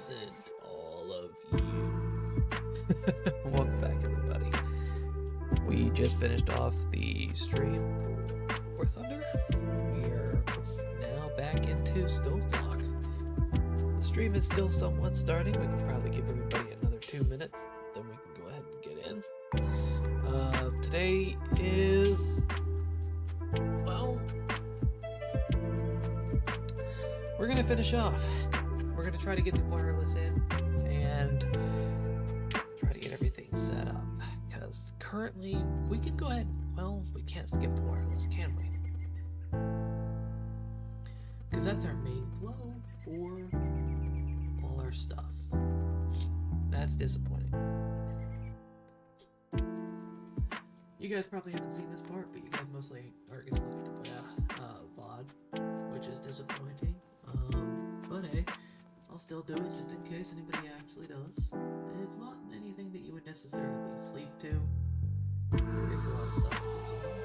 isn't all of you. Welcome back, everybody. We just finished off the stream for Thunder. We are now back into Stoneblock. The stream is still somewhat starting. We can probably give everybody another 2 minutes, then we can go ahead and get in. Today is, well, we're gonna finish off. We're gonna try to get the wireless in and try to get everything set up. Because currently, we can go ahead, well, we can't skip the wireless, can we? Because that's our main flow for all our stuff. That's disappointing. You guys probably haven't seen this part, but you guys mostly are gonna look at the VOD, which is disappointing. But hey, I'll still do it just in case anybody actually does. It's not anything that you would necessarily sleep to. There's a lot of stuff that goes on.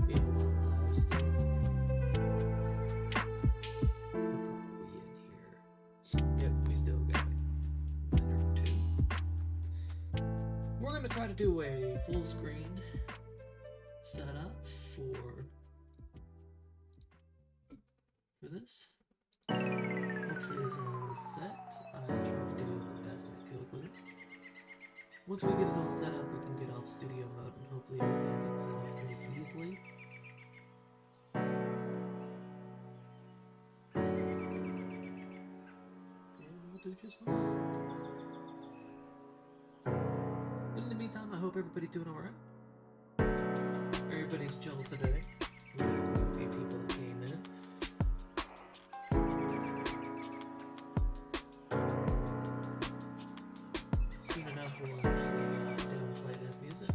We have a lot of lives still. We'll probably be in here. Yep, we still got a minute or two. We're gonna try to do a full screen setup for this. Hopefully this all is set. I tried to do the best I could with it. Once we get it all set up, we can get off studio mode and hopefully everything gets set up pretty easily. And we'll do just fine. But in the meantime, I hope everybody's doing alright. Everybody's chill today. We have quite a few people that came in. Soon enough, we'll actually do and play that music.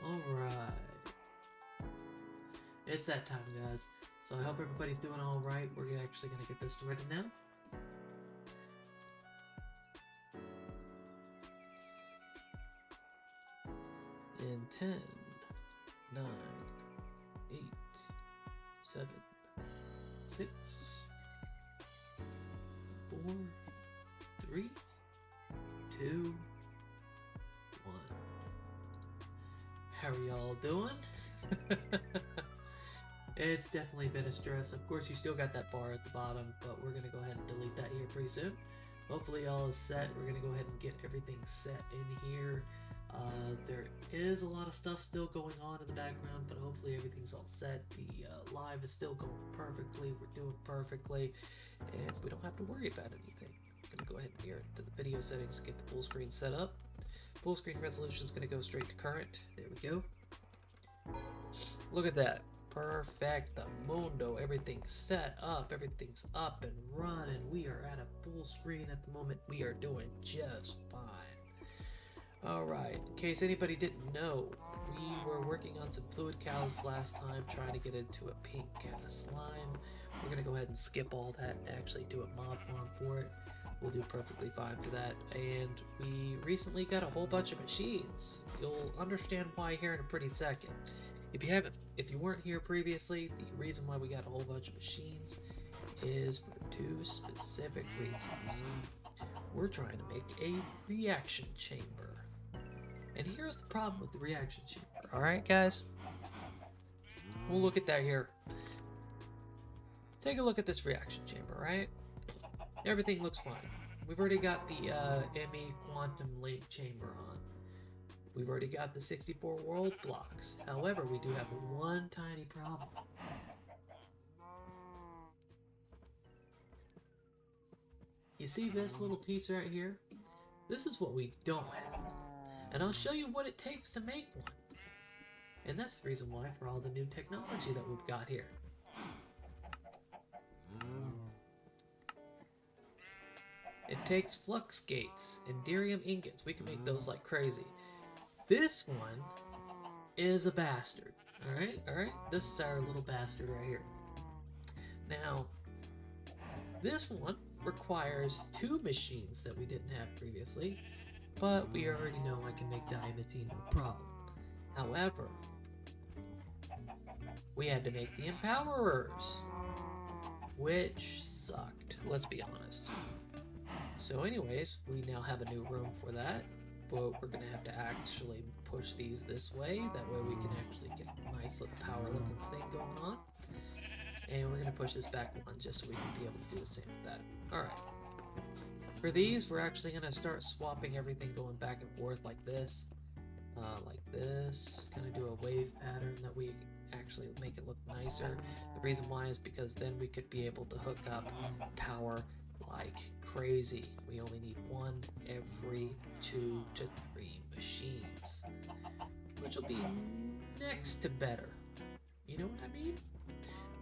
Alright. It's that time, guys. So I hope everybody's doing alright. We're actually going to get this started now. In 10, 9, 8, 7, 6, 4, 3, 2, 1. How are y'all doing? It's definitely been a stress. Of course, you still got that bar at the bottom, but we're going to go ahead and delete that here pretty soon. Hopefully all is set. We're going to go ahead and get everything set in here. There is a lot of stuff still going on in the background, but hopefully everything's all set. The live is still going perfectly. We're doing perfectly, and we don't have to worry about anything. I'm going to go ahead and gear it to the video settings, get the full screen set up. Full screen resolution is going to go straight to current. There we go. Look at that. Perfect, mundo, everything's set up, everything's up and running. We are at a full screen at the moment. We are doing just fine. Alright, in case anybody didn't know, we were working on some fluid cows last time, trying to get into a pink slime. We're going to go ahead and skip all that and actually do a mod farm for it. We'll do perfectly fine for that. And we recently got a whole bunch of machines. You'll understand why here in a pretty second. If you weren't here previously, the reason why we got a whole bunch of machines is for two specific reasons. We're trying to make a reaction chamber. And here's the problem with the reaction chamber. Alright, guys? We'll look at that here. Take a look at this reaction chamber, right? Everything looks fine. We've already got the ME quantum link chamber on. We've already got the 64 world blocks. However, we do have one tiny problem. You see this little piece right here? This is what we don't have. And I'll show you what it takes to make one. And that's the reason why for all the new technology that we've got here. It takes flux gates and derium ingots. We can make those like crazy. This one is a bastard. Alright. This is our little bastard right here. Now, this one requires 2 machines that we didn't have previously, but we already know I can make diamantine no problem. However, we had to make the empowerers, which sucked, let's be honest. So anyways, we now have a new room for that, but we're gonna have to actually push these this way. That way we can actually get a nice little power looking thing going on. And we're gonna push this back one just so we can be able to do the same with that. Alright. For these, we're actually gonna start swapping everything going back and forth like this. Like this. Gonna do a wave pattern that we actually make it look nicer. The reason why is because then we could be able to hook up power like crazy. We only need 1 every 2 to 3 machines, which will be next to better. You know what I mean?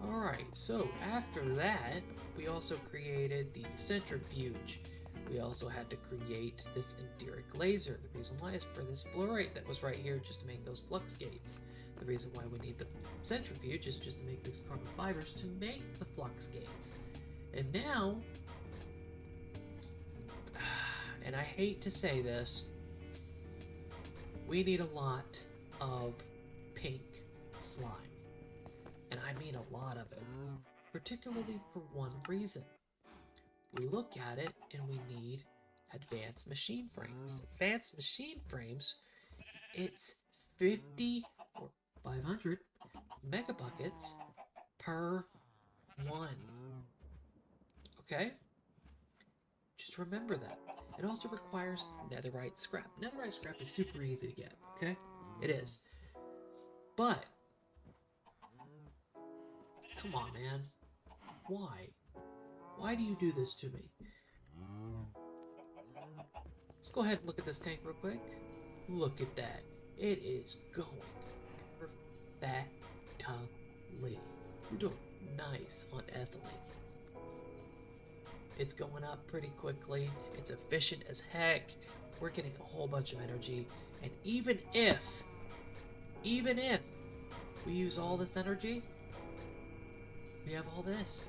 Alright, so after that, we also created the centrifuge. We also had to create this enduric laser. The reason why is for this fluorite that was right here just to make those flux gates. The reason why we need the centrifuge is just to make these carbon fibers to make the flux gates. And now, and I hate to say this, we need a lot of pink slime. And I mean a lot of it, particularly for one reason. We look at it and we need advanced machine frames. Advanced machine frames, it's 50 or 500 megabuckets per one. Okay? Just remember that. It also requires netherite scrap. Netherite scrap is super easy to get, okay? It is. But, come on, man. Why? Why do you do this to me? Let's go ahead and look at this tank real quick. Look at that. It is going perfectly. We're doing nice on ethylene. It's going up pretty quickly. It's efficient as heck. We're getting a whole bunch of energy. And even if we use all this energy, we have all this.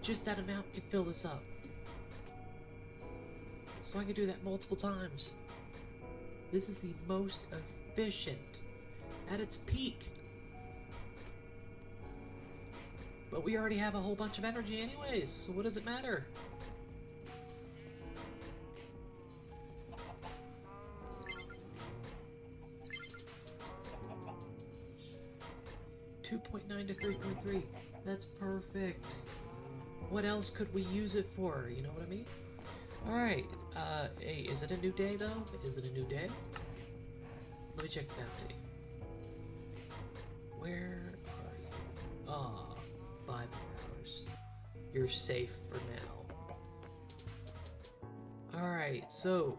Just that amount can fill this up. So I can do that multiple times. This is the most efficient at its peak. But we already have a whole bunch of energy anyways, so what does it matter? .9 to 3.3. That's perfect. What else could we use it for? You know what I mean? Alright, hey, is it a new day though? Is it a new day? Let me check the bounty. Where are you? Ah, 5 more hours. You're safe for now. Alright, so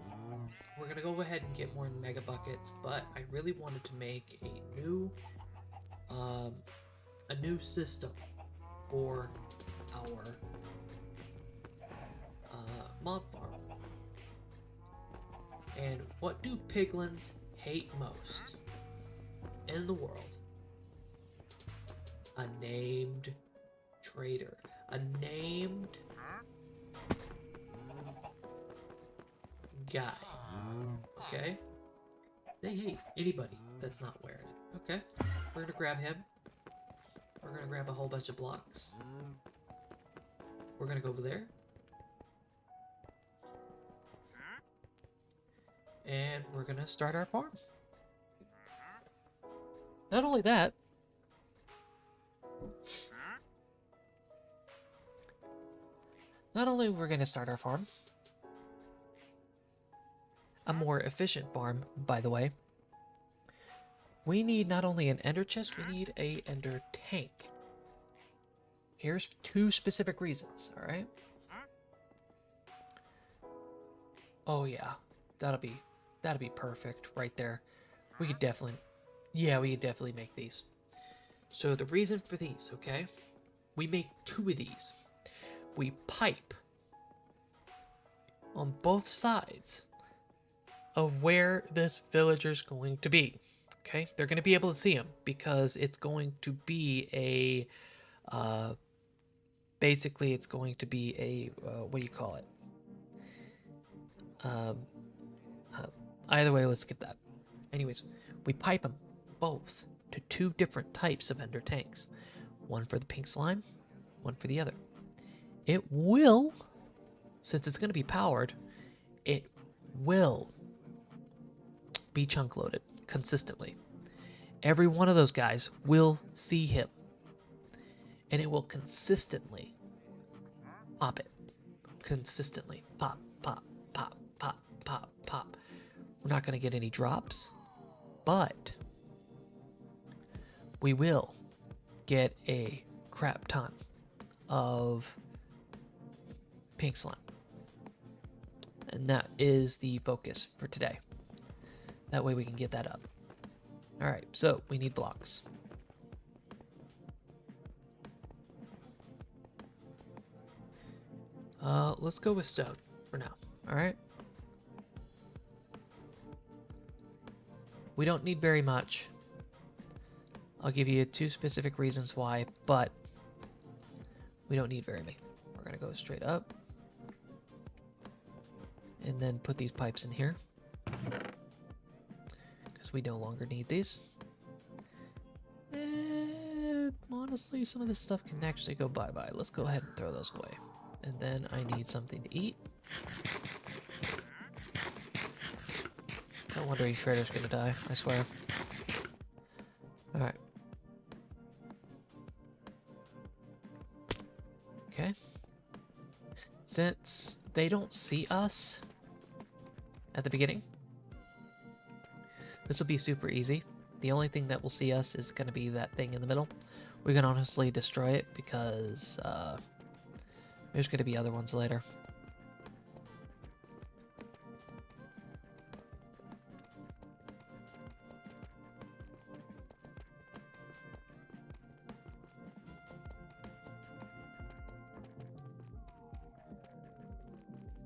we're gonna go ahead and get more mega buckets, but I really wanted to make a new system for our mob farm. And what do piglins hate most in the world? A named traitor. A named guy. Okay? They hate anybody that's not wearing it. Okay? We're gonna grab him. We're gonna grab a whole bunch of blocks. We're gonna go over there. And we're gonna start our farm. Not only that, we're gonna start our farm. A more efficient farm, by the way. We need not only an ender chest, we need a ender tank. Here's 2 specific reasons, alright? Oh yeah, that'll be perfect right there. We could definitely make these. So the reason for these, okay? We make 2 of these. We pipe on both sides of where this villager's going to be. Okay, they're going to be able to see him because it's going to be a basically it's going to be a what do you call it? Either way, let's skip that. Anyways, we pipe them both to 2 different types of ender tanks. One for the pink slime, one for the other. It will, since it's going to be powered, it will be chunk loaded consistently. Every one of those guys will see him, and it will consistently pop it. Consistently pop, pop, pop, pop, pop, pop. We're not going to get any drops, but we will get a crap ton of pink slime. And that is the focus for today. That way we can get that up. Alright, so we need blocks. Let's go with stone for now. Alright? We don't need very much. I'll give you 2 specific reasons why, but we don't need very many. We're going to go straight up. And then put these pipes in here. Because we no longer need these. And honestly, some of this stuff can actually go bye-bye. Let's go ahead and throw those away. And then I need something to eat. No wonder each trader's gonna die, I swear. Alright. Okay. Since they don't see us at the beginning, this will be super easy. The only thing that will see us is gonna be that thing in the middle. We can honestly destroy it because there's gonna be other ones later.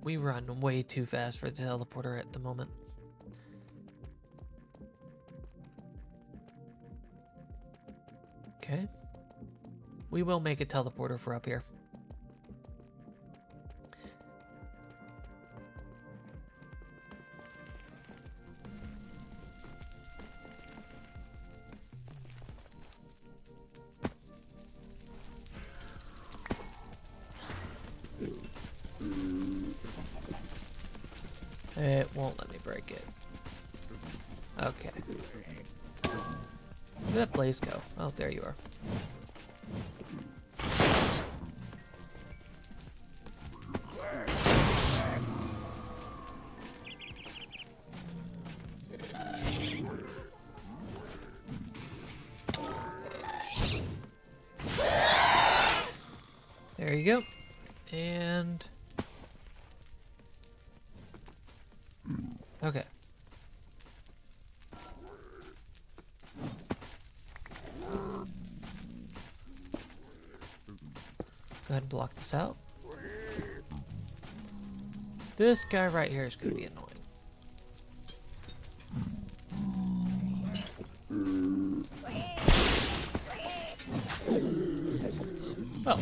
We run way too fast for the teleporter at the moment. Okay. We will make a teleporter for up here. It won't let me break it. Okay. Where'd that blaze go? Oh, there you are. There you go. And okay. Go ahead and block this out. This guy right here is going to be annoying. Oh.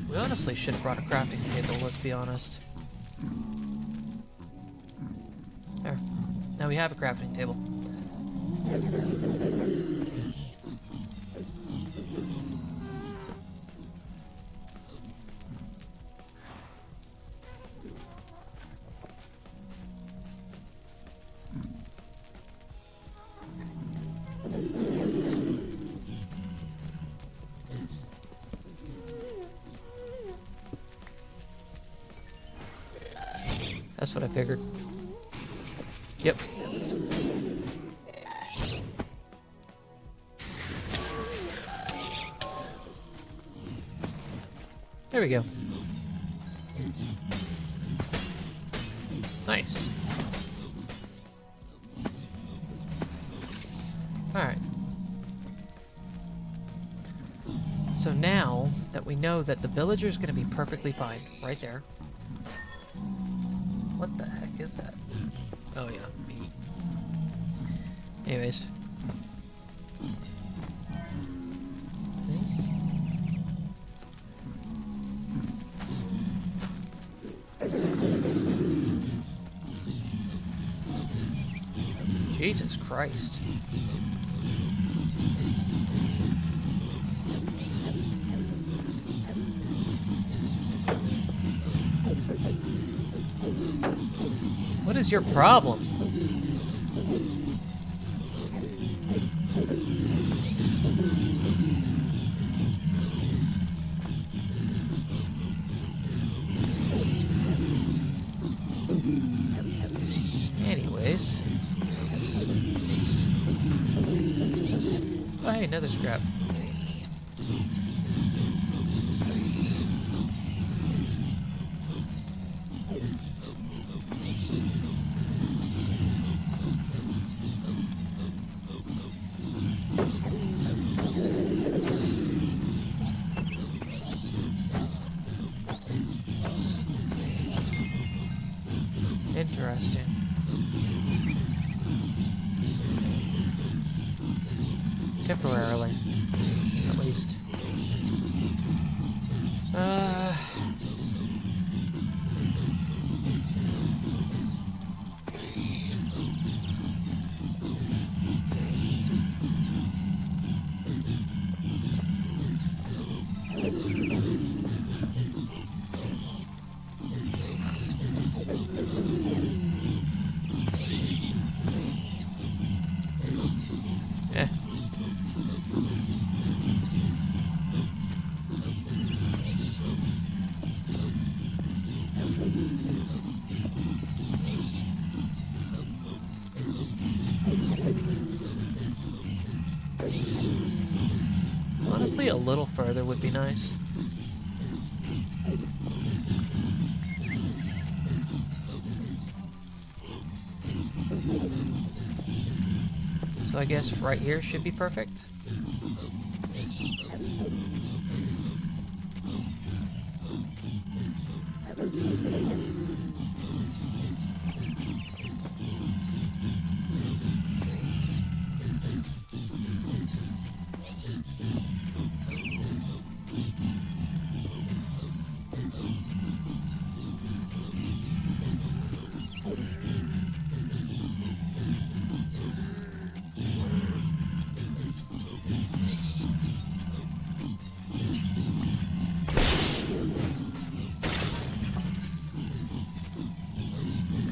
We honestly should have brought a crafting table, let's be honest. There. Now we have a crafting table. That's what I figured. Yep. There we go. Nice. Alright. So now that we know that the villager is going to be perfectly fine right there. What the heck is that? Oh yeah, meat. Anyways. Jesus Christ. What is your problem? Anyways. Oh, hey, another scrap. Interesting. Temporarily, at least. Eh. Honestly, a little further would be nice. So I guess right here should be perfect.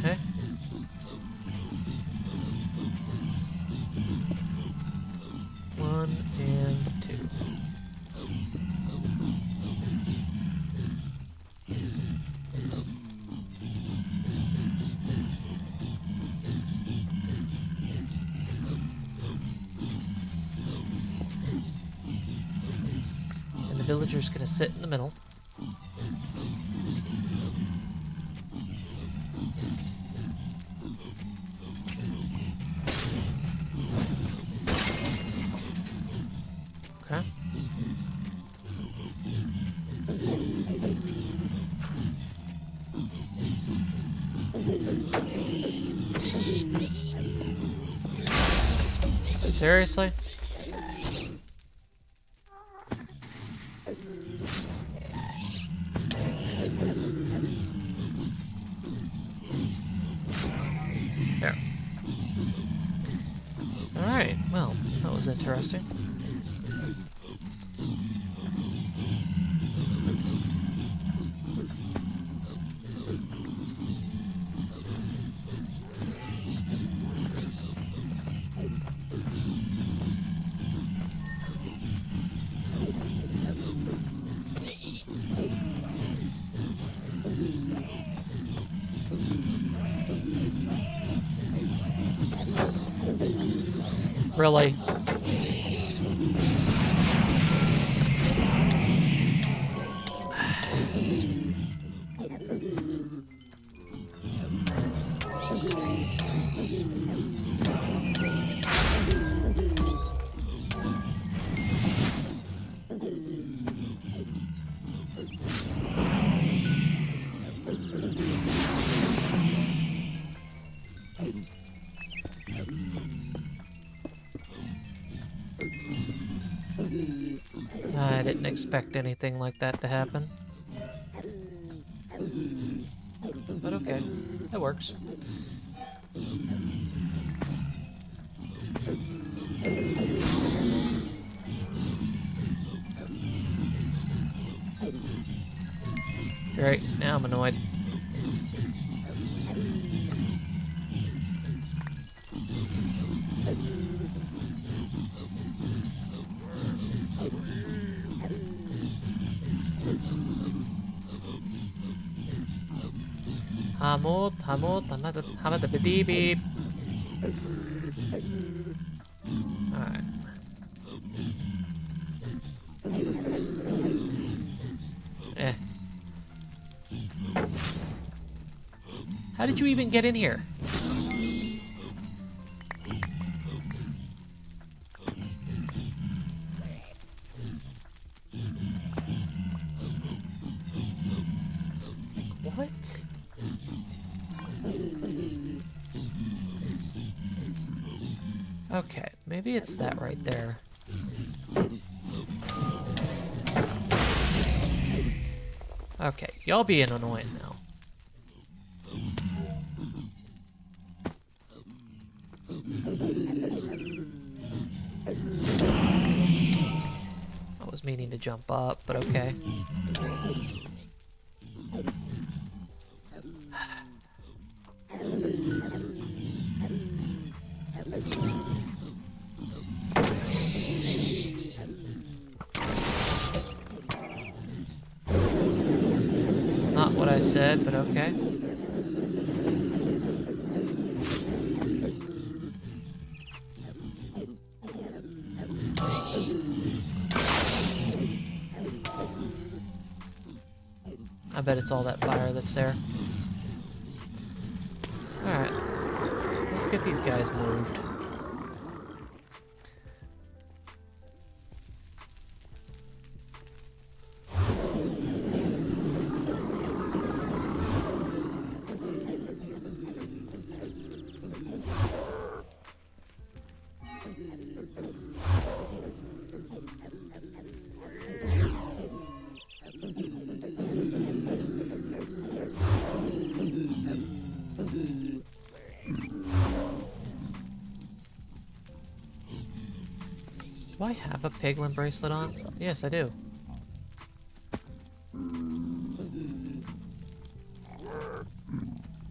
Okay. One and two. And the villager's gonna sit in the middle. Okay. Seriously? There. Alright, well, that was interesting. Really? expect anything like that to happen. But okay, that works. Great, now I'm annoyed. Hamad, beep beep. Alright. Eh. How did you even get in here? What? Okay, maybe it's that right there. Okay, y'all being annoying now. I was meaning to jump up, but okay. Not what I said, but okay. I bet it's all that fire that's there. Alright. Let's get these guys moved. Do I have a piglin bracelet on? Yes, I do.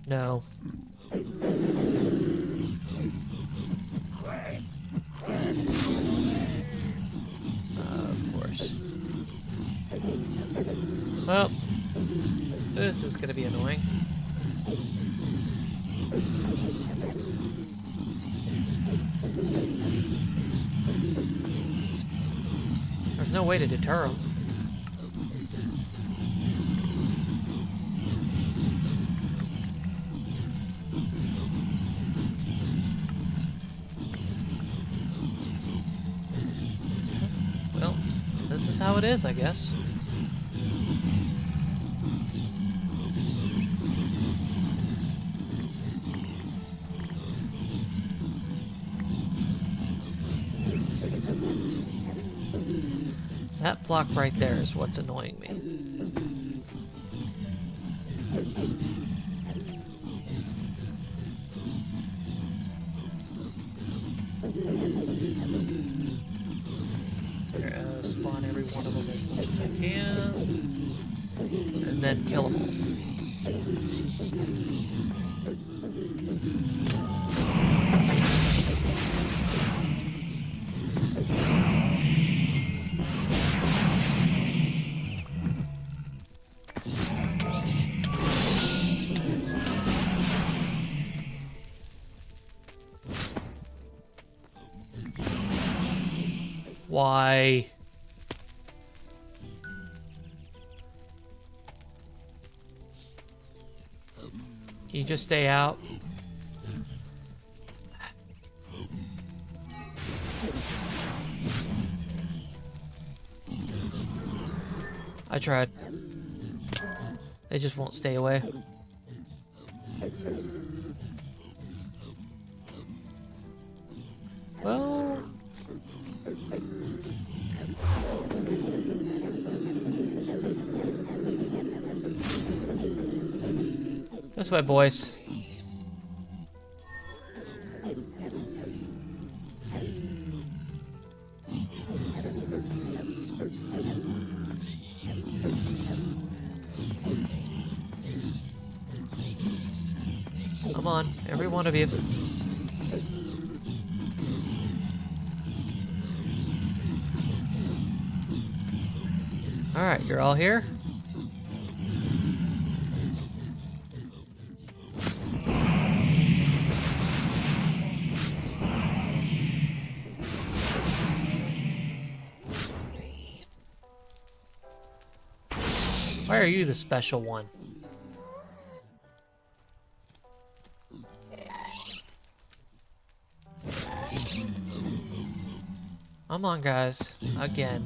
No. Of course. Well, this is gonna be annoying. There's no way to deter them. Well, this is how it is, I guess. That block right there is what's annoying me. Spawn every one of them as much as I can, and then kill them all. Why? Can you just stay out? I tried. They just won't stay away. Well... This way, boys. Come on, every one of you. Alright, you're all here? Why are you the special one? Come on, guys. Again.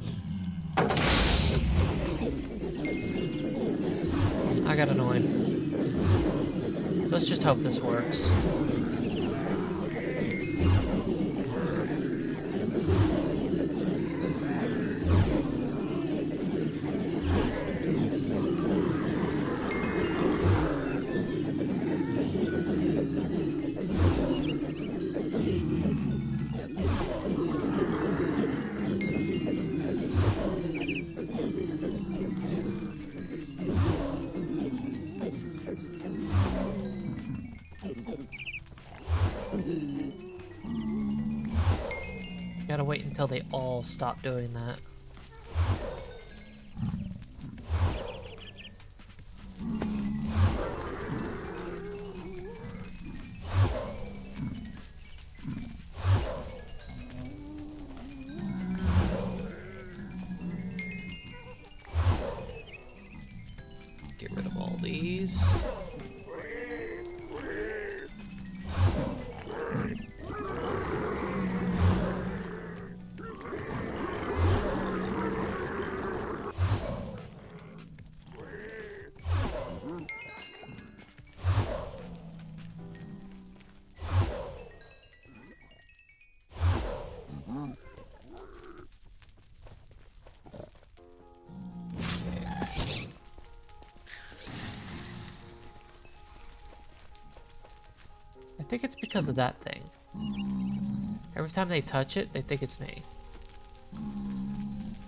I got annoyed. Let's just hope this works. Gotta wait until they all stop doing that. Get rid of all these. I think it's because of that thing. Every time they touch it, they think it's me.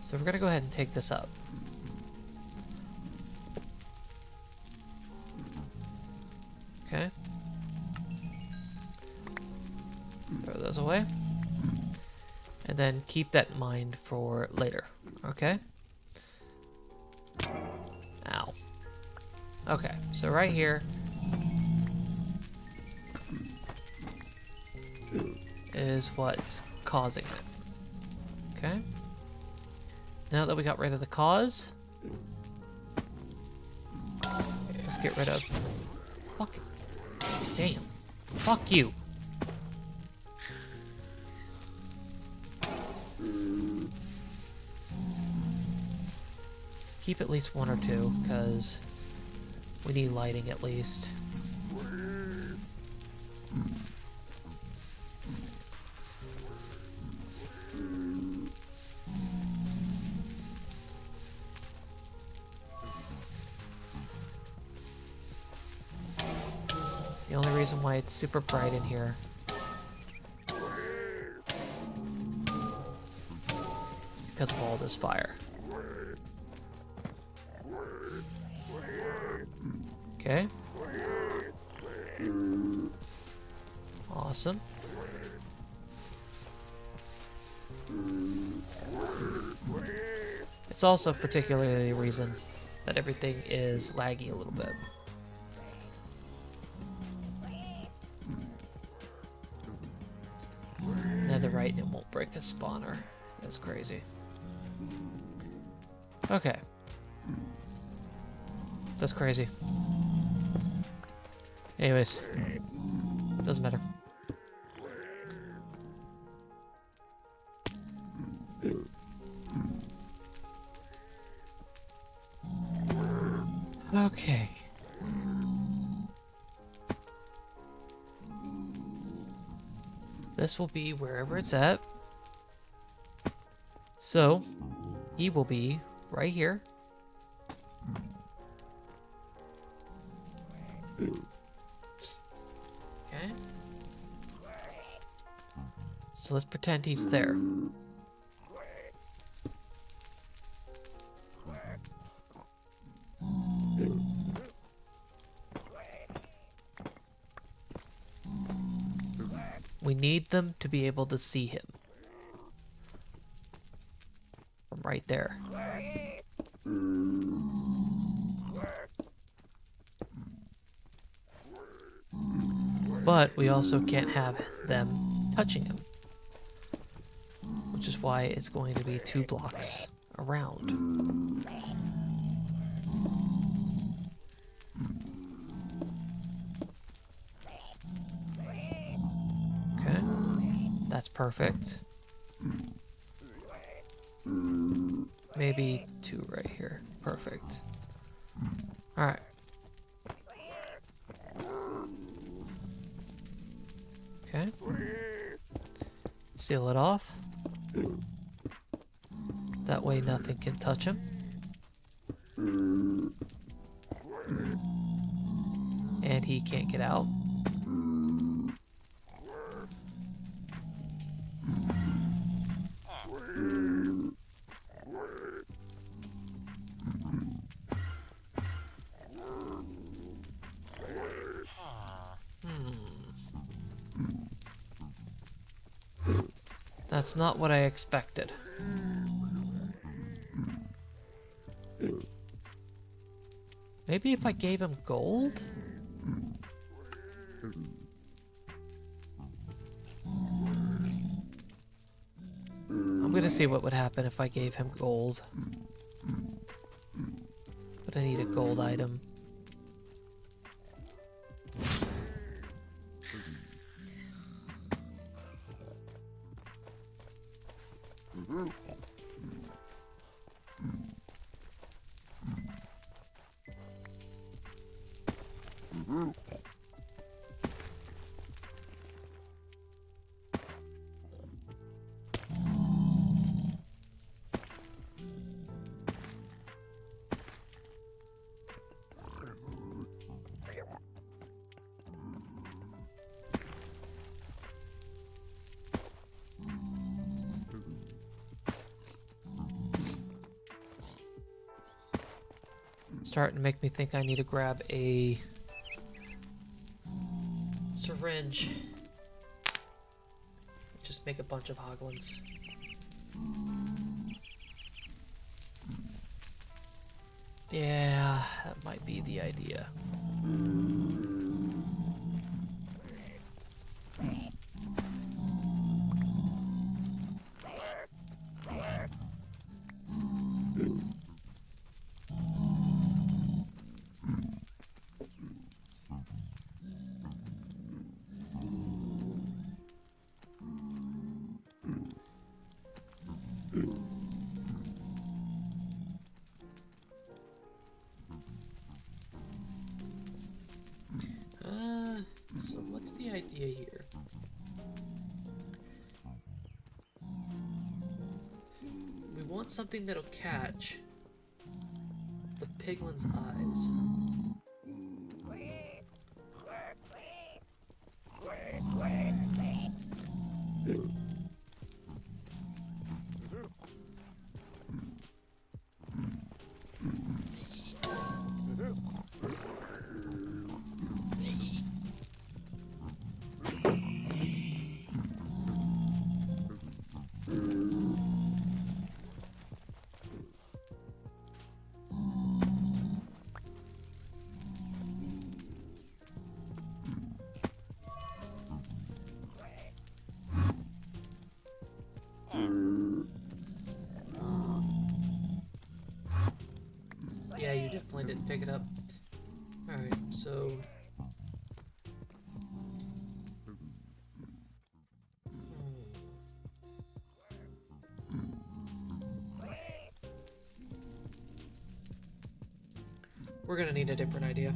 So we're gonna go ahead and take this up. Okay. Throw those away. And then keep that in mind for later. Okay? Ow. Okay, so right here is what's causing it. Okay? Now that we got rid of the cause, let's get rid of... Fuck it. Damn. Fuck you. Keep at least one or two, because we need lighting at least. The only reason why it's super bright in here is because of all this fire. Okay. Awesome. It's also particularly the reason that everything is laggy a little bit. Netherite and it won't break a spawner. That's crazy. Okay. That's crazy. Anyways, doesn't matter. Okay. This will be wherever it's at. So, he will be right here. Okay. So let's pretend he's there. We need them to be able to see him. From right there. But we also can't have them touching him. Which is why it's going to be 2 blocks around. Okay, that's perfect. Maybe 2 right here. Perfect. Alright. Okay. Seal it off. That way nothing can touch him. And he can't get out. That's not what I expected. Maybe if I gave him gold? I'm gonna see what would happen if I gave him gold. But I need a gold item. Starting to make me think I need to grab a syringe. Just make a bunch of hoglins. Yeah, that might be the idea. So what's the idea here? We want something that'll catch the piglin's eyes. Yeah, you definitely didn't pick it up. Alright, so... We're gonna need a different idea.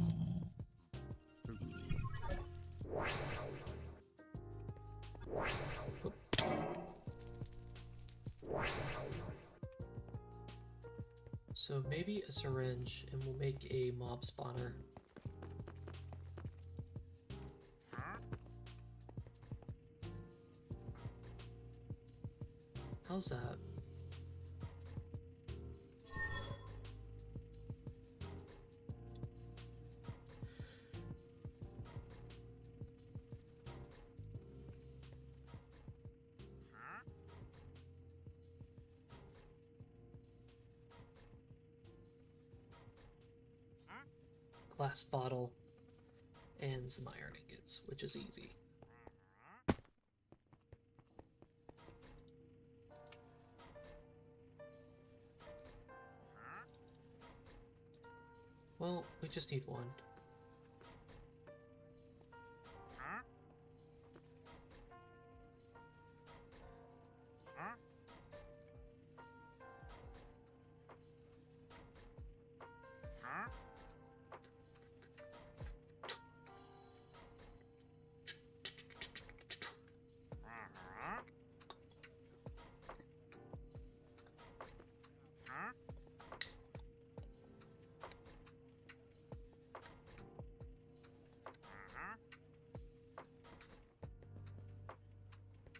So maybe a syringe, and we'll make a mob spawner. How's that? Glass bottle and some iron ingots, which is easy. Well, we just need one.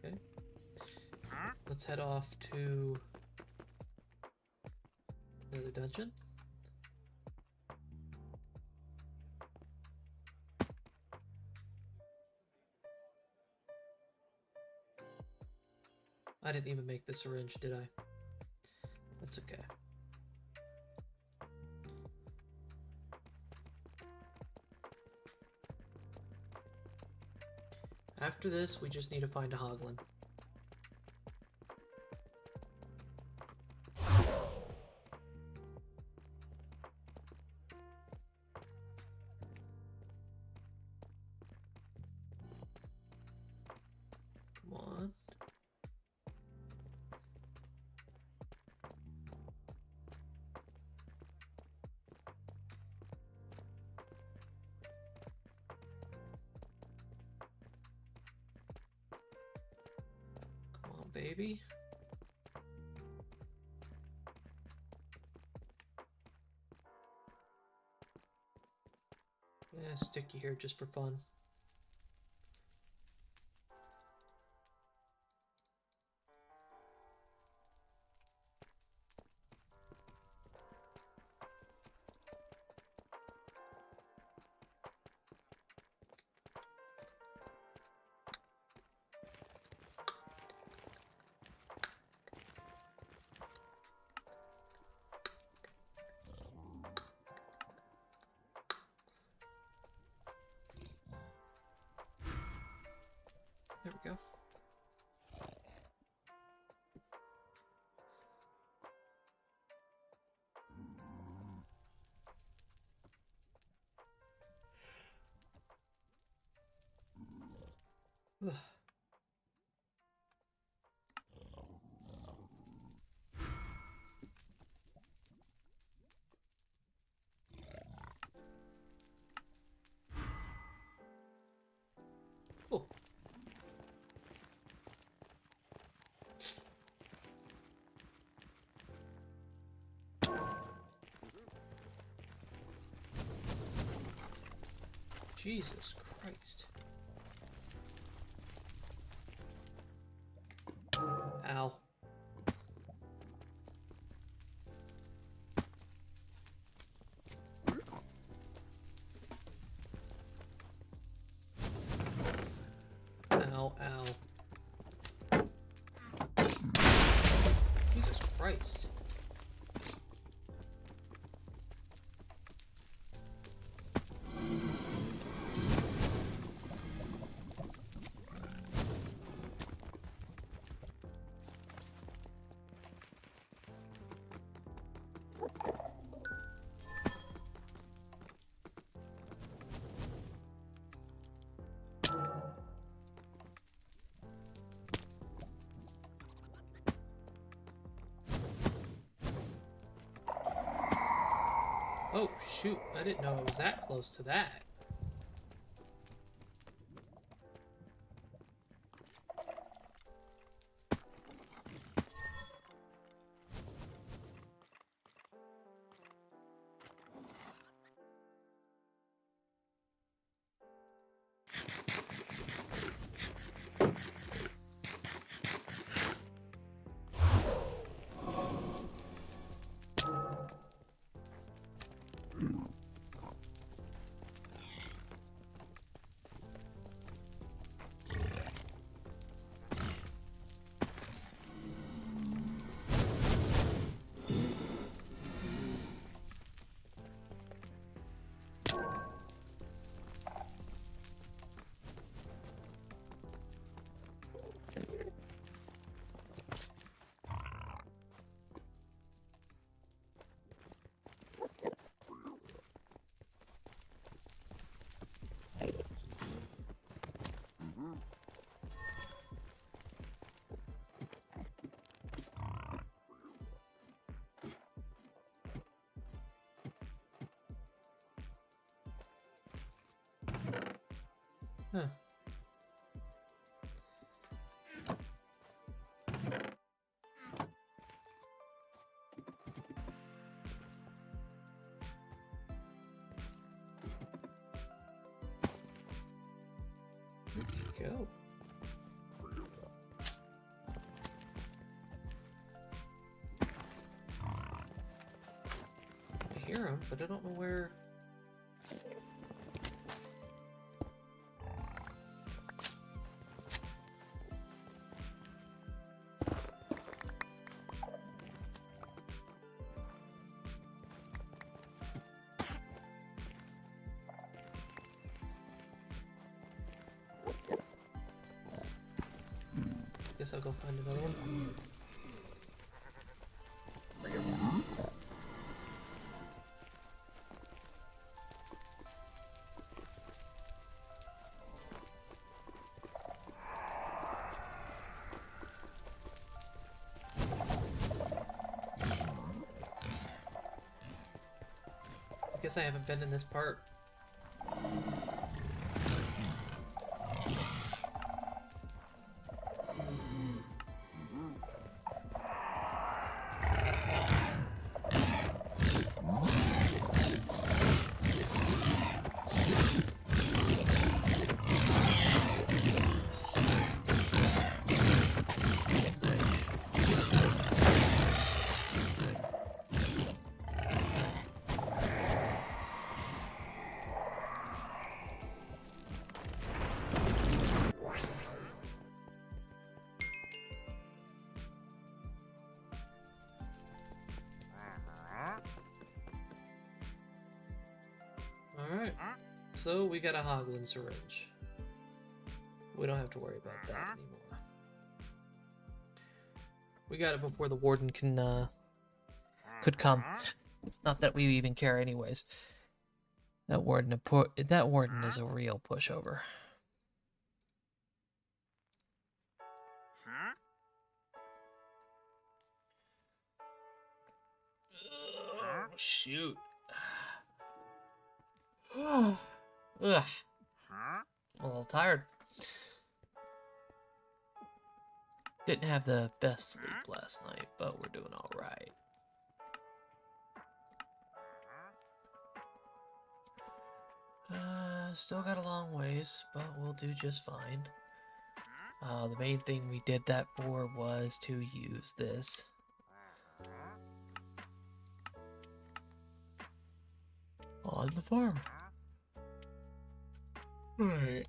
Okay. Let's head off to another dungeon. I didn't even make the syringe, did I? That's okay. After this, we just need to find a hoglin. Come on. Come on, baby. Yeah, stick you here just for fun. There we go. Ugh. Oh. Jesus Christ. Ow. Ow, ow. Jesus Christ. Oh, shoot. I didn't know it was that close to that. Huh. There you go. I hear him, but I don't know where. Guess I'll go find another one. I guess I haven't been in this part. Alright, so we got a Hoglin syringe. We don't have to worry about that anymore. We got it before the warden could come. Not that we even care anyways. That warden is a real pushover. Oh, shoot. Ugh. I'm a little tired. Didn't have the best sleep last night, but we're doing all right. Still got a long ways, but we'll do just fine. The main thing we did that for was to use this. On the farm. Alright.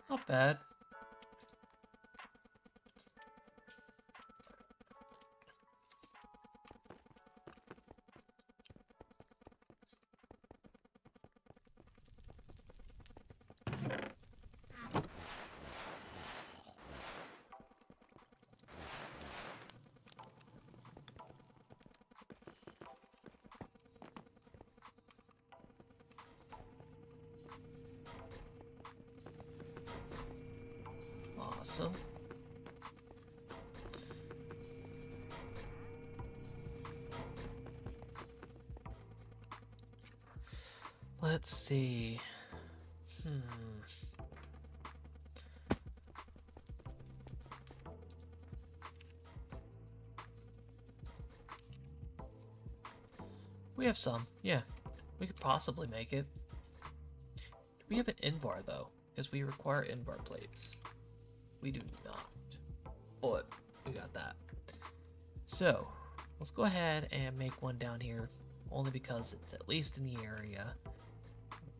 Not bad. Awesome. Let's see. We have some, yeah. We could possibly make it. Do we have an invar though? Because we require invar plates. We do not. But we got that. So, let's go ahead and make one down here. Only because it's at least in the area.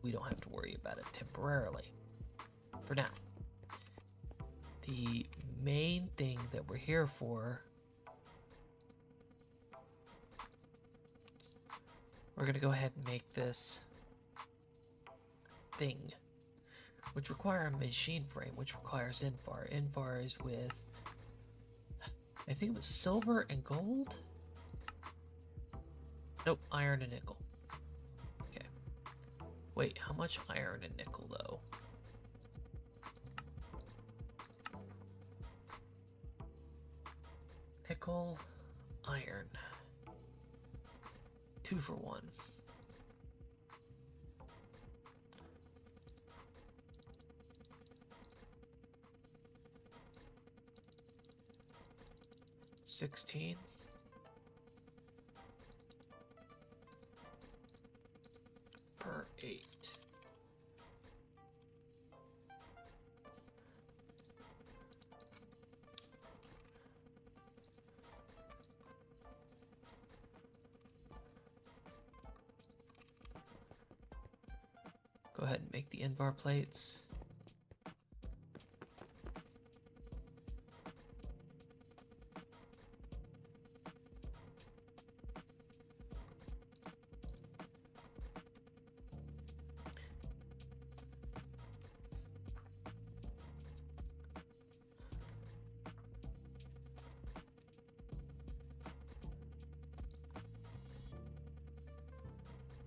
We don't have to worry about it temporarily. For now. The main thing that we're here for, we're going to go ahead and make this thing, which require a machine frame, which requires invar. Invar is with, I think it was silver and gold? Nope, iron and nickel. Okay. Wait, how much iron and nickel though? Nickel, iron. 2 for 1. $16. Per 8. Go ahead and make the invar plates.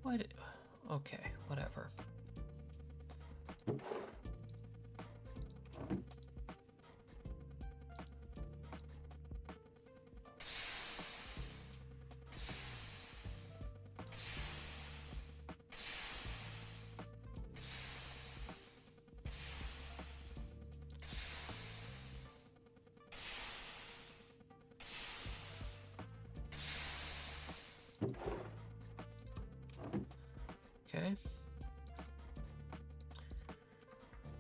What? Okay, whatever. Okay.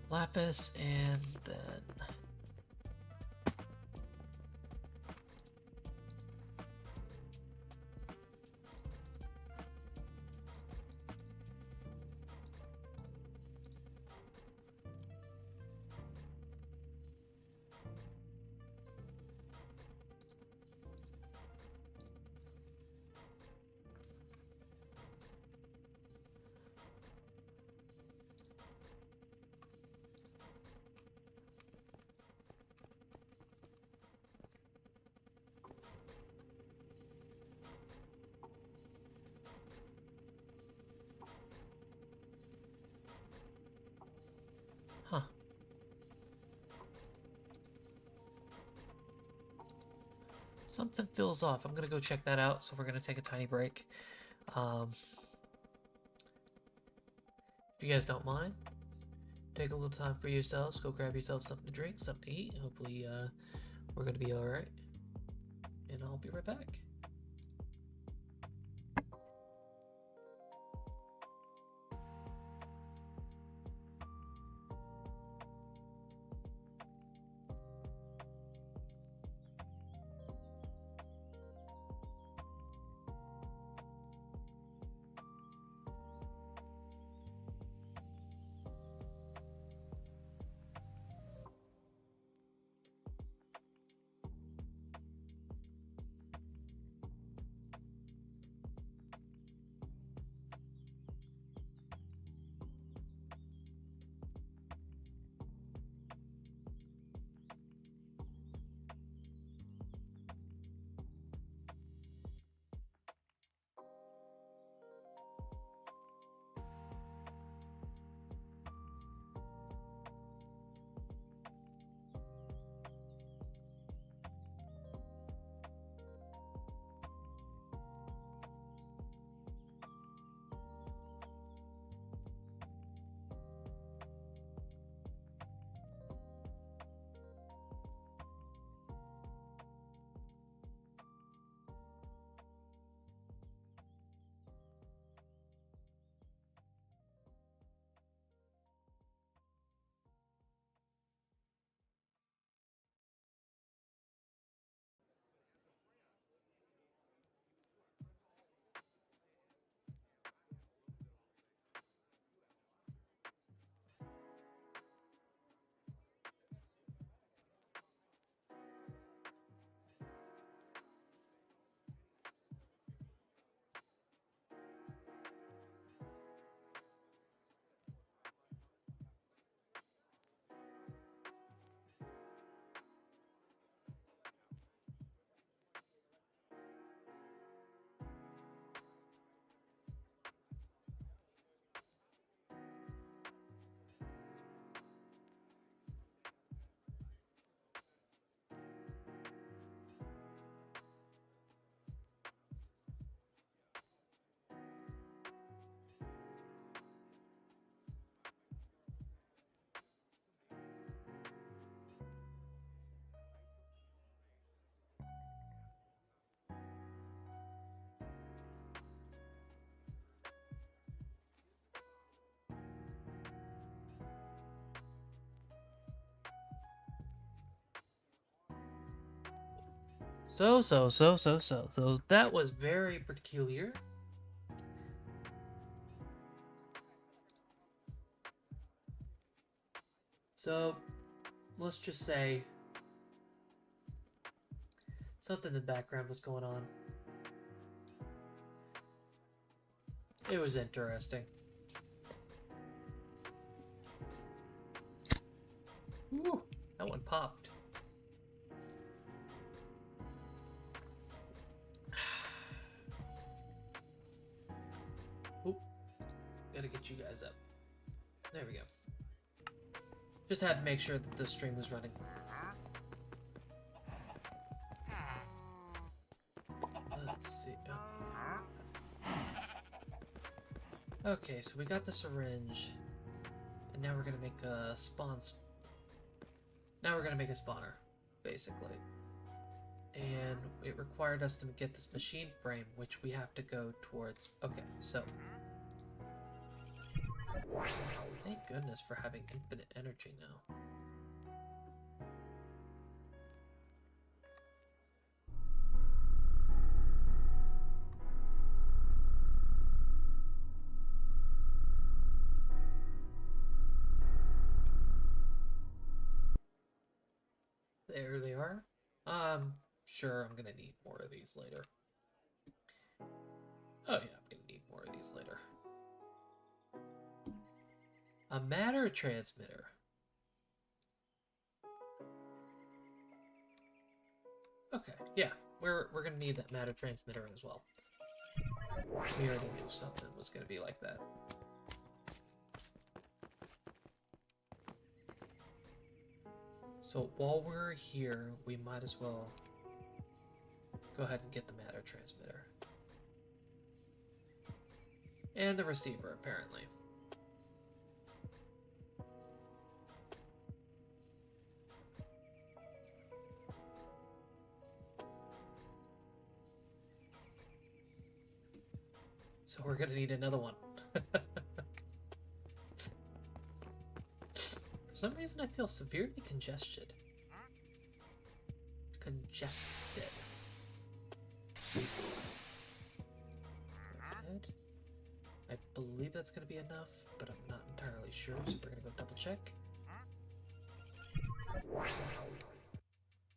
Lapis and then huh. Something feels off. I'm gonna go check that out, so we're gonna take a tiny break. If you guys don't mind, take a little time for yourselves. Go grab yourself something to drink, something to eat. Hopefully, we're gonna be alright. And I'll be right back. So That was very peculiar. So, let's just say something in the background was going on. It was interesting. Ooh, that one popped. Oop, gotta get you guys up. There we go. Just had to make sure that the stream was running. Let's see. Oh. Okay, so we got the syringe, and now we're gonna make a Now we're gonna make a spawner, basically. And it required us to get this machine frame, which we have to go towards. Okay, so thank goodness for having infinite energy now. There they are. Sure, I'm gonna need more of these later. Oh yeah, I'm gonna need more of these later. A matter transmitter. Okay, yeah, we're gonna need that matter transmitter as well. We already knew something was gonna be like that. So while we're here, we might as well go ahead and get the matter transmitter. And the receiver, apparently. So we're gonna need another one. For some reason I feel severely congested. Congested. Good. I believe that's gonna be enough, but I'm not entirely sure, so we're gonna go double check.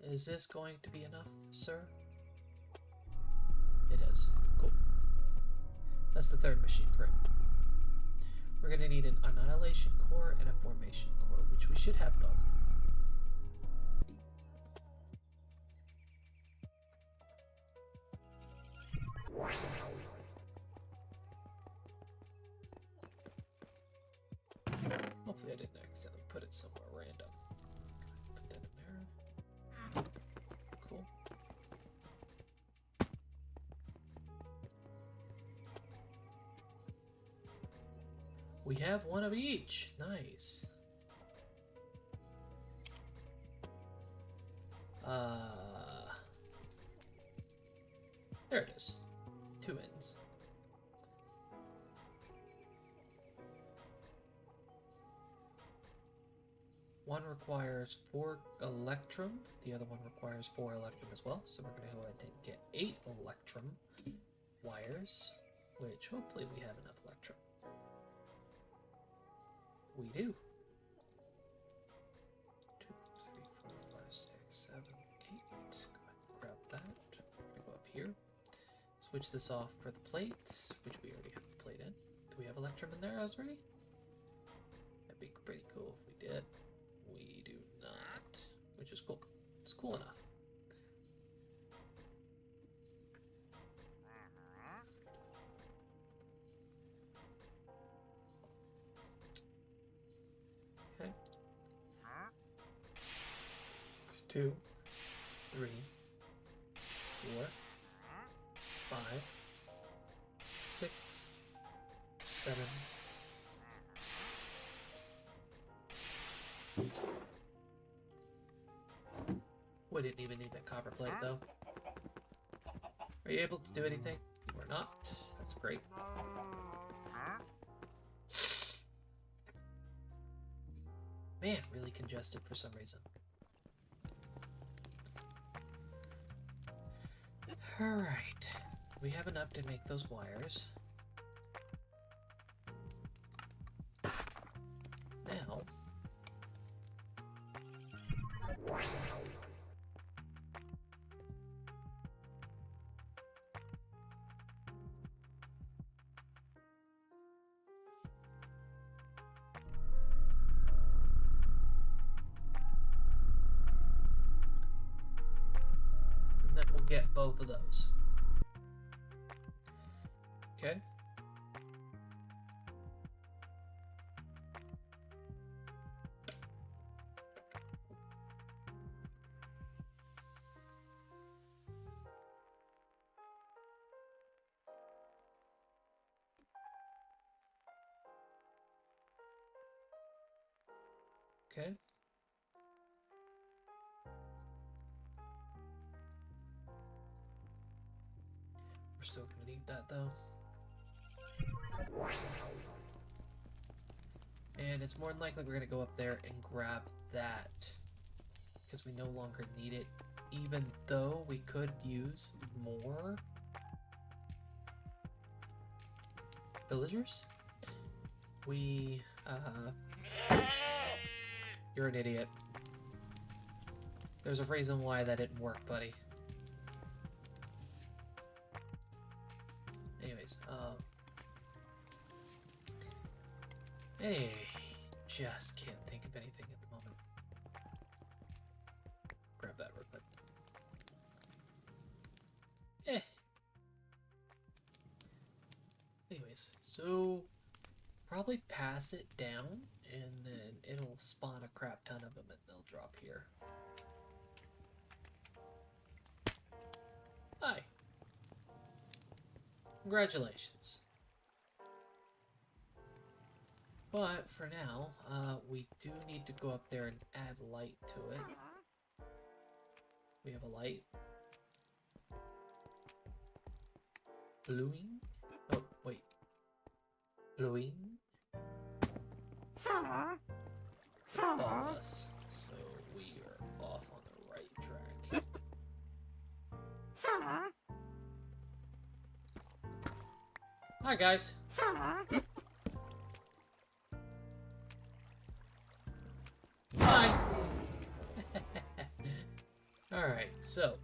Is this going to be enough, sir? It is. Cool. That's the third machine frame. We're going to need an annihilation core and a formation core, which we should have both. Hopefully I didn't accidentally put it somewhere random. Put that in there. Cool. We have one of each. Nice. There it is. 2 ends. One requires 4 electrum. The other one requires 4 electrum as well. So we're going to go ahead and get 8 electrum wires, which hopefully we have enough electrum. We do. 2, 3, 4, 5, 6, 7, 8. Go ahead and grab that. Go up here. Switch this off for the plates, which we already have the plate in. Do we have electrum in there already? That'd be pretty cool if we did. We do not, which is cool. It's cool enough. Okay. 2, 3, 4, 5, 6, 7. We didn't even need that copper plate, though. Are you able to do anything? Or not? That's great. Man, really congested for some reason. Alright. We have enough to make those wires. Now... and then we'll get both of those. Okay. Okay. We're still gonna need that though. And it's more than likely we're gonna go up there and grab that because we no longer need it, even though we could use more villagers. We, you're an idiot. There's a reason why that didn't work, buddy. Anyways, hey, just can't think of anything at the moment. Grab that real quick. Anyways, so probably pass it down and then it'll spawn a crap ton of them and they'll drop here. Hi. Congratulations. But for now, we do need to go up there and add light to it. We have a light. Bluing? Oh, wait. Bluing? It's above us, so we are off on the right track. Hi, guys. Hi. Alright, so.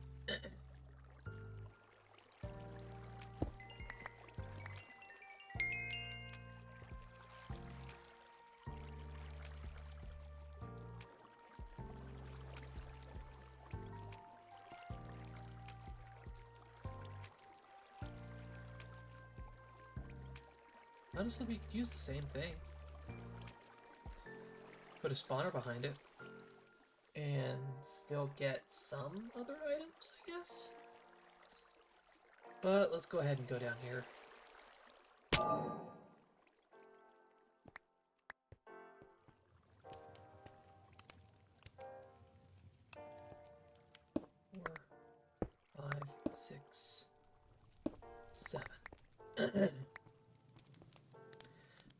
Honestly, we could use the same thing. Put a spawner behind it. And still get some other items, I guess? But let's go ahead and go down here. 4, 5, 6, 7.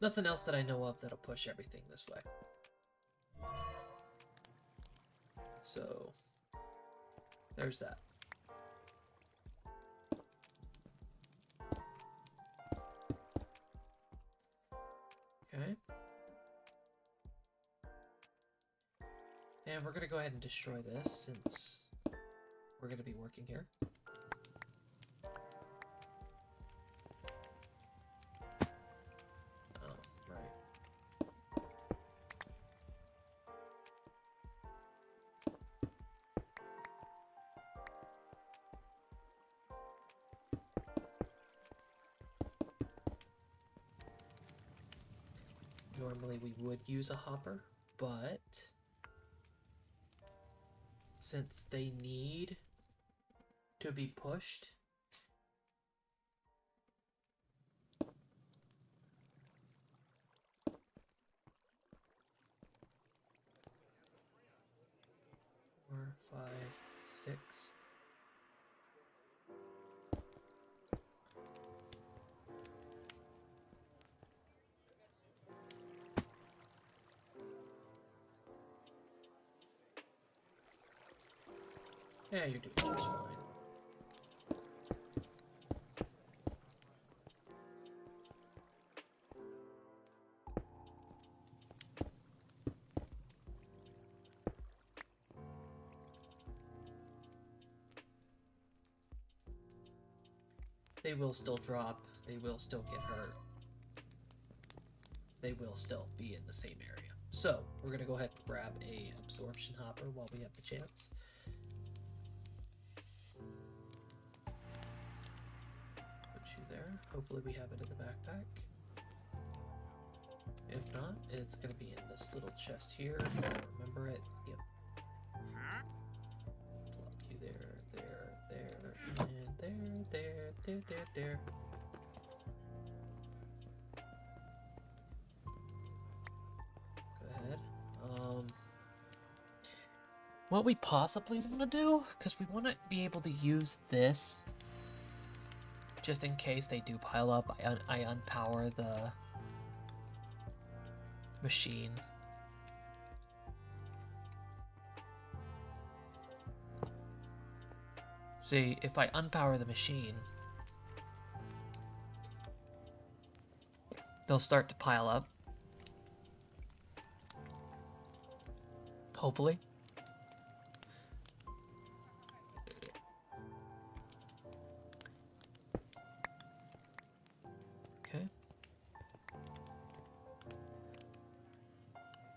Nothing else that I know of that'll push everything this way. So, there's that. Okay. And we're going to go ahead and destroy this since we're going to be working here. Normally we would use a hopper, but since they need to be pushed, four, 5, 6. Yeah, you're doing just fine. they will still drop, they will still get hurt, they will still be in the same area. So we're gonna go ahead and grab a absorption hopper while we have the chance. Put you there. Hopefully we have it in the backpack. If not, it's gonna be in this little chest here, because I remember it. Yep. Plop you there, and there. Go ahead. What we possibly want to do, because we want to be able to use this, just in case they do pile up, I unpower the machine. See, if I unpower the machine, they'll start to pile up. Hopefully. Okay.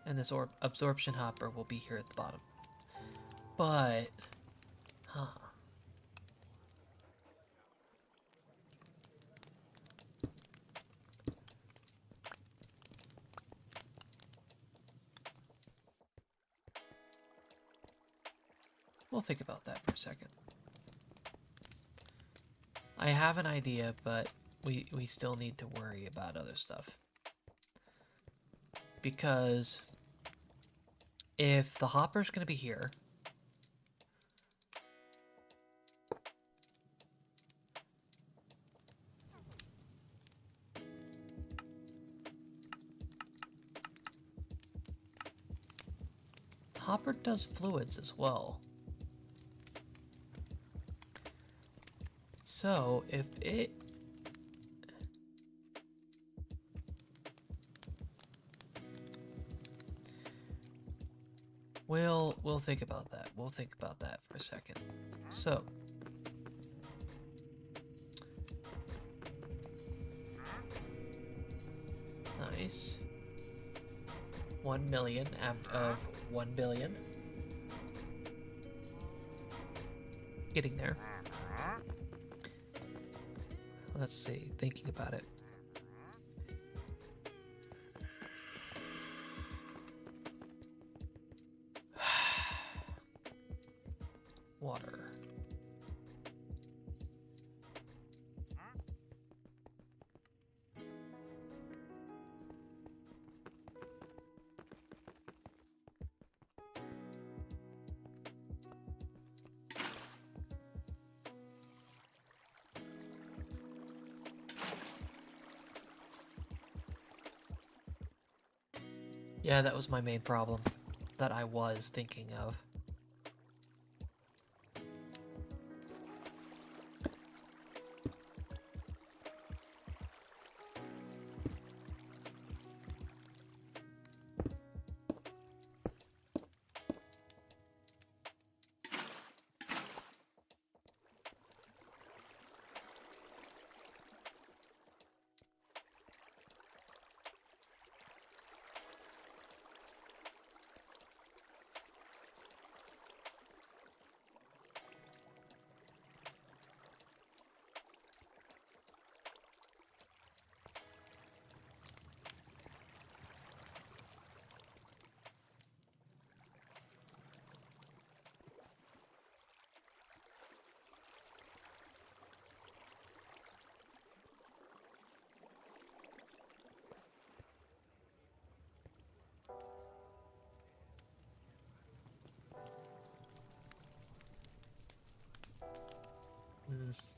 And this absorption hopper will be here at the bottom. But, huh. We'll think about that for a second. I have an idea, but we still need to worry about other stuff. Because if the hopper's going to be here, hopper does fluids as well. So if it we'll think about that. We'll think about that for a second. So nice. 1 million out of 1 billion. Getting there. Let's see, thinking about it. Water. Yeah, that was my main problem that I was thinking of.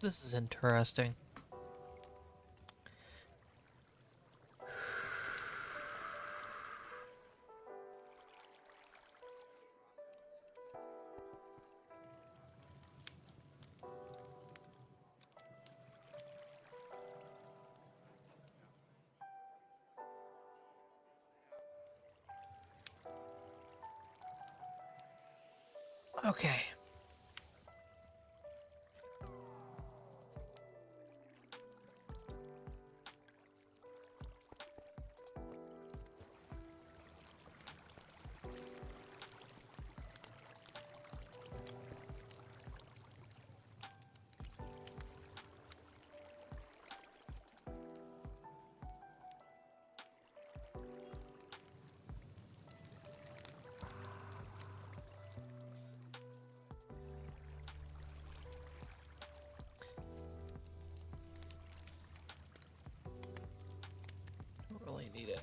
This is interesting. Okay. need it.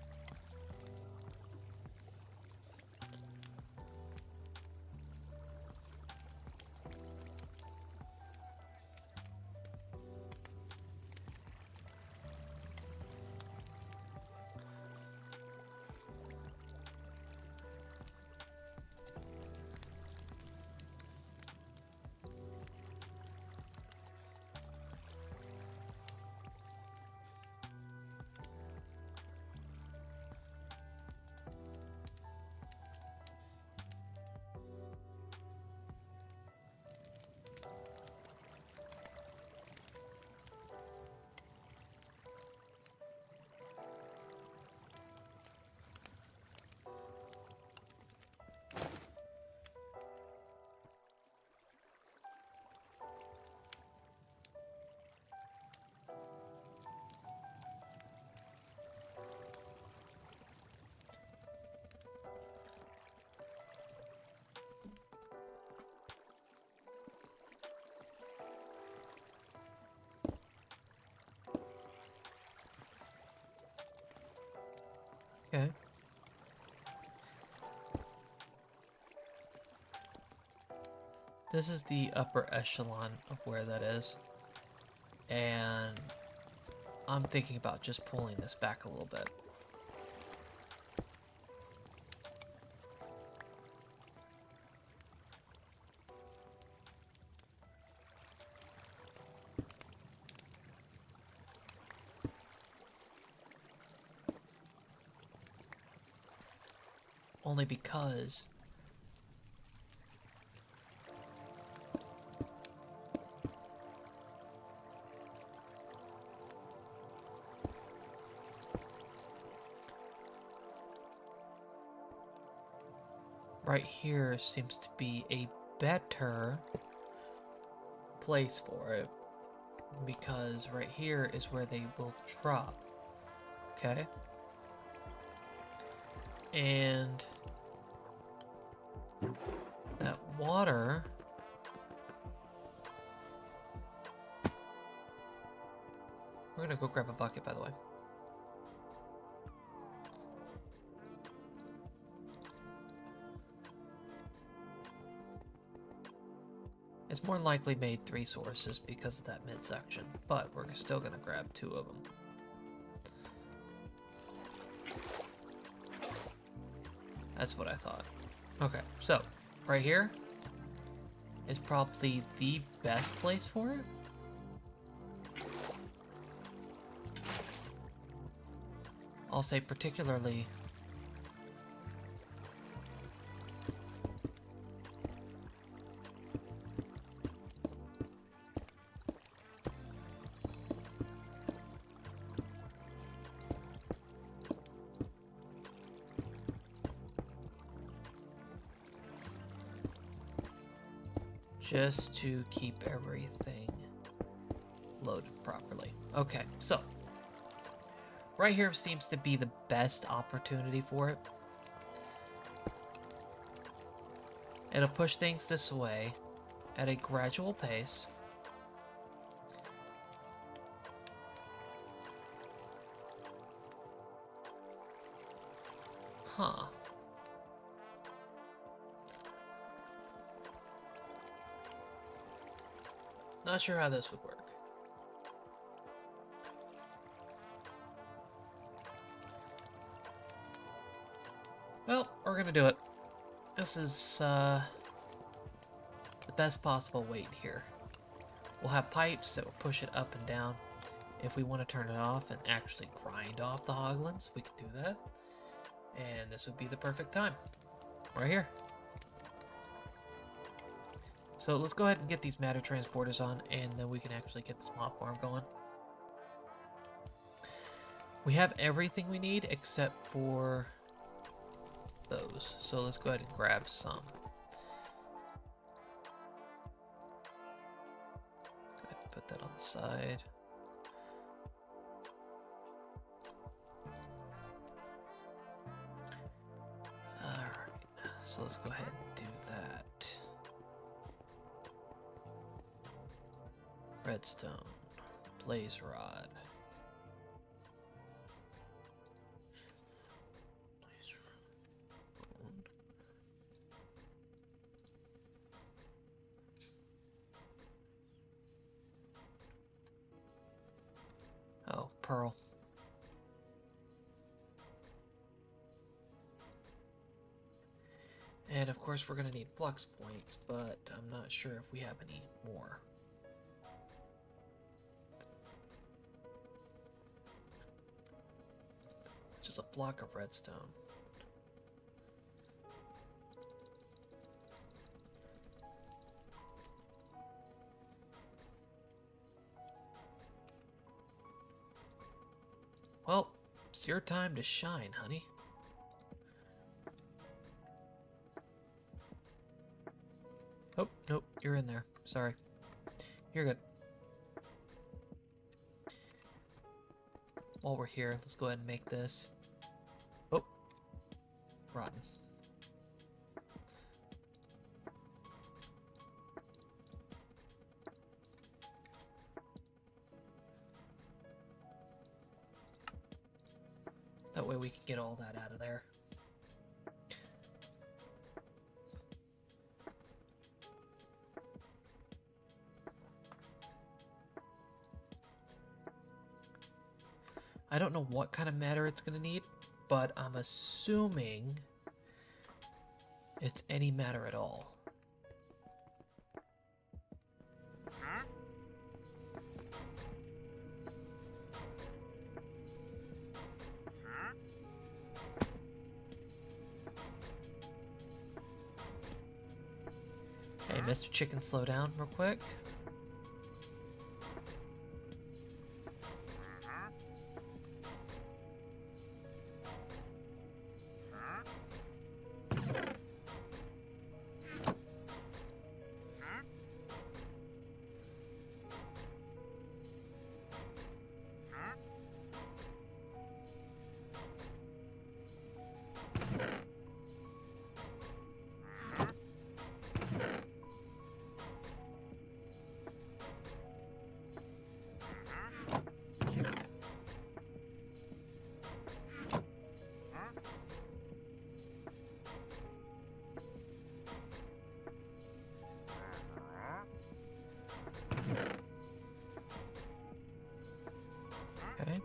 Okay. This is the upper echelon of where that is. And I'm thinking about just pulling this back a little bit. Only because right here seems to be a better place for it, because right here is where they will drop. Okay? And that water we're gonna go grab a bucket, by the way. It's more likely made 3 sources because of that midsection, but we're still gonna grab 2 of them. That's what I thought. Okay, so right here is probably the best place for it. I'll say particularly just to keep everything loaded properly. Okay, so right here seems to be the best opportunity for it. It'll push things this way at a gradual pace. Huh. Not sure how this would work. Well, we're gonna do it. This is the best possible weight here. We'll have pipes that will push it up and down. If we want to turn it off and actually grind off the hoglins, we could do that. And this would be the perfect time. Right here. So let's go ahead and get these matter transporters on, and then we can actually get this mob farm going. We have everything we need except for those. So let's go ahead and grab some. Go ahead and put that on the side. Alright, so let's go ahead and do that. Redstone, blaze rod. pearl. And of course we're going to need flux points, but I'm not sure if we have any more. Just a block of redstone. Well, it's your time to shine, honey. Oh, nope, you're in there. Sorry. You're good. While we're here, let's go ahead and make this. Oh, rotten. That way we can get all that out of there. I don't know what kind of matter it's going to need, but I'm assuming it's any matter at all. Hey, Mr. Chicken, slow down real quick. Okay,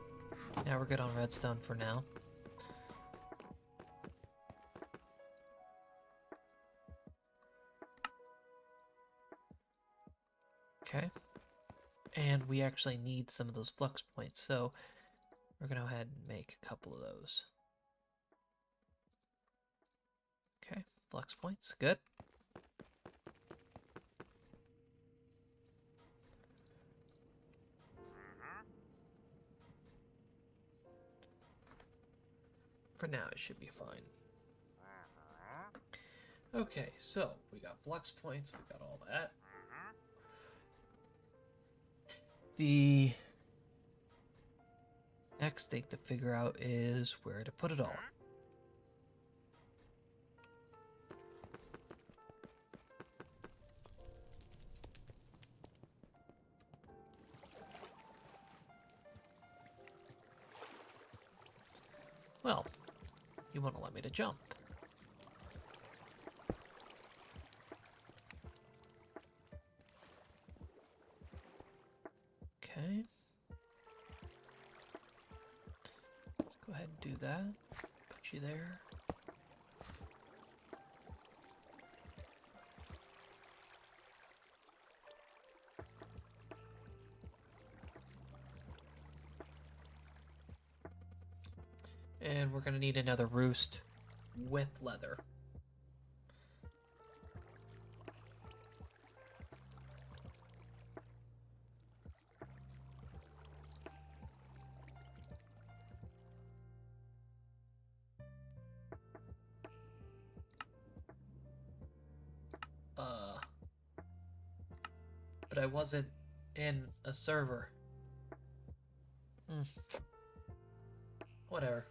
now we're good on redstone for now. Okay, and we actually need some of those flux points, so we're gonna go ahead and make a couple of those. Okay, flux points, good. For now, it should be fine. Okay, so we got flux points, we got all that. The next thing to figure out is where to put it all. Well, you want to let me to jump. Okay. Let's go ahead and do that. Put you there. And we're going to need another roost with leather. But I wasn't in a server. Whatever.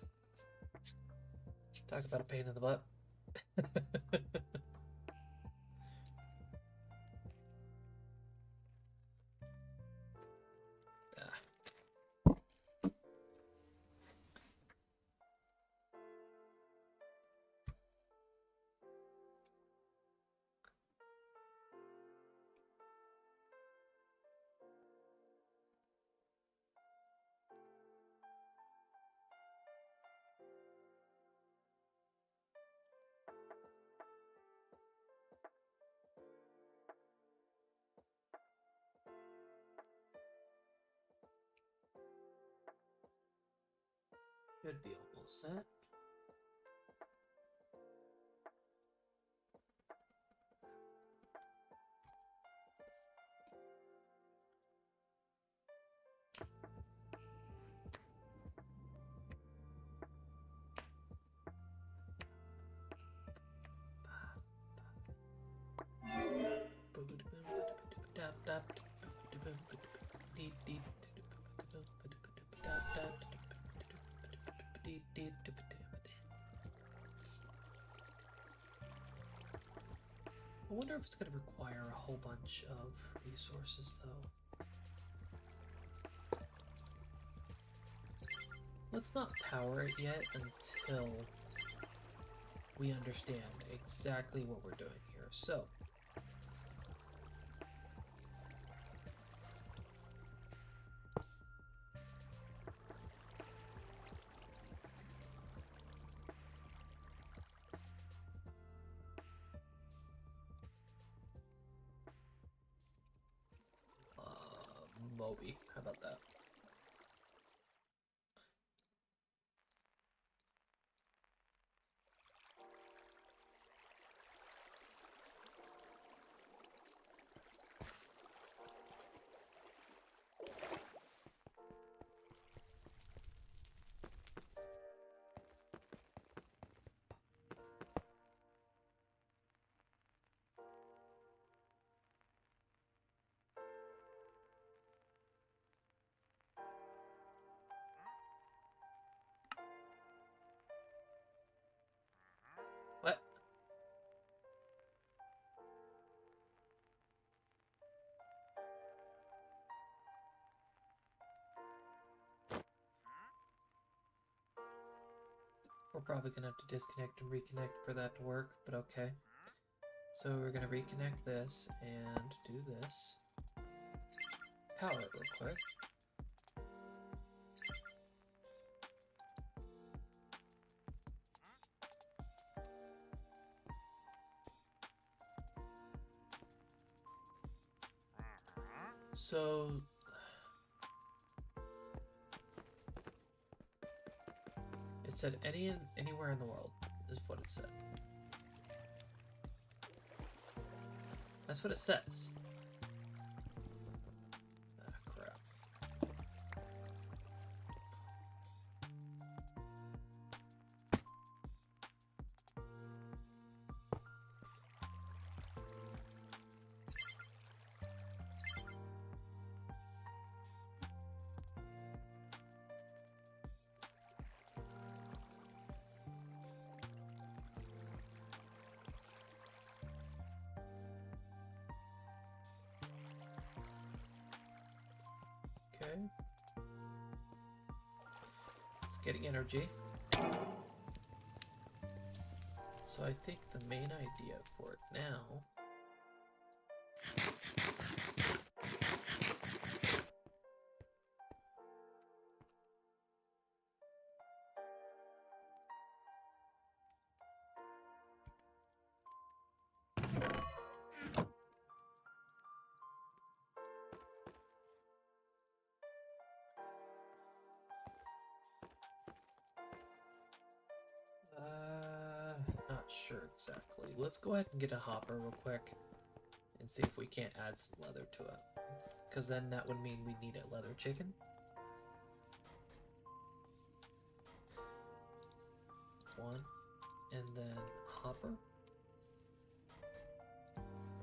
Talk about a pain in the butt. Should be almost set. I wonder if it's going to require a whole bunch of resources, though. Let's not power it yet until we understand exactly what we're doing here. So, Moby, how about that? What? We're probably gonna have to disconnect and reconnect for that to work, but okay. So we're gonna reconnect this and do this. Power it real quick. So it said anywhere in the world is what it said. That's what it says. Ah, crap. Okay. It's getting energy. So I think the main idea for it now not sure exactly. Let's go ahead and get a hopper real quick and see if we can't add some leather to it. Because then that would mean we need a leather chicken. One. And then hopper.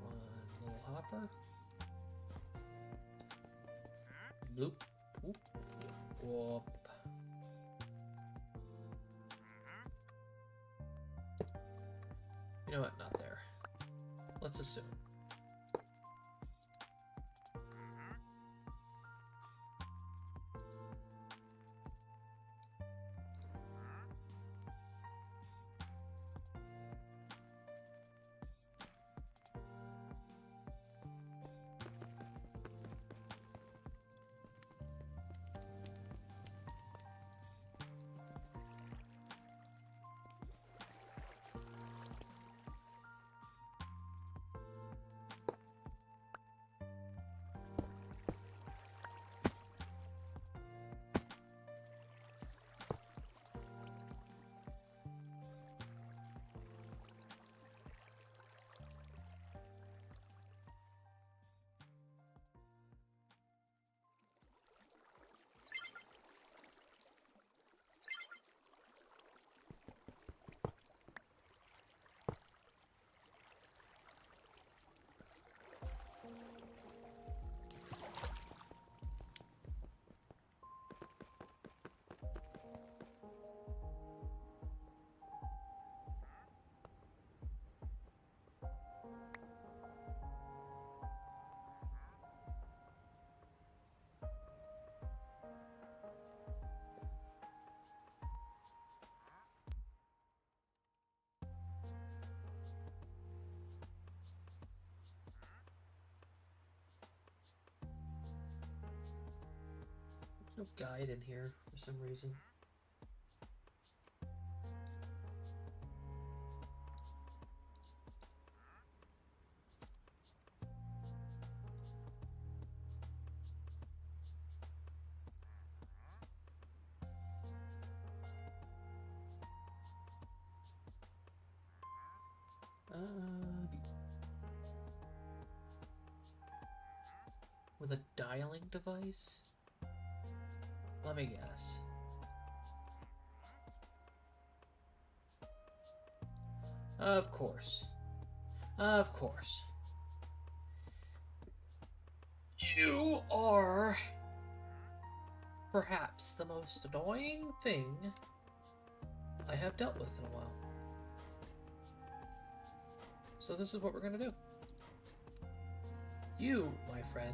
One little hopper. Bloop. Whoop. Whoop. You know what? Not there. Let's assume. No guide in here for some reason. With a dialing device? Let me guess. Of course. Of course. You are perhaps the most annoying thing I have dealt with in a while. So this is what we're gonna do. You, my friend,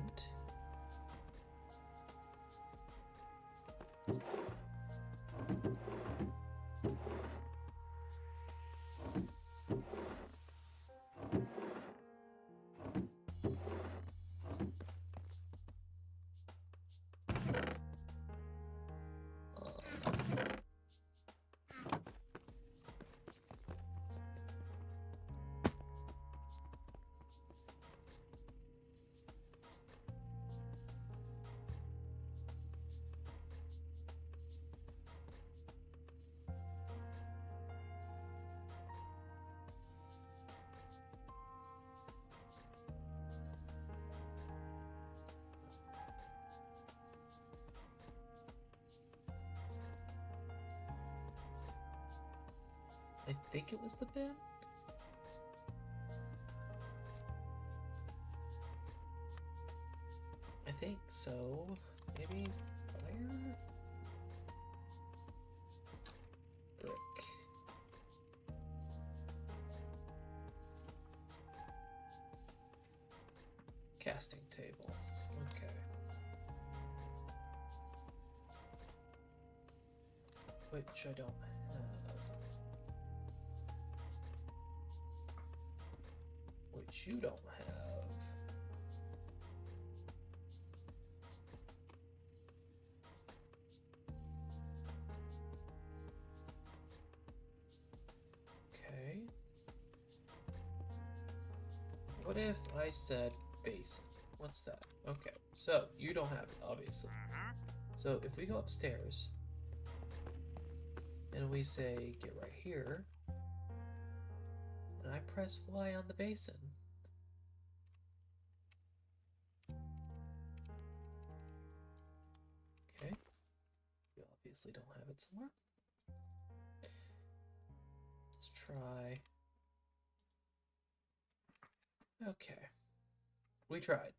I think it was the bin? I think so. Maybe fire? Brick. Casting table. Okay. Which I don't have. Which you don't have. Okay. What if I said basin? What's that? Okay, so you don't have it, obviously. So if we go upstairs and we say get right here, and I press Y on the basin, okay, you obviously don't have it somewhere. Let's try. Okay, we tried.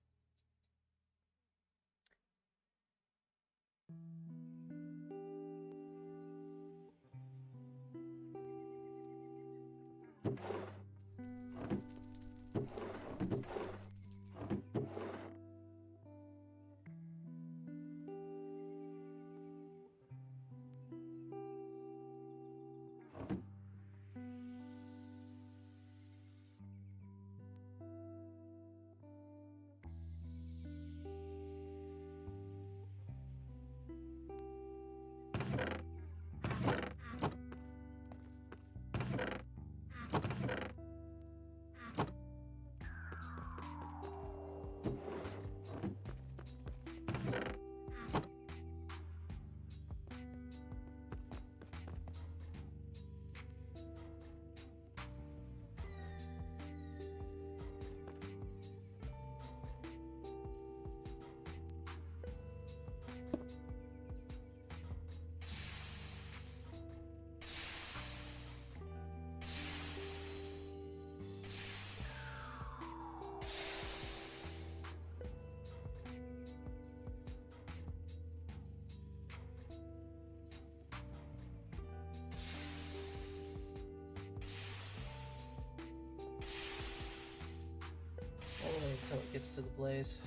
Until it gets to the blaze.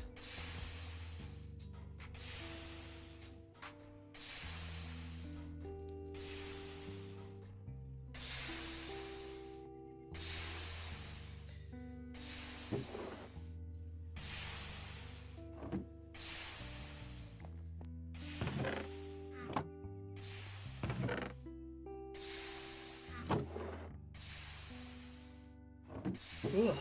Ugh.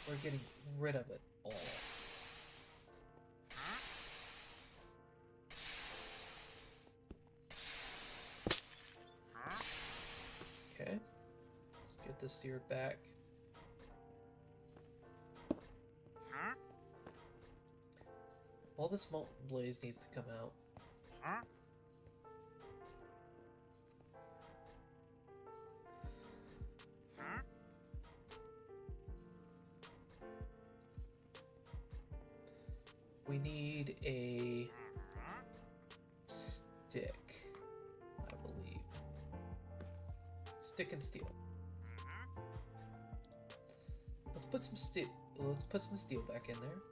We're getting rid of it all. Okay. Let's get this sear back. All this molten blaze needs to come out. We need a stick, I believe. Stick and steel. Let's put some steel. Let's put some steel back in there.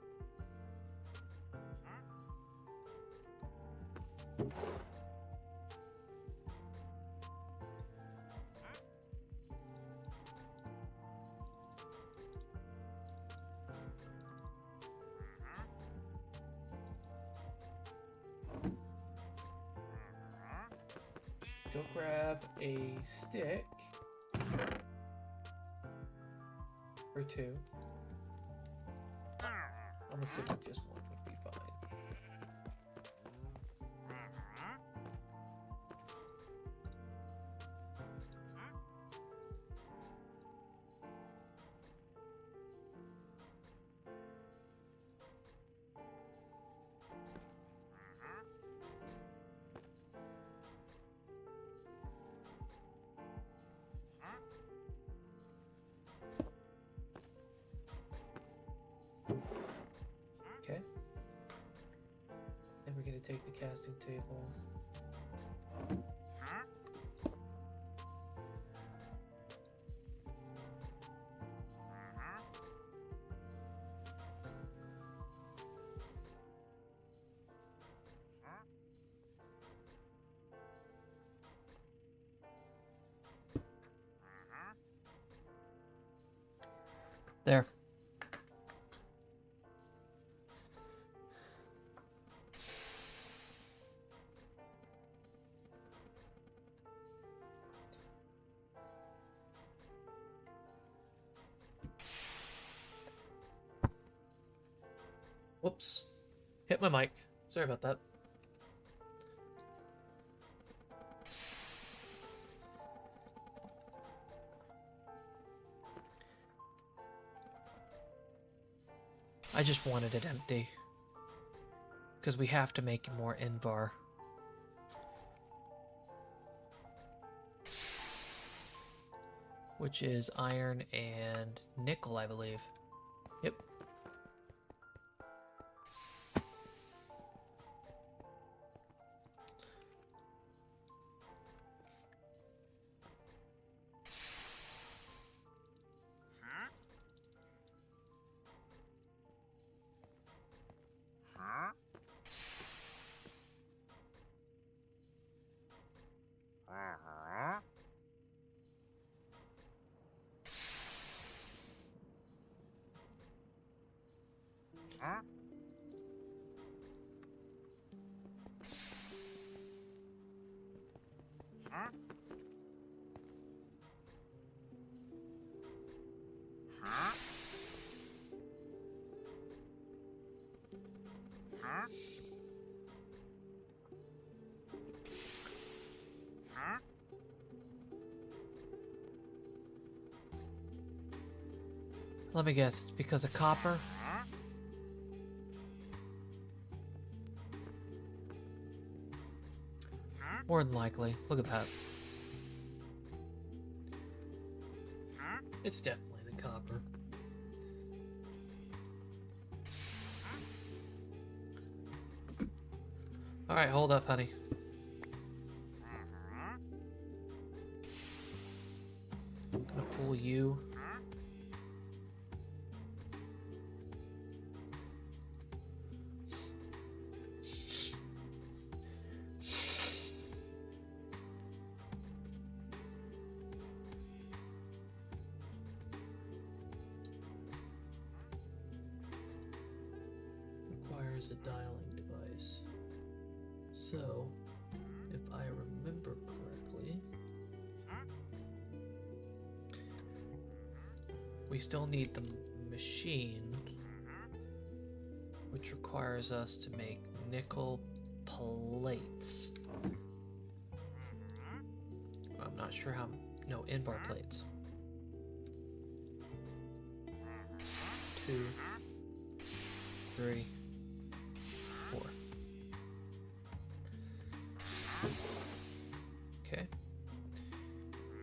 Go grab a stick or two. I'm assuming just one would be fine. Okay. And we're going to take the casting table. There. Whoops. Hit my mic. Sorry about that. I just wanted it empty. Because we have to make more Invar. Which is iron and nickel, I believe. Yep. Let me guess, it's because of copper? More than likely. Look at that. It's definitely the copper. Alright, hold up, honey. I'm gonna pull you. use a dialing device. So, if I remember correctly, we still need the machine, which requires us to make nickel plates. I'm not sure how. No, in-bar plates. 2, 3, 4. Okay.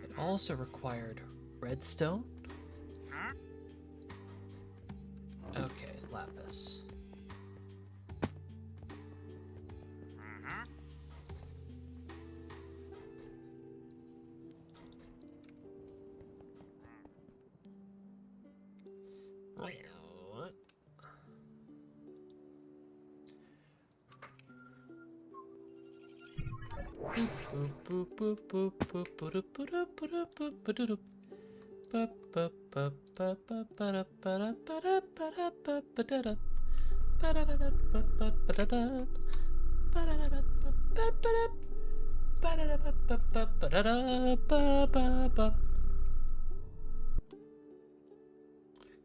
It also required redstone. Okay, lapis.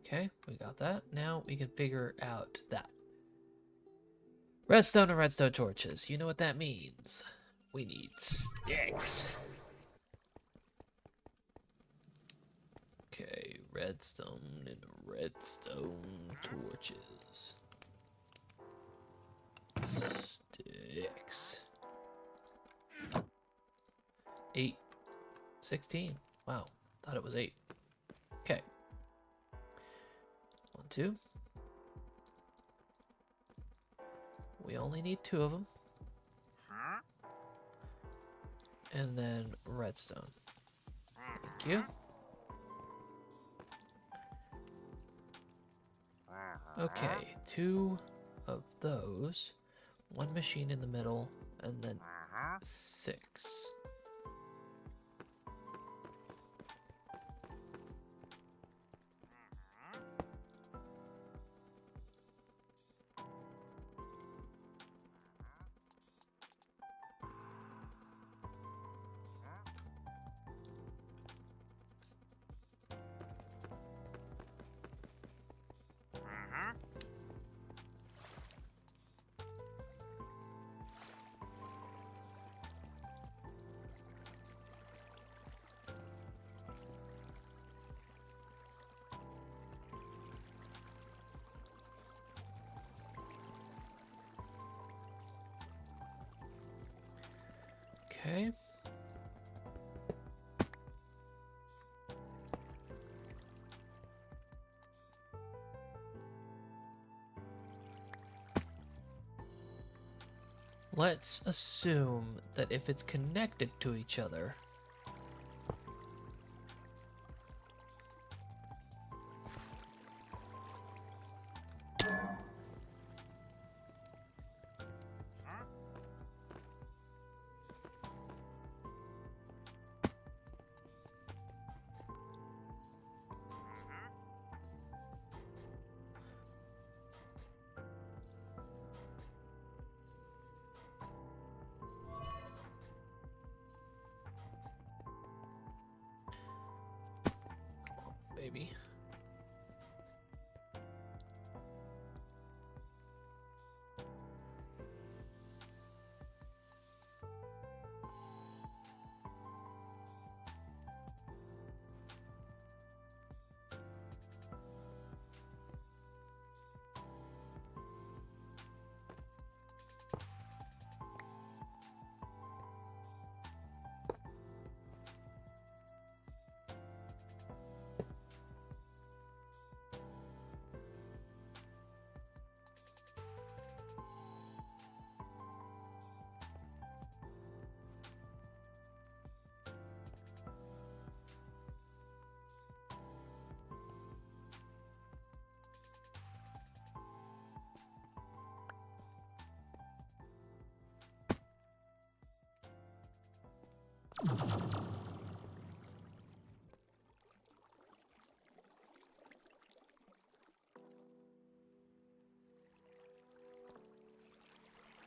Okay, we got that. Now we can figure out that. Redstone and redstone torches. You know what that means. We need sticks. Okay, redstone and redstone torches. Sticks. 8. 16. Wow, thought it was 8. Okay. 1, 2. We only need 2 of them. And then redstone. Thank you. Okay, 2 of those. 1 machine in the middle, and then 6. Okay. Let's assume that if it's connected to each other,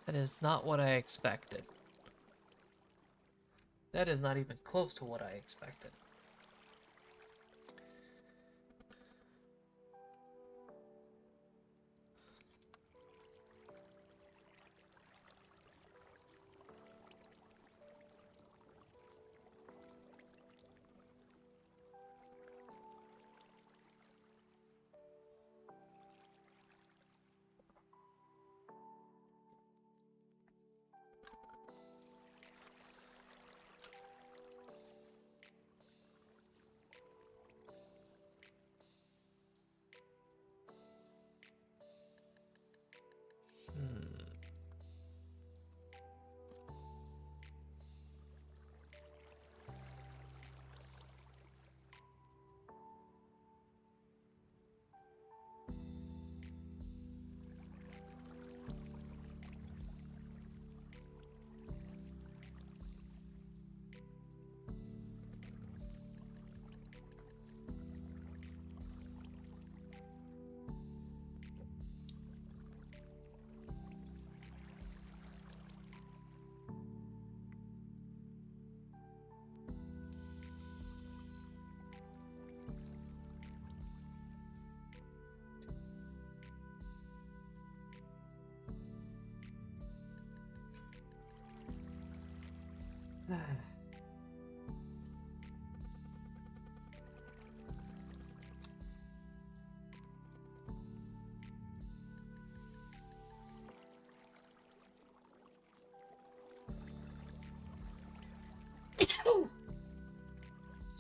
That is not what I expected. That is not even close to what I expected.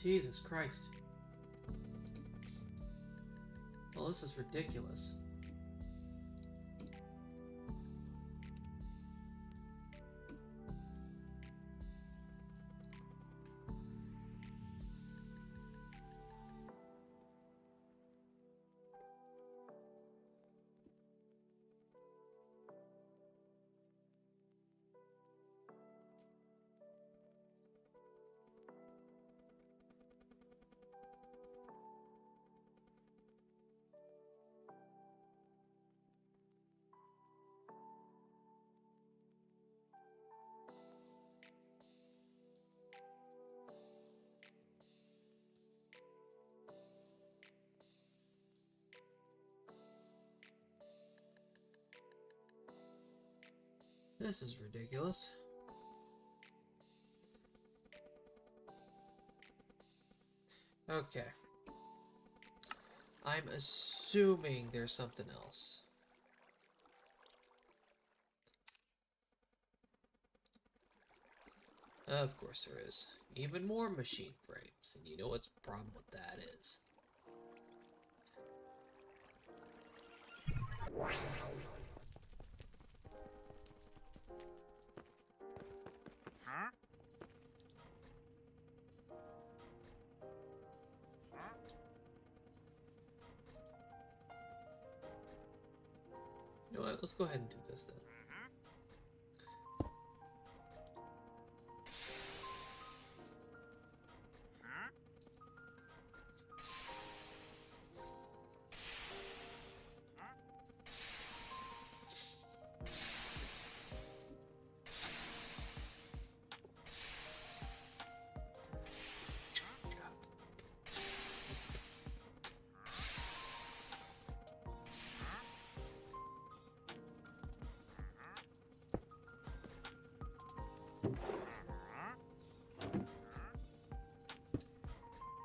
Jesus Christ. Well, this is ridiculous. This is ridiculous. Okay. I'm assuming there's something else. Of course there is. Even more machine frames, and you know what's the problem with that is. You know what? Let's go ahead and do this then.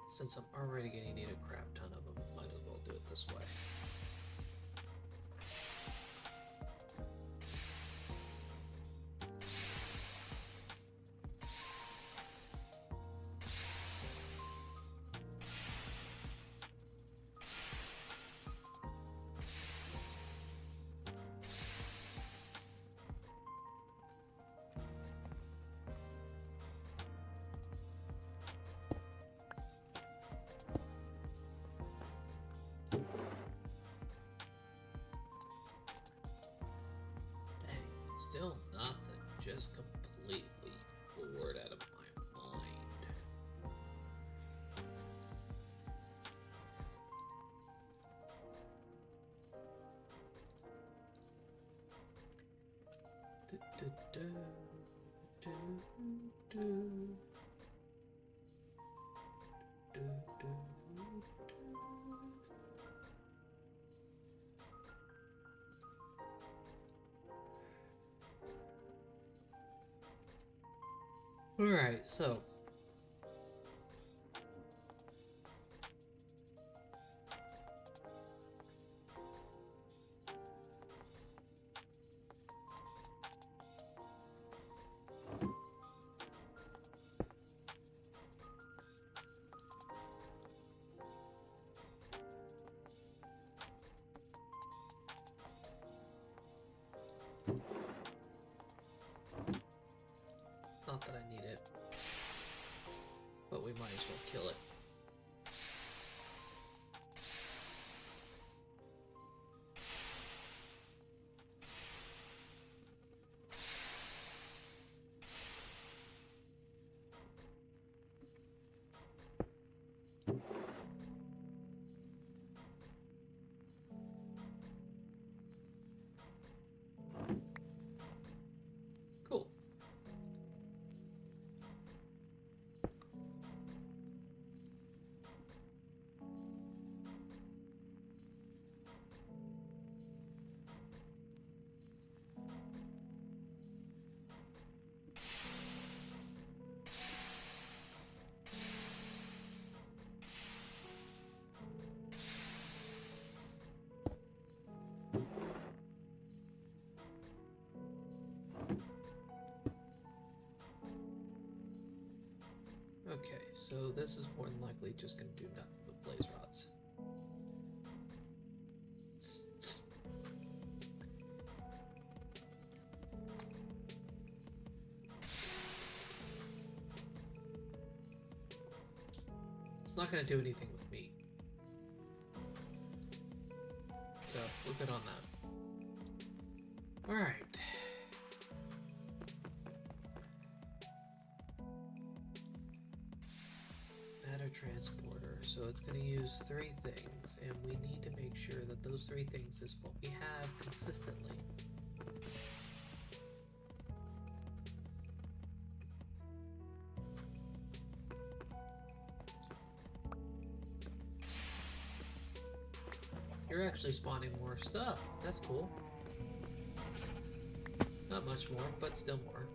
Since I'm already going to need a crap ton of them, might as well do it this way. Still nothing, just completely bored out of my mind. Alright, so not that I need it, but we might as well kill it. Cool. Okay, so this is more than likely just going to do nothing but blaze rods. It's not going to do anything with me. So, we're good on that. Alright. Matter transporter. So it's going to use 3 things, and we need to make sure that those 3 things is what we have consistently. You're actually spawning more stuff. That's cool. Not much more, but still more.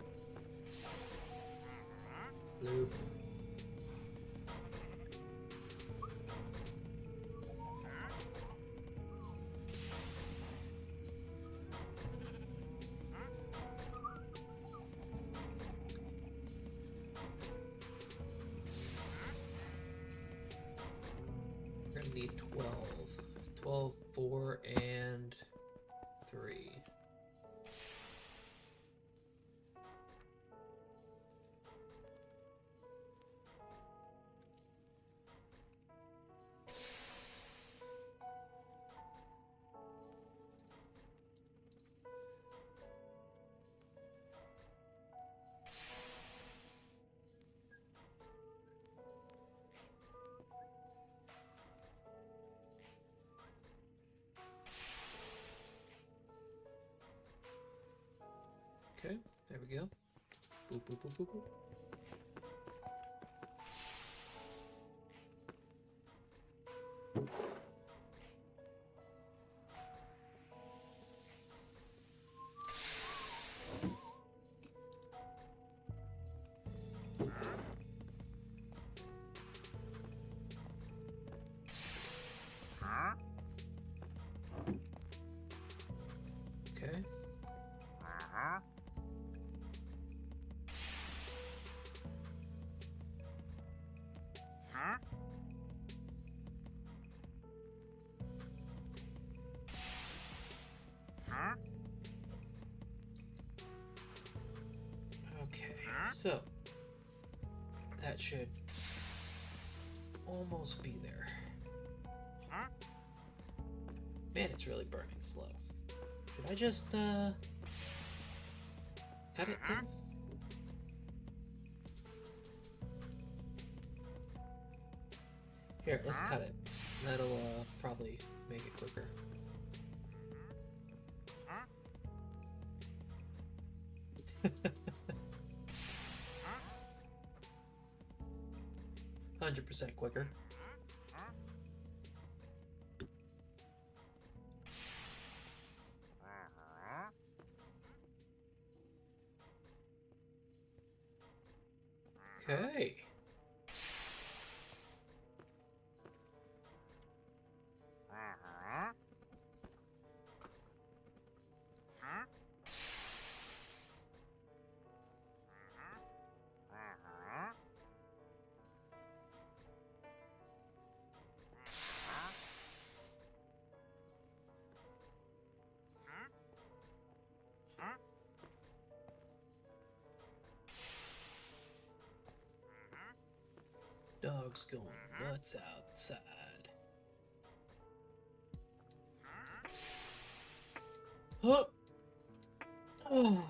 Loop. We're gonna need 12. 12, 4, and 3. Okay, there we go. Boop, boop, boop, boop, boop. Okay. Okay, so that should almost be there. Man, it's really burning slow. Should I just cut it then? Here, let's cut it. That'll probably make it quicker. %100% quicker. Okay. Dog's going nuts outside. Huh. Oh.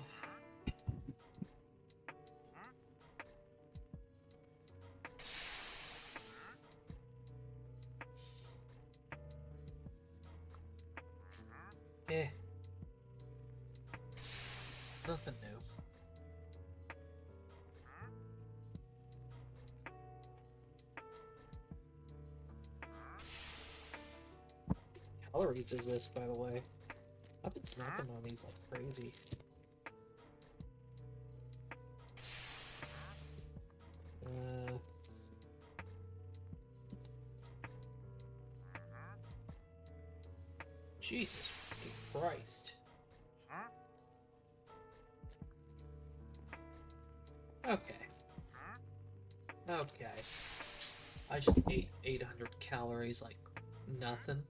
Eh. Nothing new. Calories is this, by the way? I've been snacking on these like crazy. Jesus Christ. Okay. Okay. I just ate 800 calories like nothing.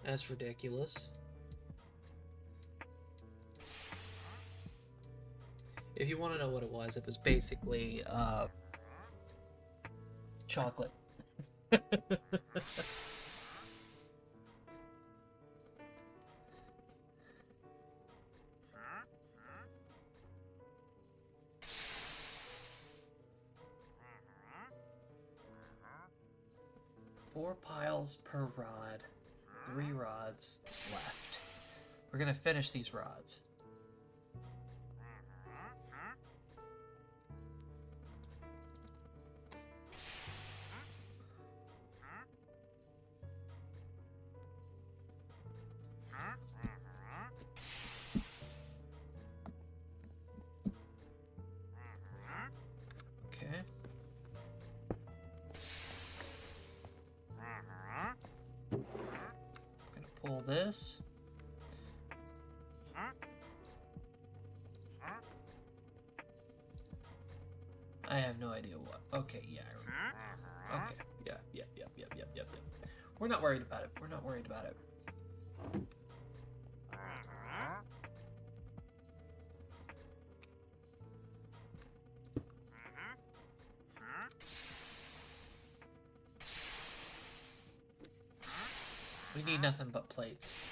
That's ridiculous. If you want to know what it was basically chocolate. 4 piles per rod. 3 rods left. We're gonna finish these rods. Okay. Gonna pull this. I have no idea what. Okay, yeah, I remember. Okay, yep. We're not worried about it. We're not worried about it. We need nothing but plates.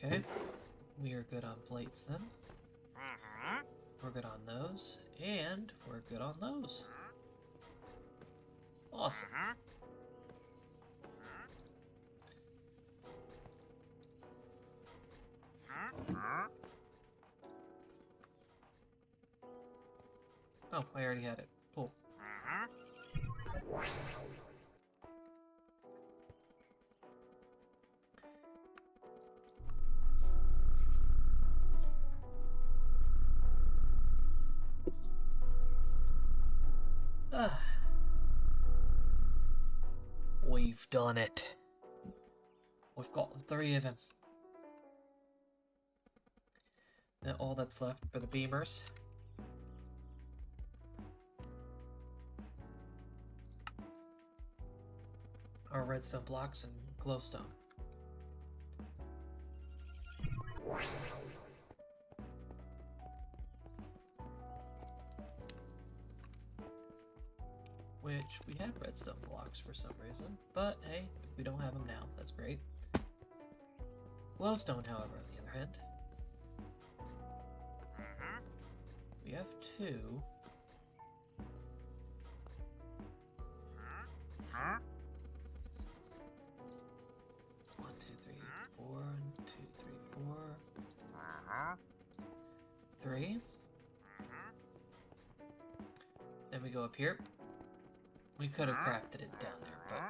Okay, we are good on plates then. We're good on those, and we're good on those. Awesome. Oh, I already had it. Cool. We've done it. We've got 3 of them. Now all that's left for the beamers. Are redstone blocks and glowstone. Which we had redstone blocks for some reason, but hey, if we don't have them now, that's great. Glowstone, however, on the other hand, we have 2. 3. Then we go up here. We could have crafted it down there, but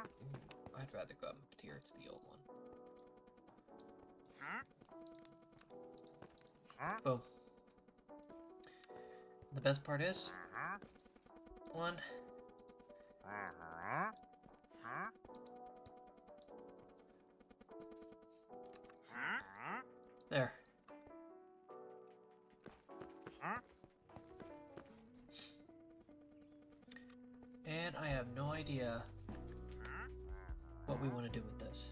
I'd rather go up here to the old one. Boom. The best part is 1. There. And I have no idea what we want to do with this.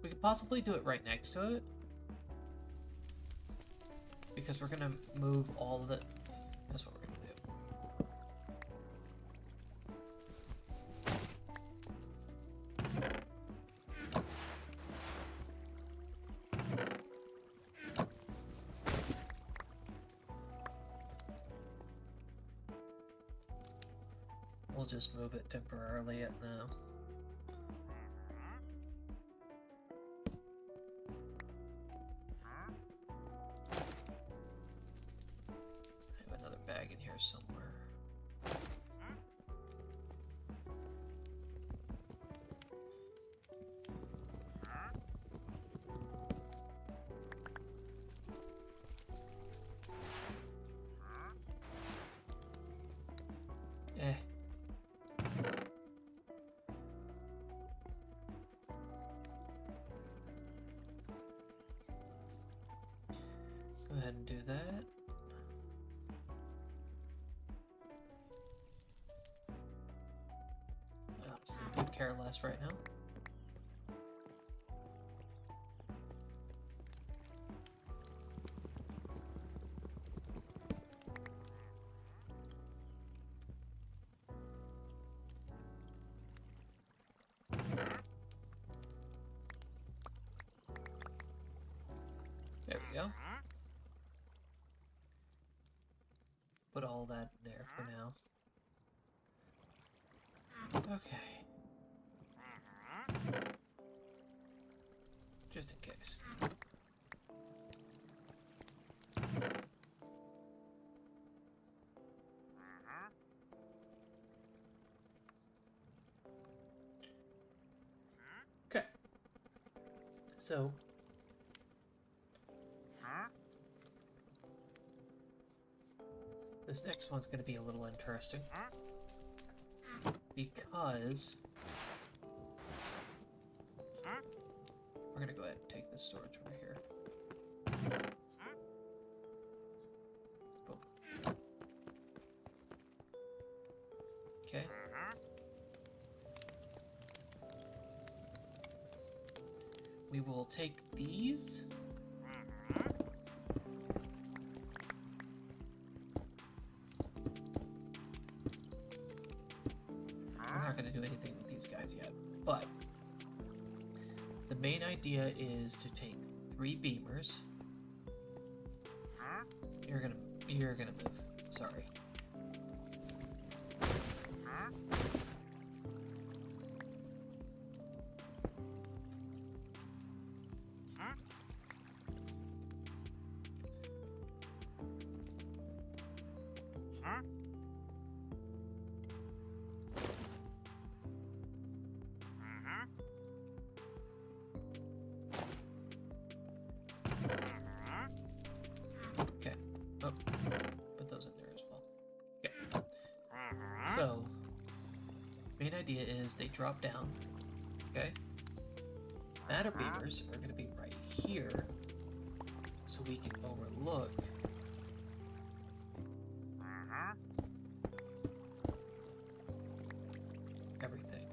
We could possibly do it right next to it, because we're gonna move all of it. That's what we're gonna do. We'll just move it temporarily at now. I have another bag in here somewhere. Eh. Go ahead and do that. I honestly could care less right now. There we go. Put all that there for now. Okay. Just in case. Okay. So this next one's going to be a little interesting, because we're going to go ahead and take this storage over here. Boom. Okay. We will take these. We're not going to do anything with these guys yet, but the main idea is to take 3 beamers. You're gonna move. Sorry. Okay. Oh, put those in there as well. Okay. So, main idea is they drop down. Okay. Matter beamers are going to be right here, so we can overlook everything.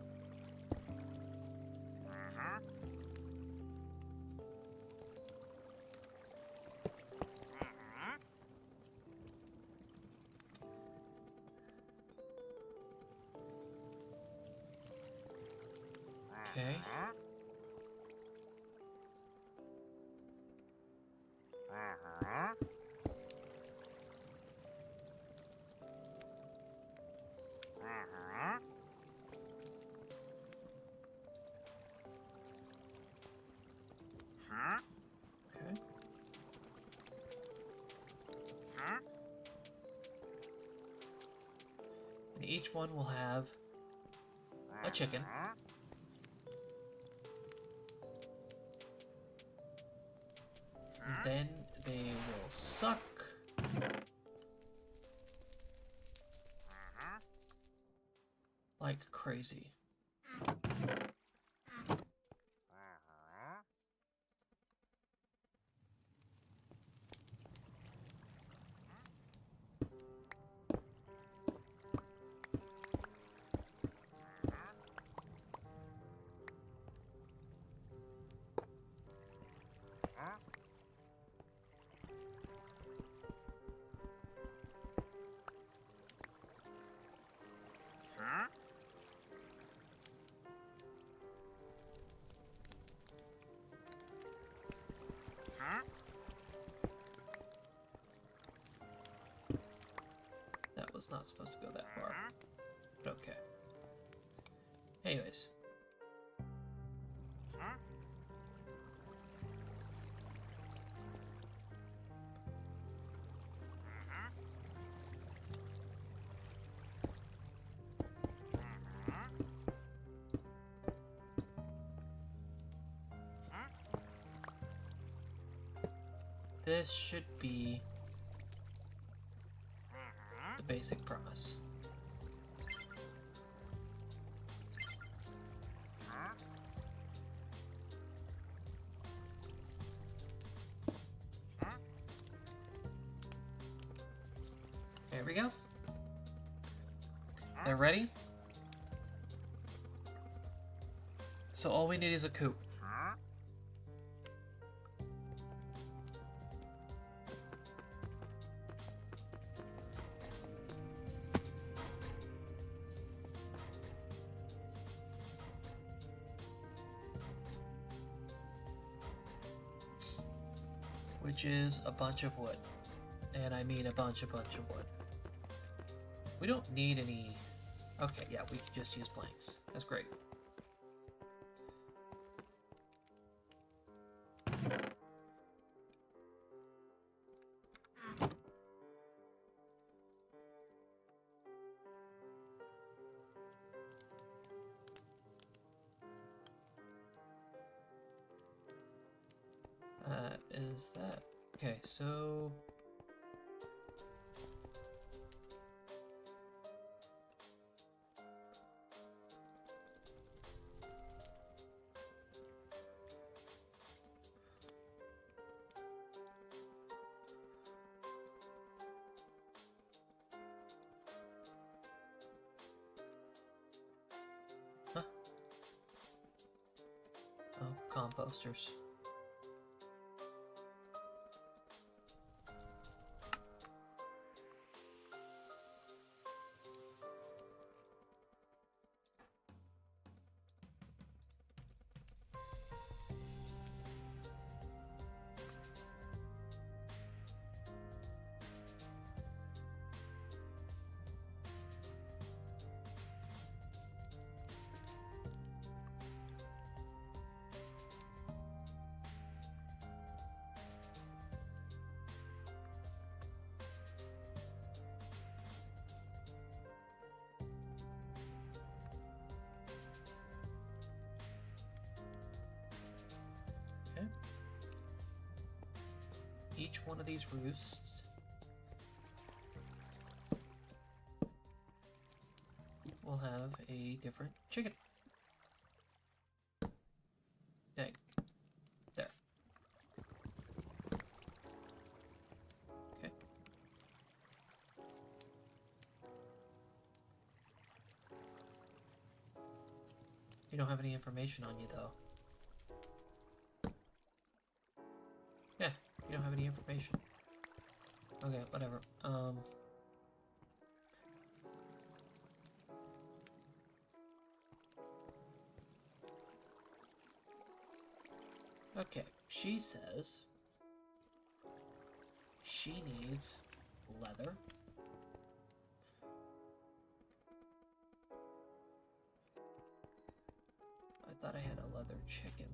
Okay. each one will have a chicken. And then they will suck. Like crazy. That was not supposed to go that far. But okay. Anyways. This should be the basic premise. There we go. They're ready. So all we need is a coop. Which is a bunch of wood. And I mean a bunch of wood. We don't need any... Okay, yeah, we could just use planks. That's great. Is that... Okay, so... Huh? Oh, composters. Okay. Each one of these roosts will have a different chicken. Dang. There. Okay. You don't have any information on you, though. Yeah, you don't have any information. Okay, whatever. Okay, she says she needs leather. I thought I had a leather chicken.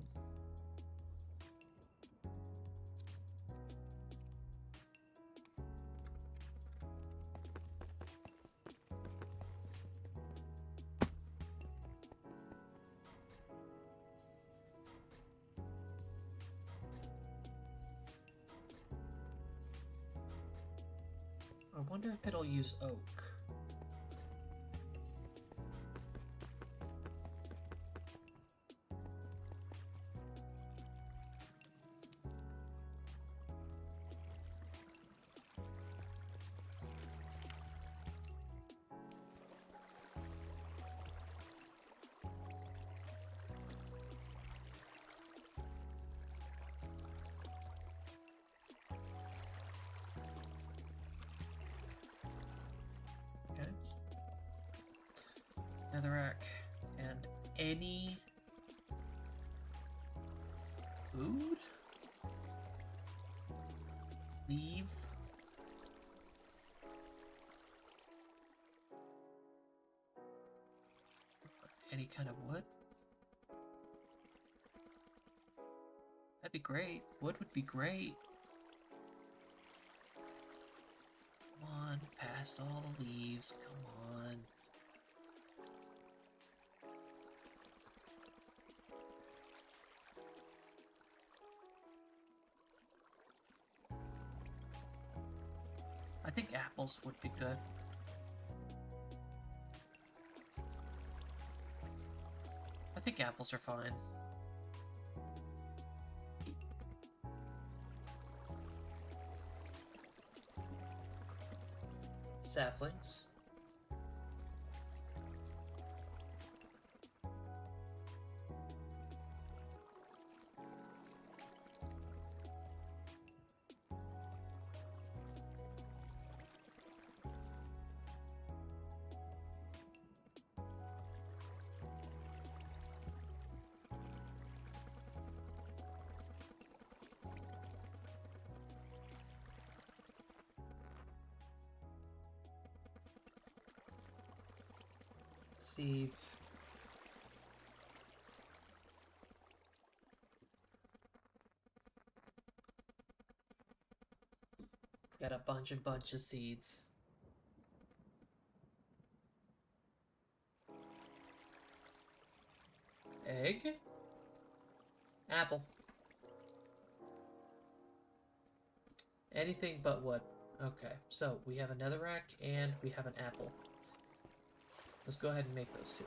I wonder if it'll use oak. Okay. Netherrack and any food? Leave? Any kind of wood? That'd be great. Wood would be great. Come on, past all the leaves. Come on. I think apples would be good. I think apples are fine. Saplings. Seeds. Got a bunch of seeds. Egg? Apple. Anything but wood. Okay, so we have a netherrack and we have an apple. Let's go ahead and make those two.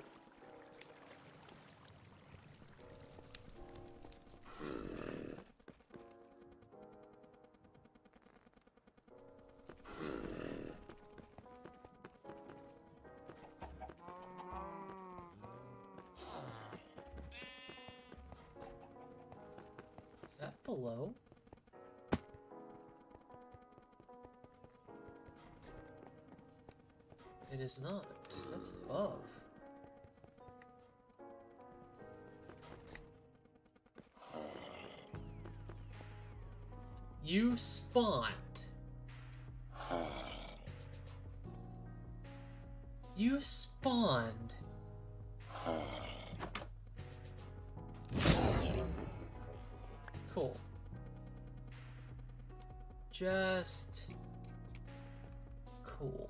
Is that below? It is not. That's above. You spawned. You spawned. Cool. Just cool.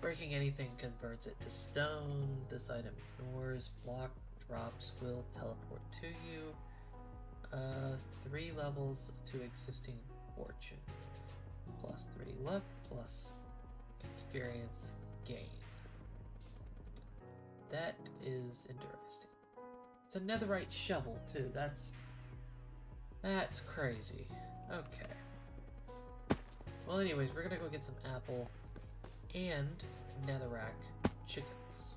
Breaking anything converts it to stone. This item ignores block drops will teleport to you. 3 levels to existing fortune. Plus 3 luck, plus experience gain. That is interesting. It's a netherite shovel too. That's crazy. Okay. Well, anyways, we're gonna go get some apple and netherrack chickens.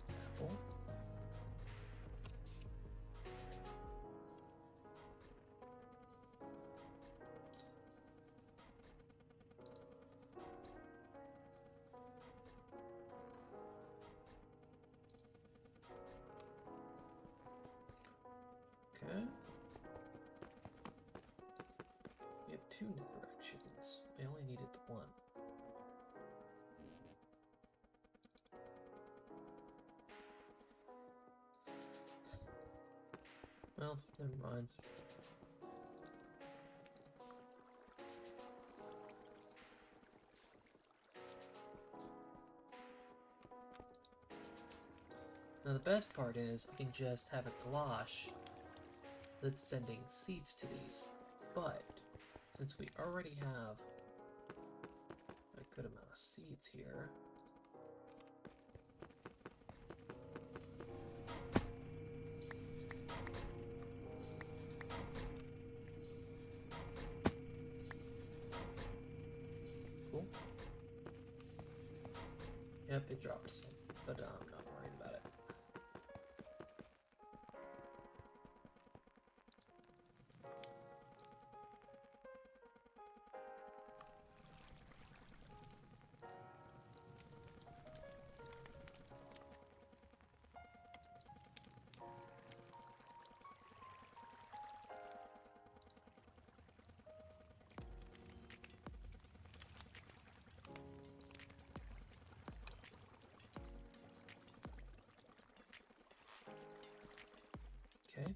Apple. Okay. We have 2 netherrack chickens. I only needed the 1. Well, never mind. Now the best part is I can just have a galosh that's sending seeds to these, but since we already have a good amount of seeds here, cool. Yep, it dropped some, but I'm not worried about it. Okay.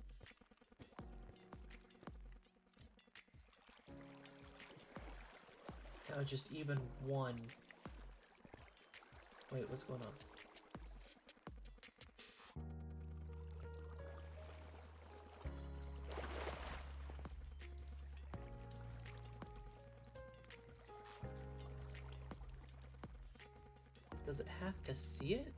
Now just even one. Wait, what's going on? Does it have to see it?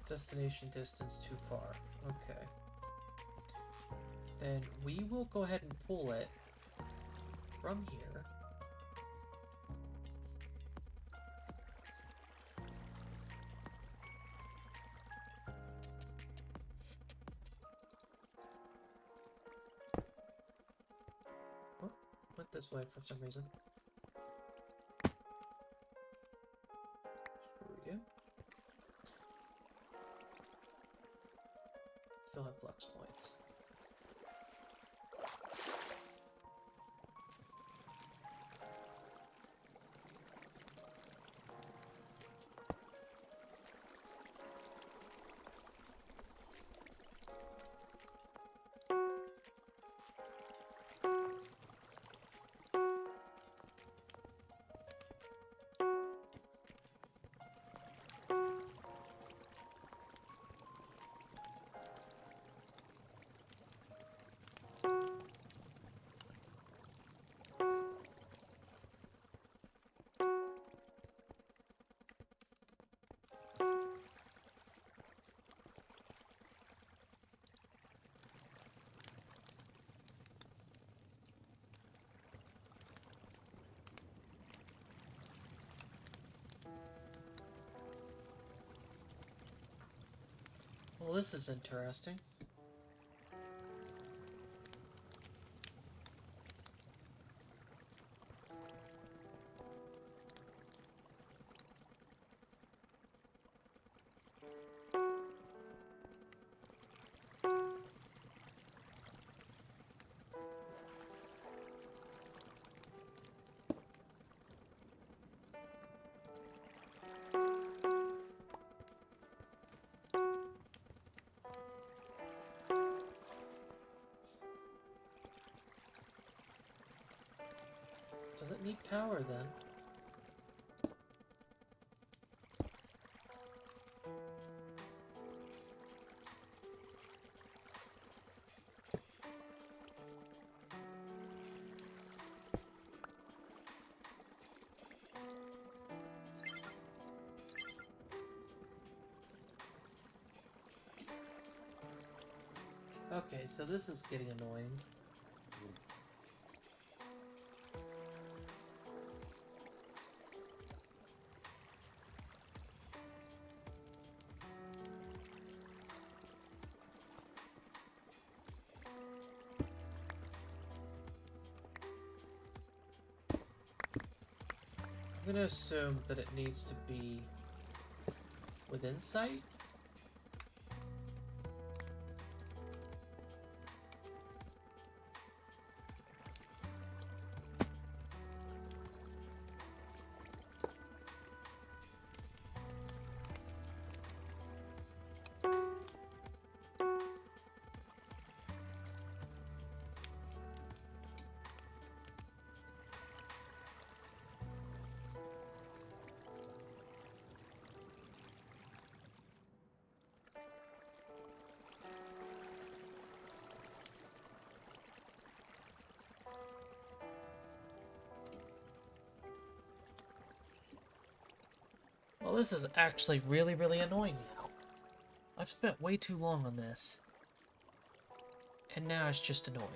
Destination distance too far. Okay. Then we will go ahead and pull it from here. Oh, went this way for some reason. Screw you. Still have flux points. Well, this is interesting. Does it need power then? Okay, so this is getting annoying. I'm gonna assume that it needs to be within sight. Well, this is actually really, really annoying now. I've spent way too long on this. And now it's just annoying.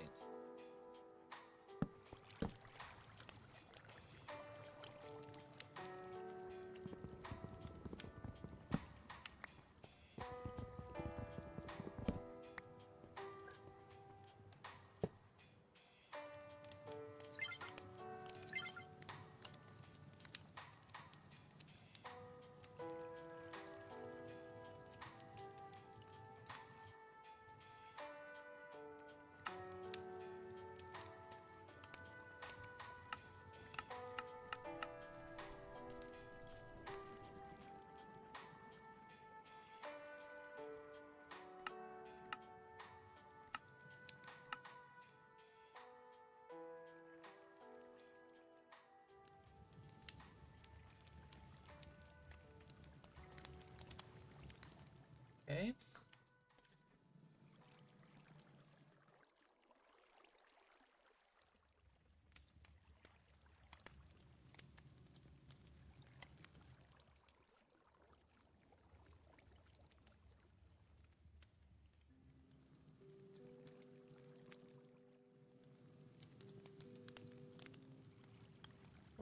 Okay.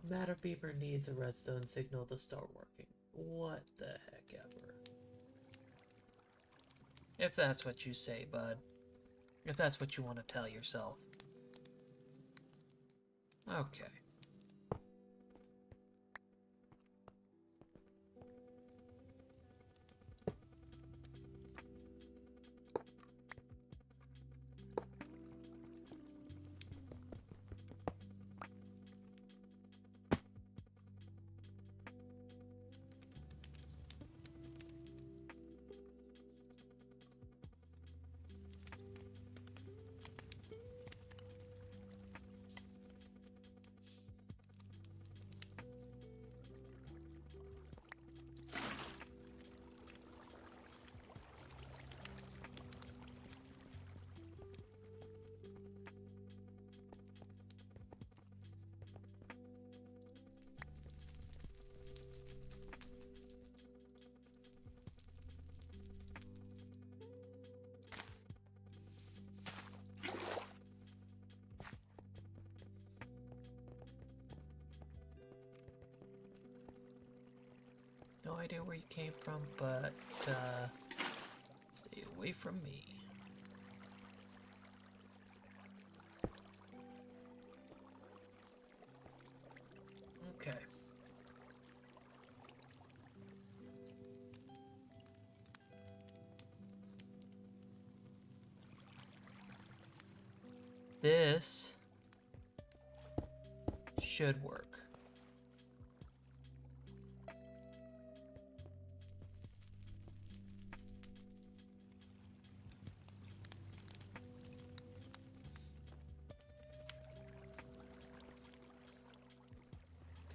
Matter beamer needs a redstone signal to start working. What the heck ever. If that's what you say, bud. If that's what you want to tell yourself. Okay. No idea where you came from, but stay away from me. Okay. This should work.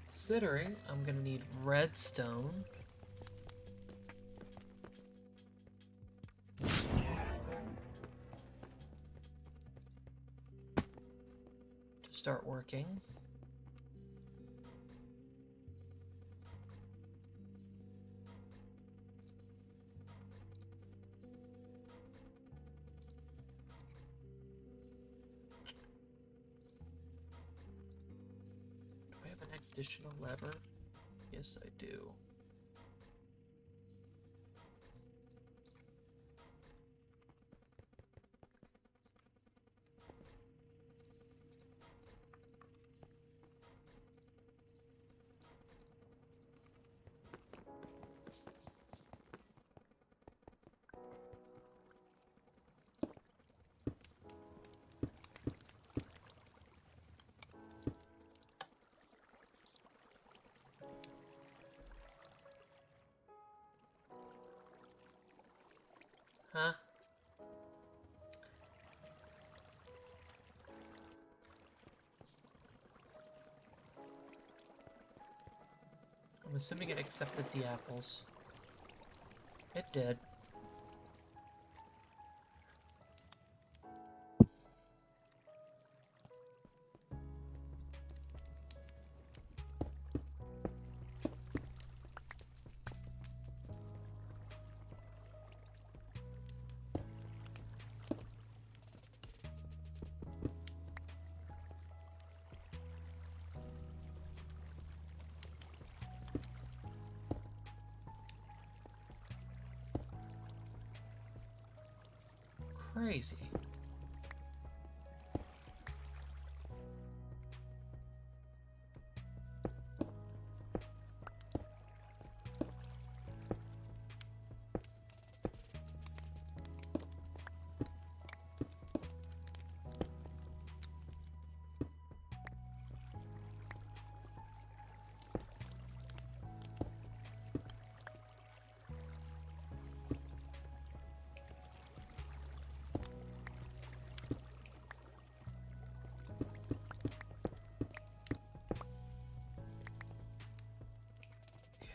Considering I'm gonna need redstone. To start working. Do I have an additional lever? Yes, I do. Huh? I'm assuming it accepted the apples. It did. Crazy.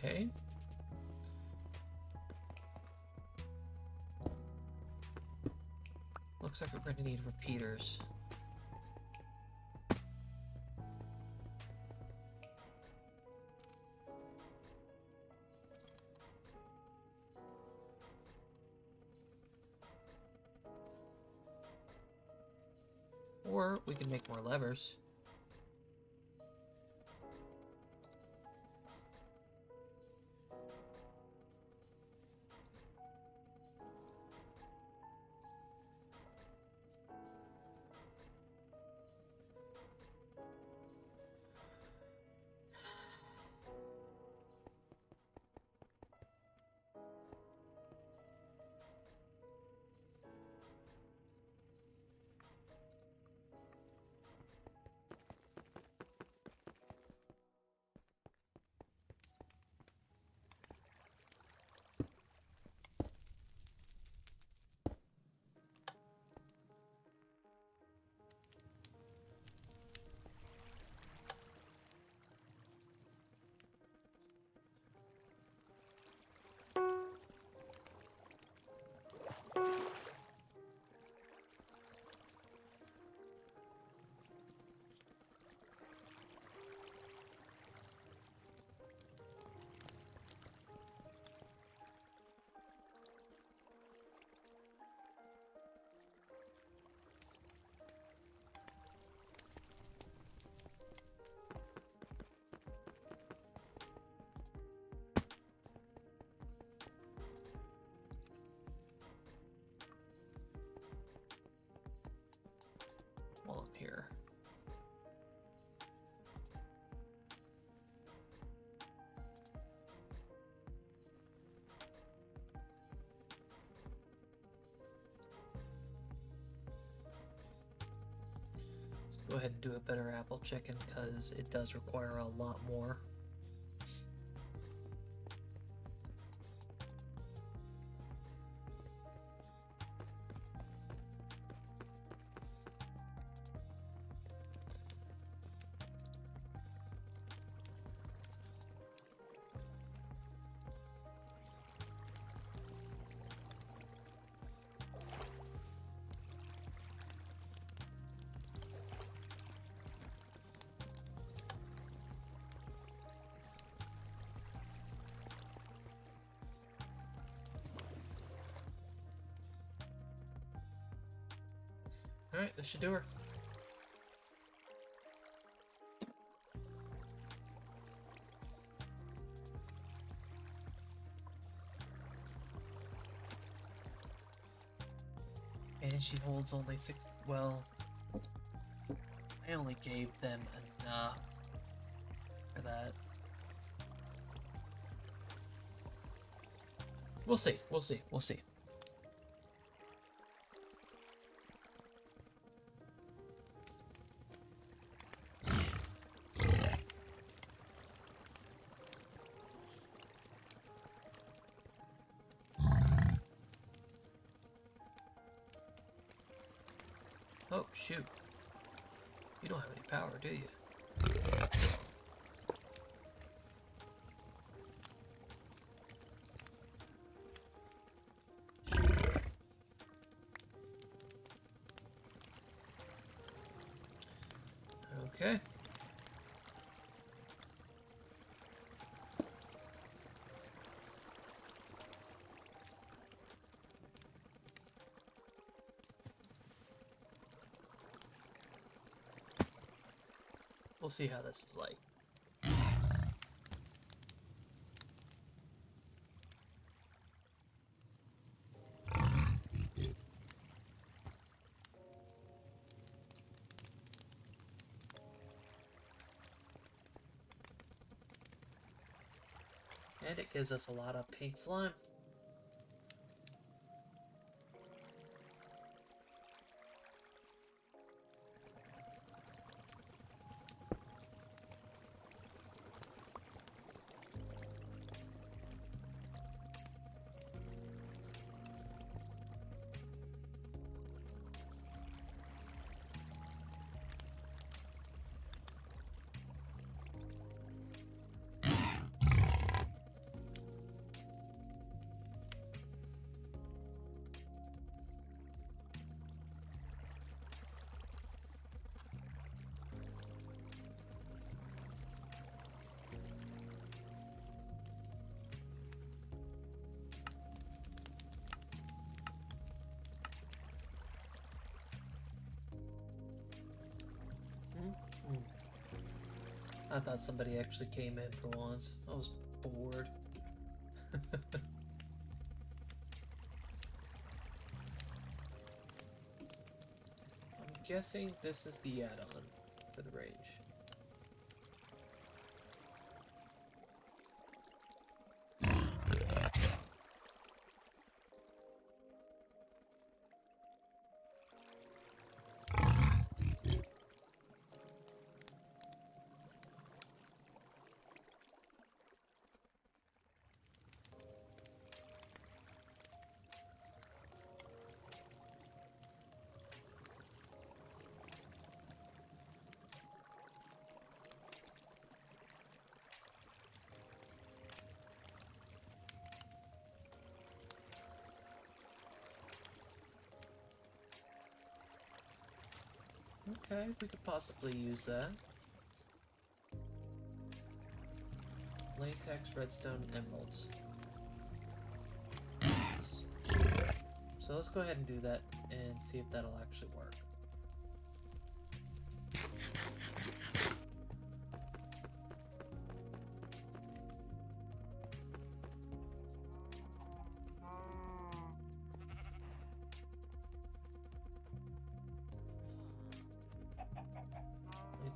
Okay. Looks like we're going to need repeaters. Or we can make more levers. All up here. Let's go ahead and do a better apple chicken because it does require a lot more. Alright, this should do her. And she holds only 6. Well, I only gave them enough for that. We'll see, we'll see, we'll see. Oh, shoot. You don't have any power, do you? Okay. We'll see how this is like. And it gives us a lot of pink slime. I thought somebody actually came in for once. I was bored. I'm guessing this is the add-on for the range. Okay, we could possibly use that. Latex, redstone, emeralds. So let's go ahead and do that and see if that'll actually work.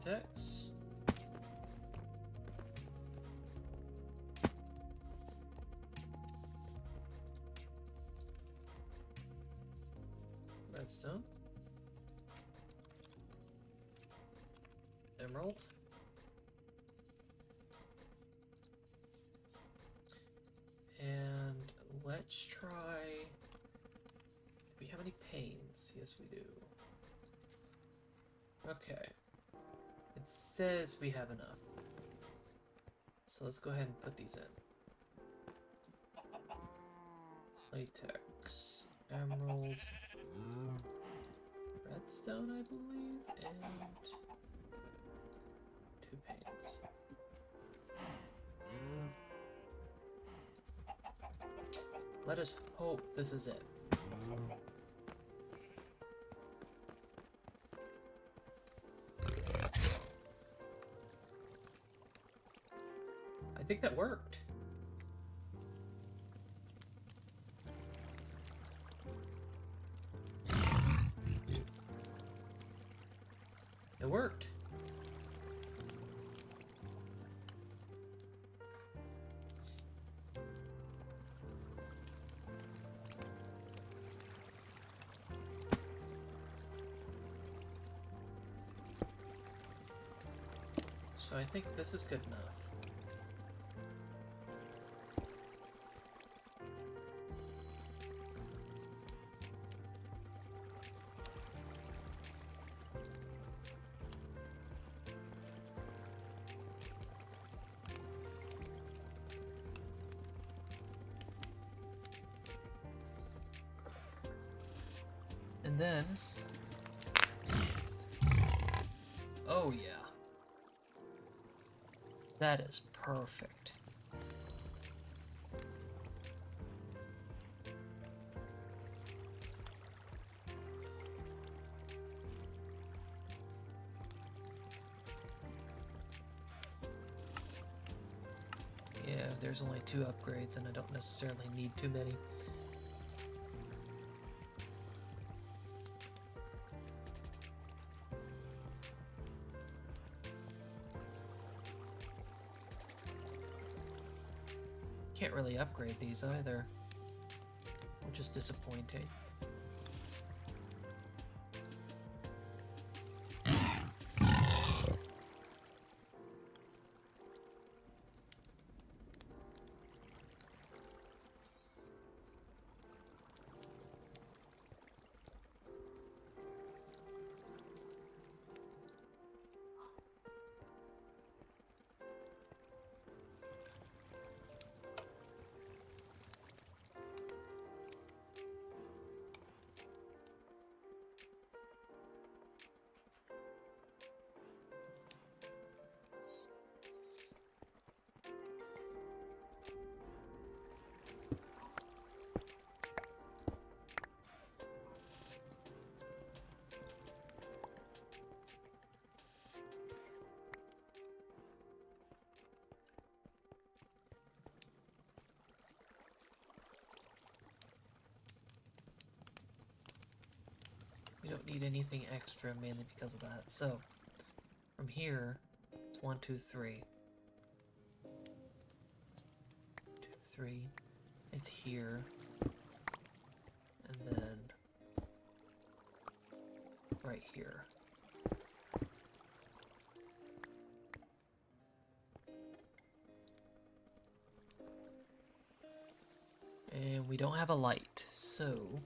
Latex. Redstone. Emerald. And let's try... Do we have any panes? Yes, we do. Okay. It says we have enough. So let's go ahead and put these in. Latex, emerald, redstone, I believe, and 2 panes. Let us hope this is it. I think that worked. It worked. So I think this is good enough. then... Oh yeah. That is perfect. Yeah, there's only 2 upgrades and I don't necessarily need too many. Can't really upgrade these either, which is disappointing. We don't need anything extra, mainly because of that. So, from here, it's 1, 2, 3. 2, 3. It's here. And then right here. And we don't have a light, so...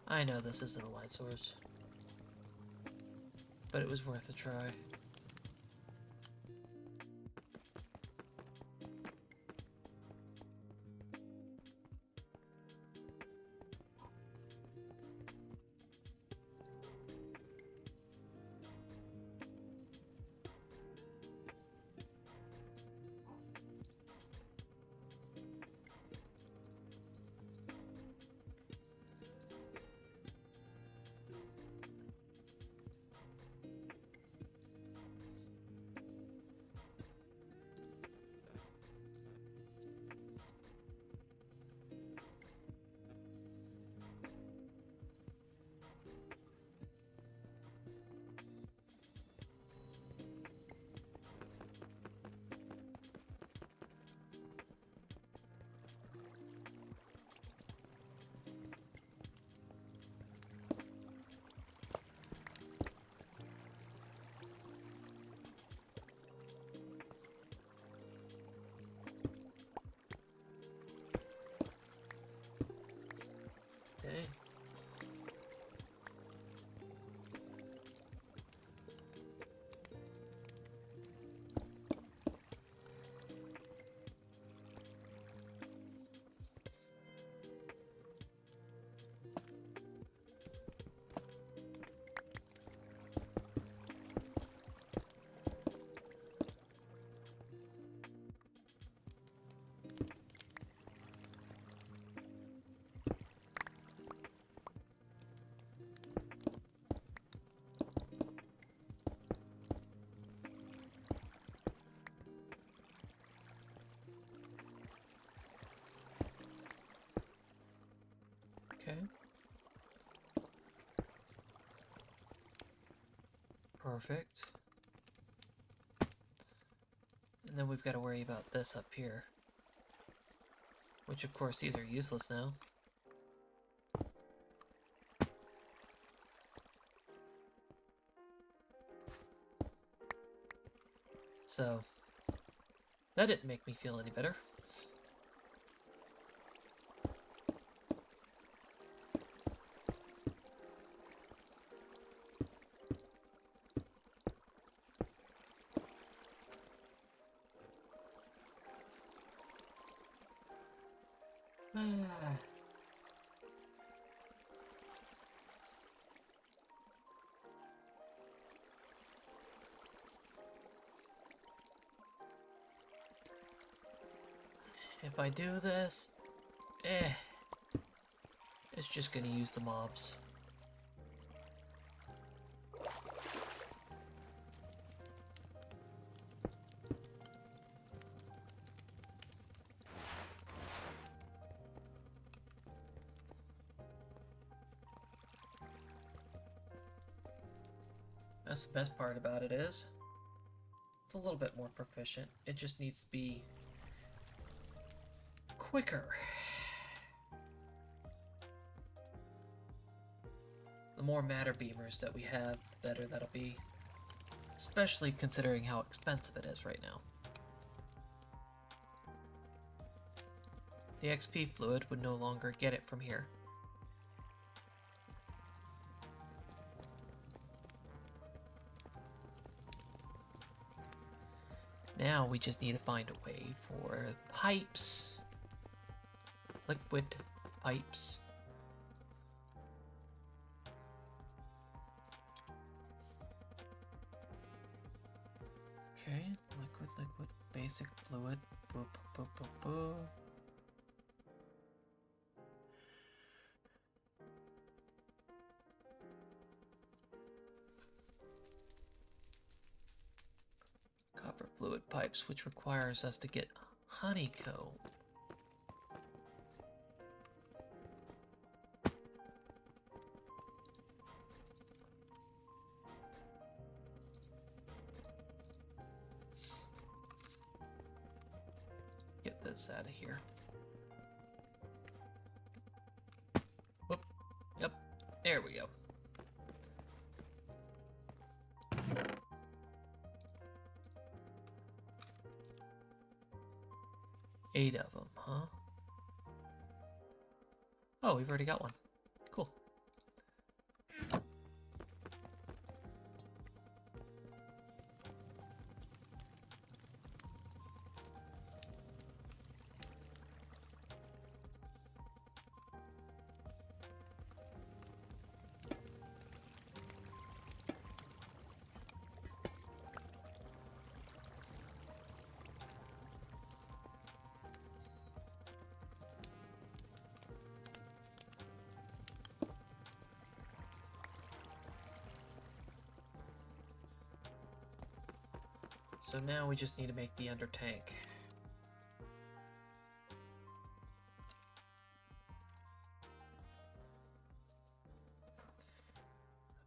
I know this isn't a light source, but it was worth a try. Okay. Okay. Perfect. And then we've got to worry about this up here. Which, of course, these are useless now. So, that didn't make me feel any better. If I do this, it's just gonna use the mobs. That's the best part about it is, it's a little bit more proficient. It just needs to be quicker. The more matter beamers that we have, the better that'll be. Especially considering how expensive it is right now. The XP fluid would no longer get it from here. Now we just need to find a way for pipes. Liquid pipes. Okay, liquid, basic fluid. Boop, boop, boop, boop. Copper fluid pipes, which requires us to get honeycomb. Get this out of here. Whoop. Yep. There we go. Eight of them, huh? Oh, we've already got one. Cool. So now we just need to make the under tank.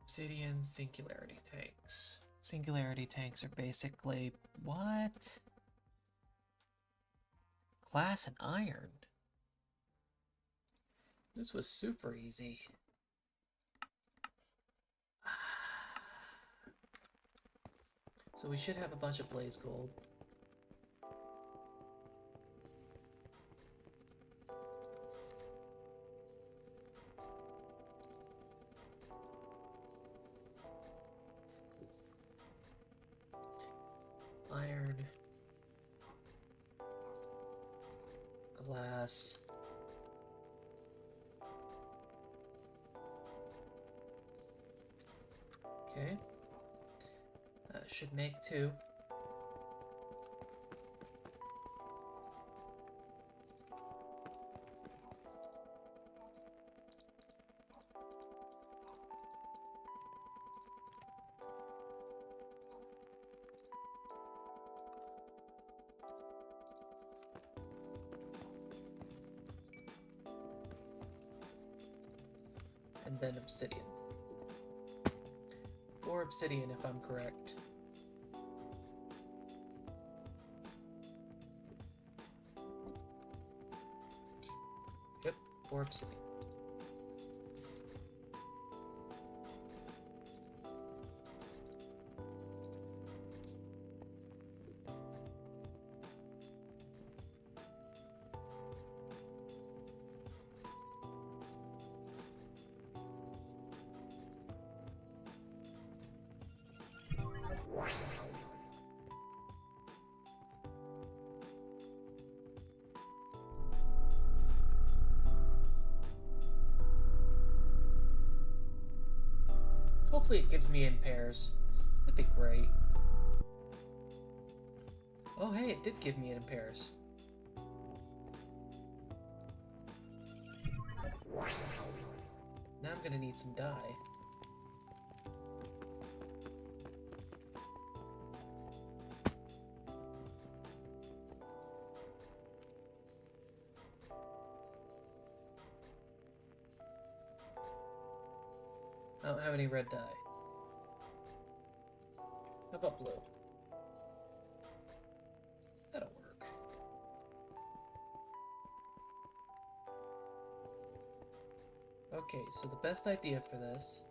Obsidian singularity tanks. Singularity tanks are basically what? Glass and iron. This was super easy. So we should have a bunch of blaze gold. Iron. Glass. Okay. Should make 2. And then obsidian. 4 obsidian if I'm correct. Yep, 4 obsidian. Hopefully it gives me in pairs. That'd be great. Oh hey, it did give me it in pairs. Now I'm gonna need some dye. I don't have any red dye. How about blue? That'll work. Okay, so the best idea for this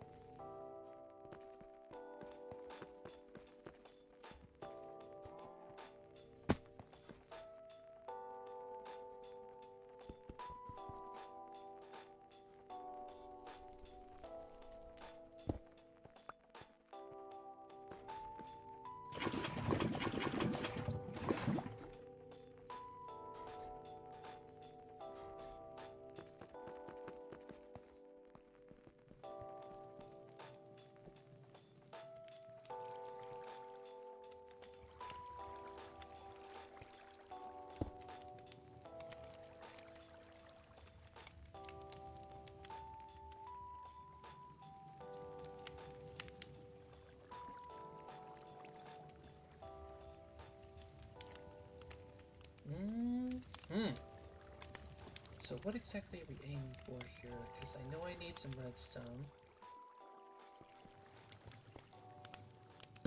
So what exactly are we aiming for here? Because I know I need some redstone.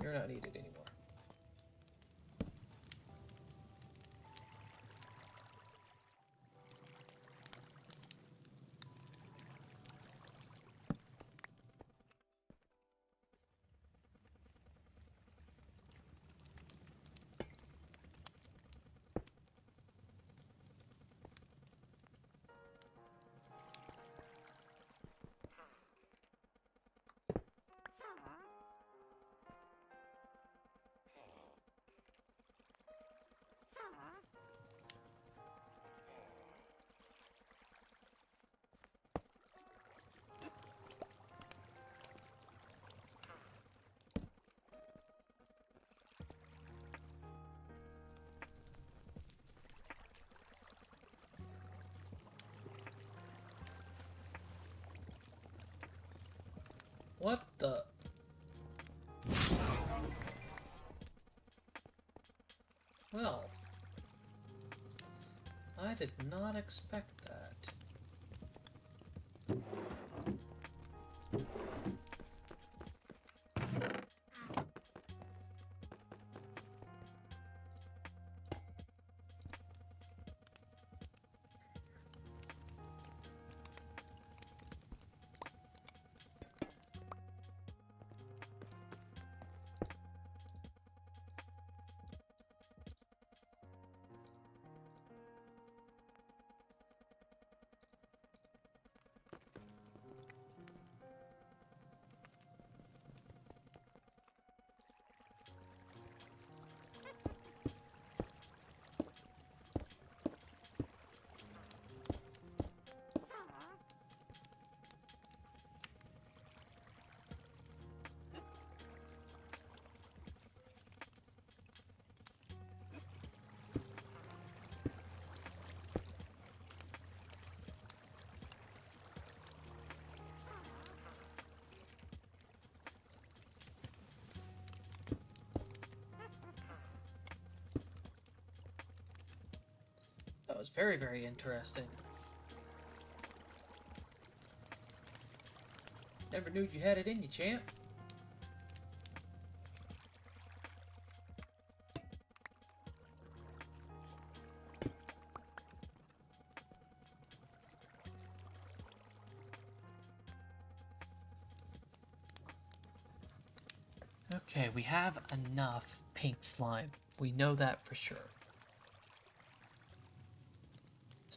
You're not needed anymore. What the? Well, I did not expect that. That was very, very interesting. Never knew you had it in you, champ. Okay, we have enough pink slime. We know that for sure.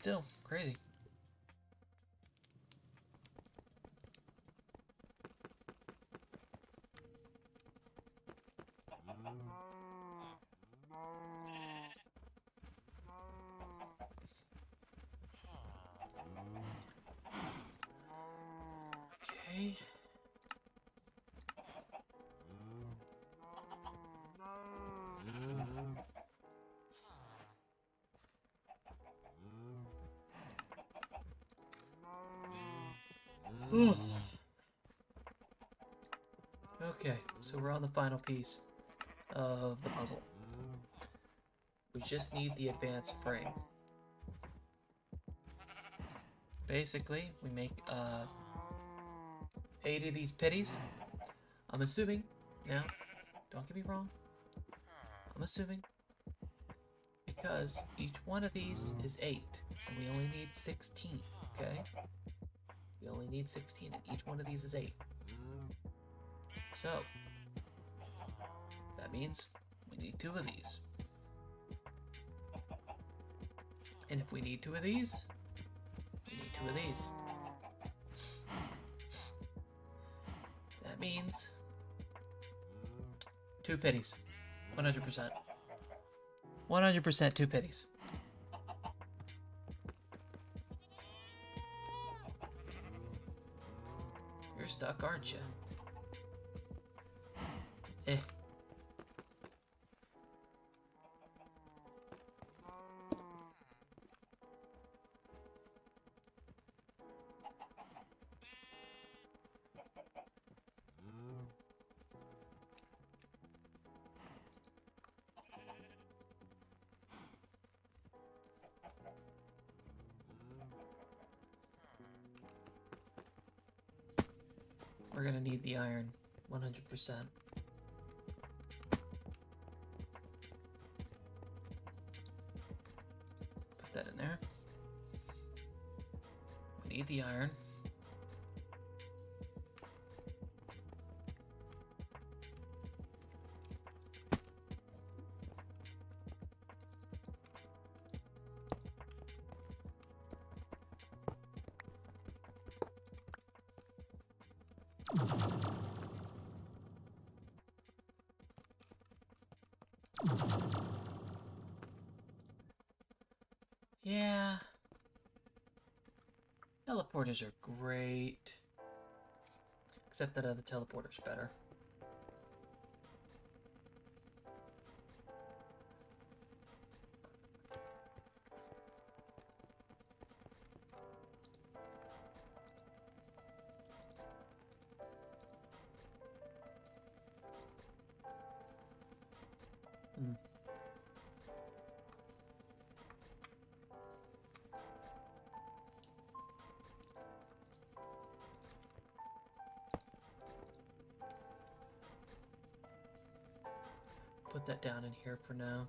Still, crazy. Okay. Okay, so we're on the final piece of the puzzle. We just need the advanced frame. Basically, we make 8 of these pitties. I'm assuming, now, don't get me wrong, I'm assuming, because each one of these is 8, and we only need 16, okay? We only need 16, and each one of these is 8. So, that means we need 2 of these. And if we need 2 of these, we need 2 of these. That means 2 pitties. 100%. 100% 2 pitties. You're stuck, aren't you? Eh. We're gonna need the iron, 100%. Put that in there. We need the iron. Yeah. Teleporters are great. Except that other teleporter's better. Put that down in here for now.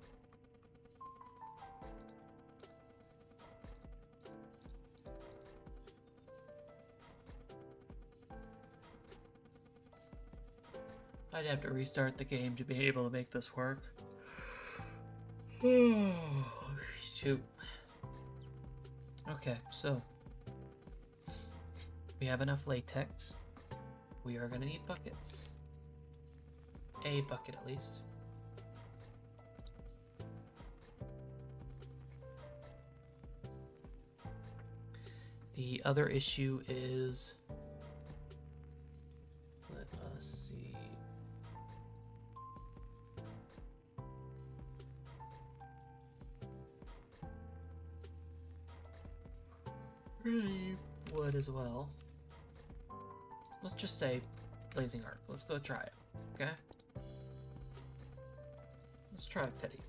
I'd have to restart the game to be able to make this work. Shoot. Okay, so we have enough latex. We are gonna need buckets. A bucket at least. The other issue is, let us see. Really, wood as well. Let's just say blazing arc. Let's go try it, okay? Let's try a pity.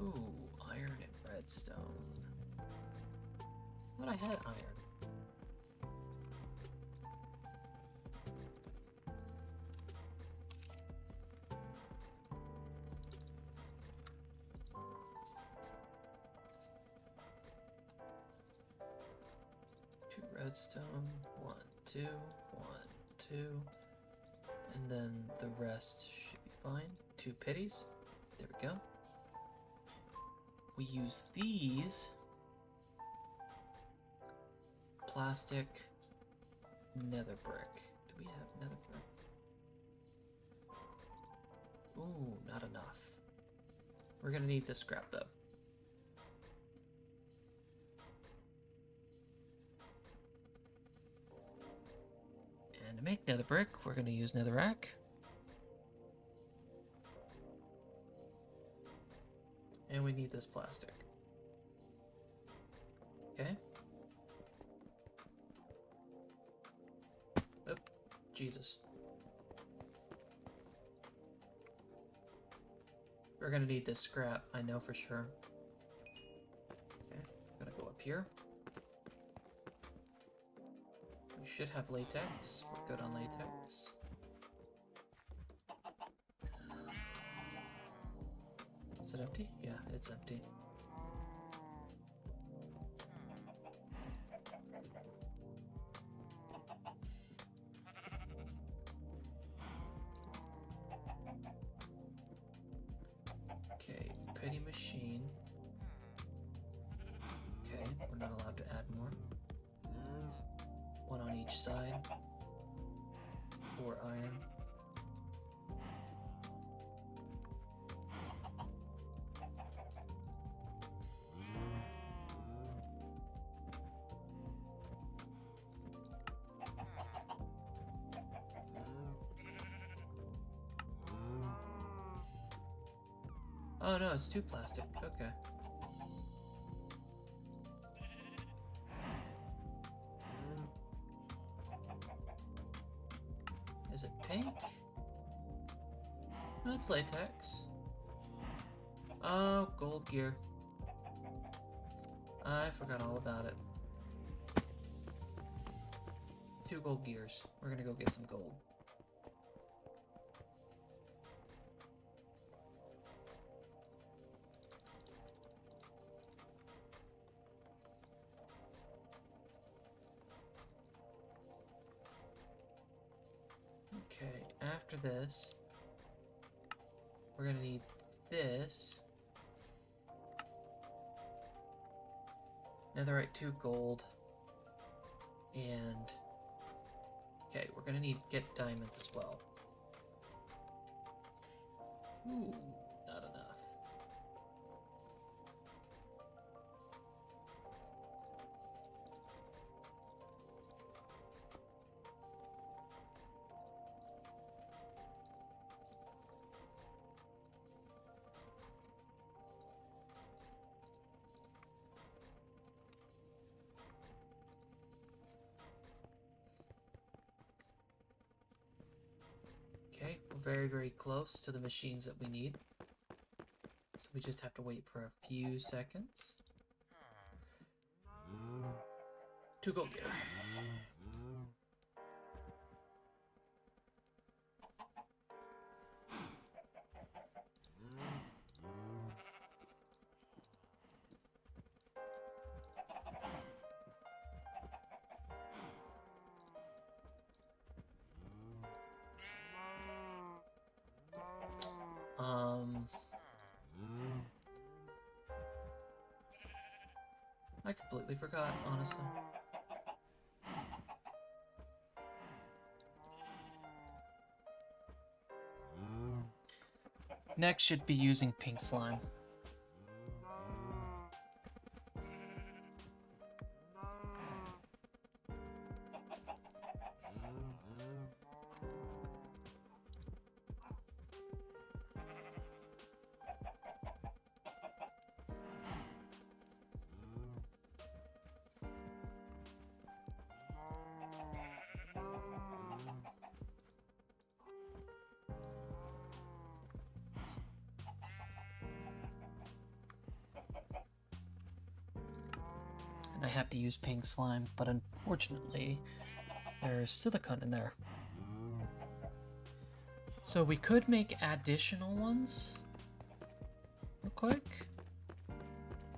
Ooh, iron and redstone. Thought I had iron. Two redstone, 1, 2, 1, 2, and then the rest should be fine. 2 pitties. There we go. We use these plastic nether brick. Do we have nether brick? Ooh, not enough. We're gonna need this scrap though. And to make nether brick, we're gonna use netherrack. And we need this plastic. Okay. Oh, Jesus. We're gonna need this scrap, I know for sure. Okay, gonna go up here. We should have latex. We're good on latex. Is it empty? Yeah, it's empty. Okay, petty machine. Okay, we're not allowed to add more. One on each side. 4 iron. Oh no, it's 2 plastic. Okay. Is it pink? No, it's latex. Oh, gold gear. I forgot all about it. 2 gold gears. We're gonna go get some gold. Okay, after this, we're gonna need this. Netherite 2 gold. And okay, we're gonna need get diamonds as well. Ooh, not enough. Okay, we're very, very close to the machines that we need. So we just have to wait for a few seconds. 2 gold gear. I completely forgot, honestly. Next should be using pink slime. I have to use pink slime, but unfortunately, there's silicone in there. So we could make additional ones real quick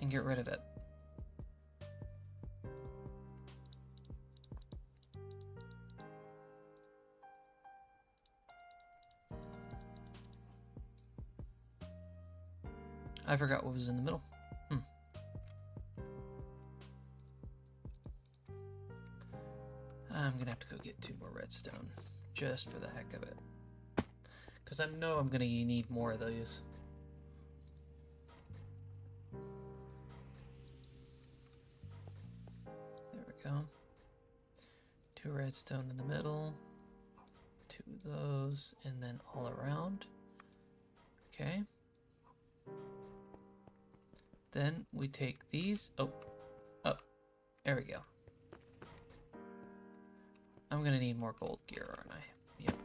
and get rid of it. I forgot what was in the middle. I'm gonna have to go get 2 more redstone, just for the heck of it. Because I know I'm gonna need more of those. There we go. 2 redstone in the middle. 2 of those, and then all around. Okay. Then we take these. Oh, There we go. I'm gonna need more gold gear, aren't I? Yep.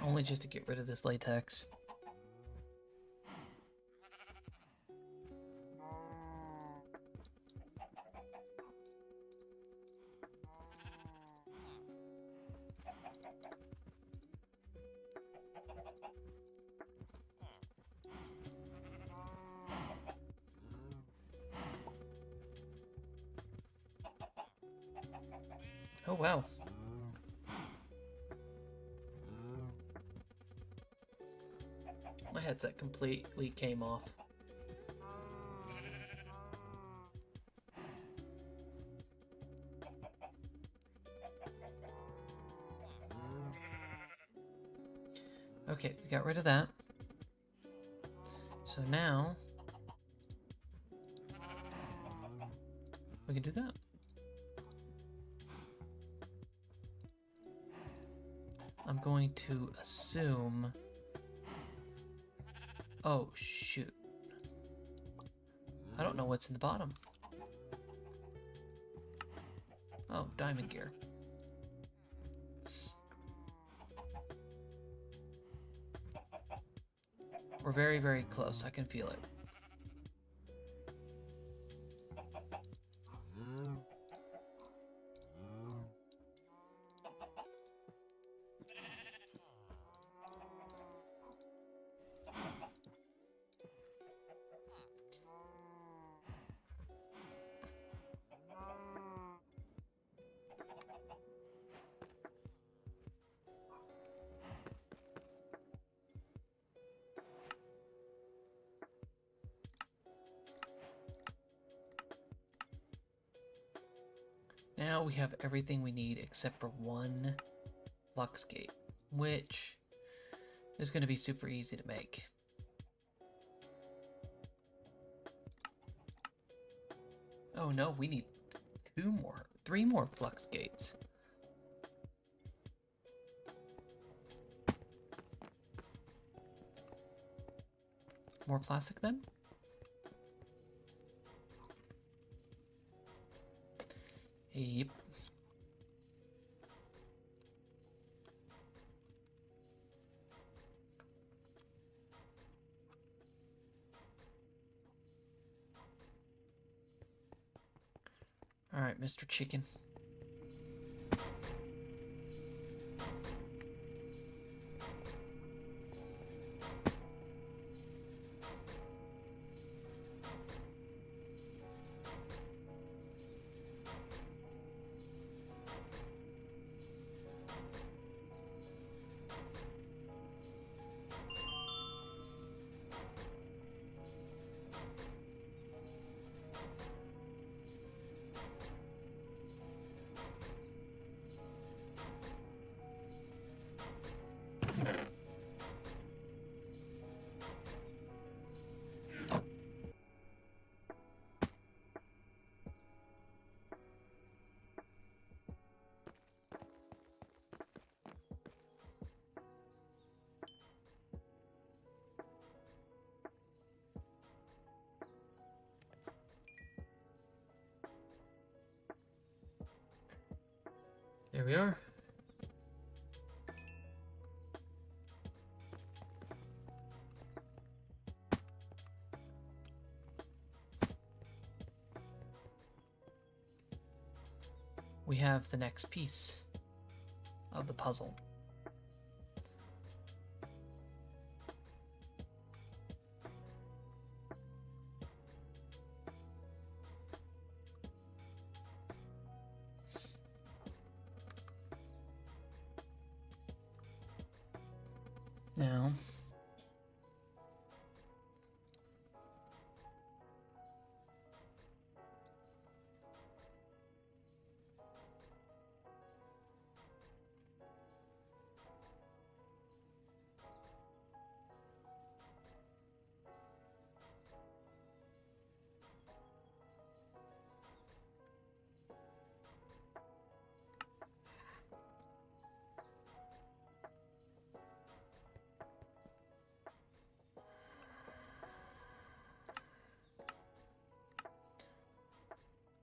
Only just to get rid of this latex. Oh wow. My headset completely came off. Okay, we got rid of that. So now we can do that. I'm going to assume... Oh, shoot. I don't know what's in the bottom. Oh, diamond gear. We're very, very close. I can feel it. Now we have everything we need except for one flux gate, which is going to be super easy to make. Oh no, we need three more flux gates. More plastic then? Yep. All right, Mr. Chicken. There we are. We have the next piece of the puzzle. Now,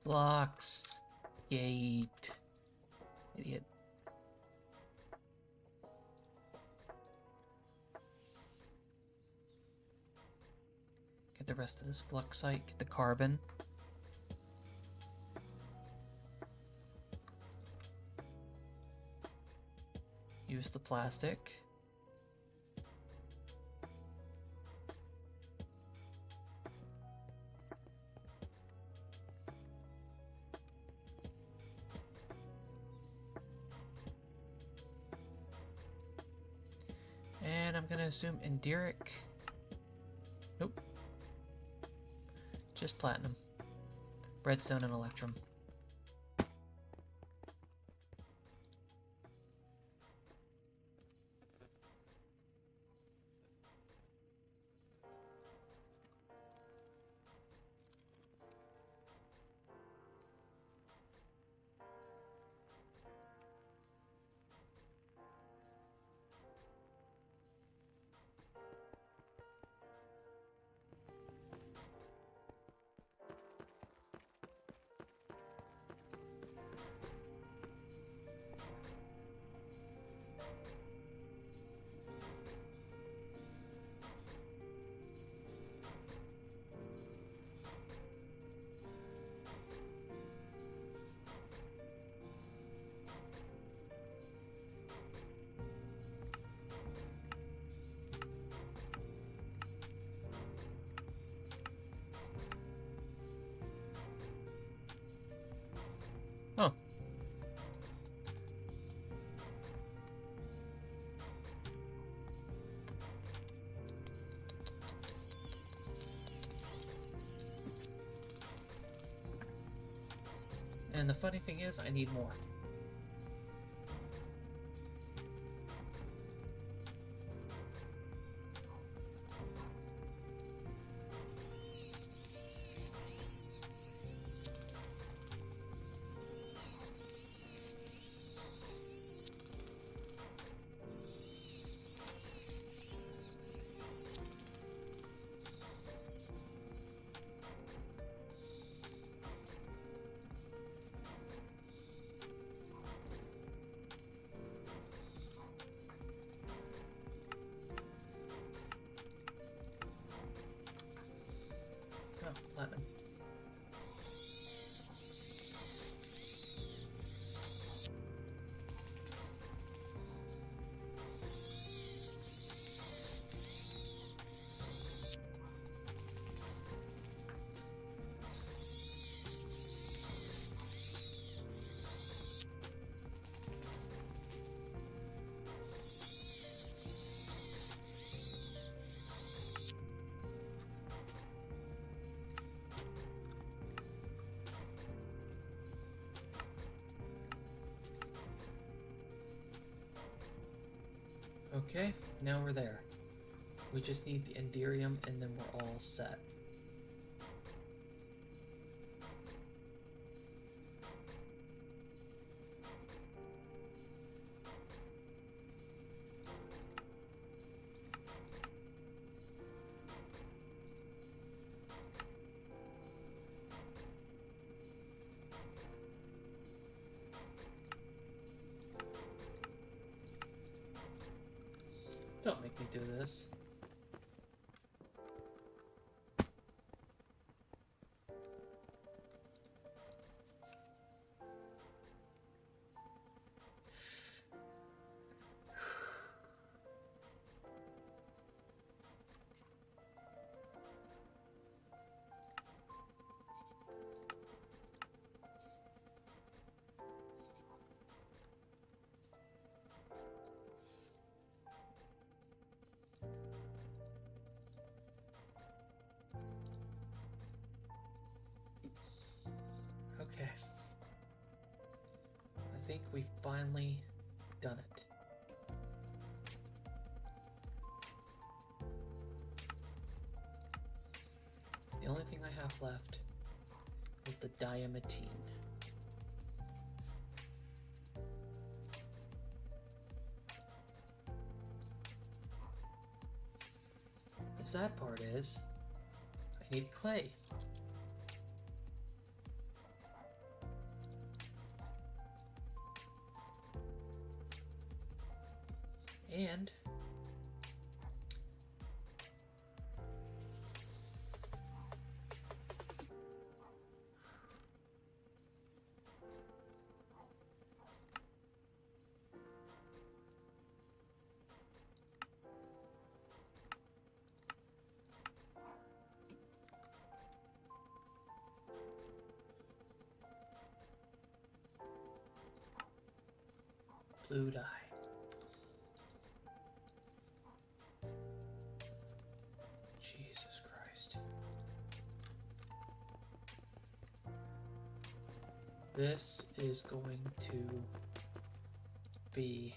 blocks, gate, idiot. Get the rest of this flux site, get the carbon. Use the plastic. And I'm gonna assume Enderic. Nope. Just platinum. Redstone and electrum. Oh. And the funny thing is, I need more. Oh, platinum. Okay, now we're there. We just need the Enderium and then we're all set. Don't make me do this. think we've finally done it. The only thing I have left is the diamantine. The sad part is, I need clay. And blue dye. Jesus Christ. This is going to be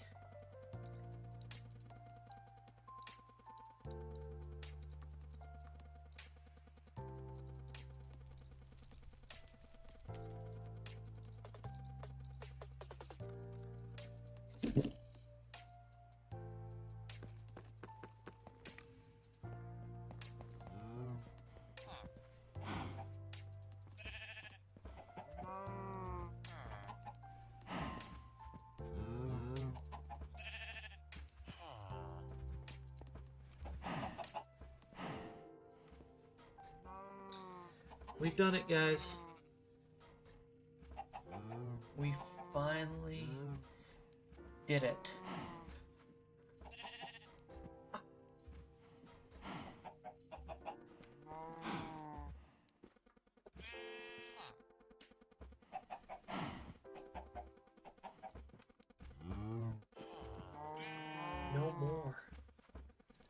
we've done it, guys. We finally did it. No more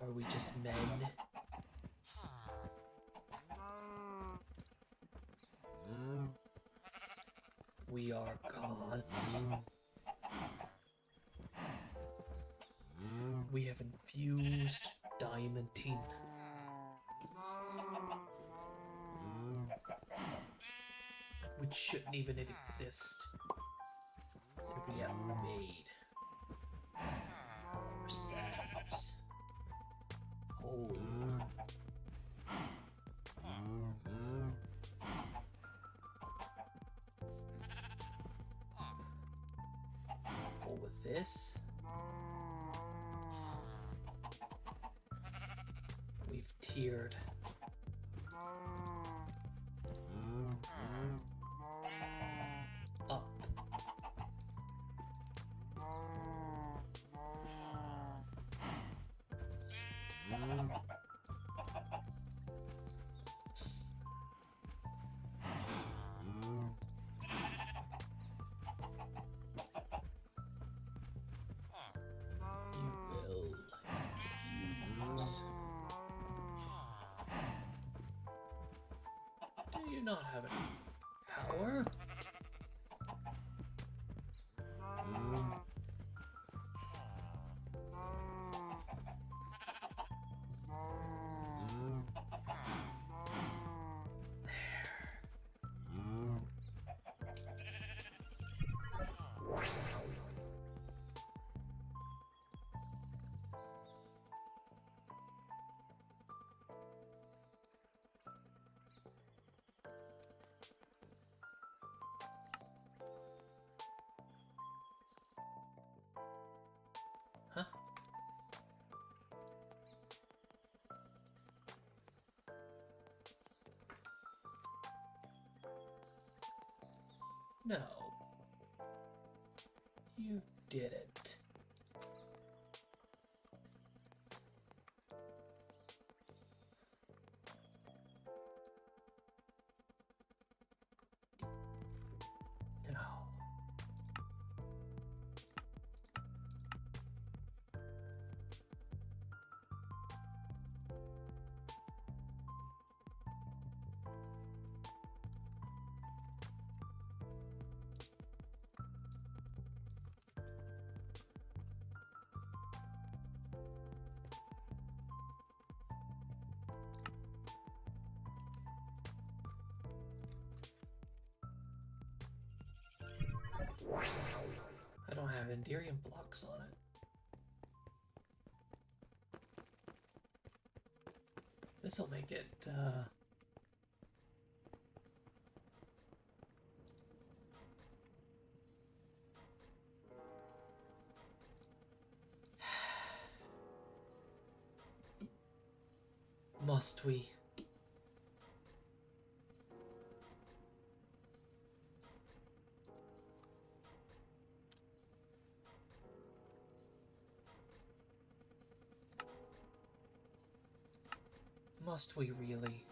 are we just men. We are gods. We have infused diamantine. Which shouldn't even exist. And we have made ourselves whole. With this, we've tiered up. Do you not have any power? Huh? No. You didn't. No. don't have Enderium blocks on it. This'll make it, Must we? Must we really?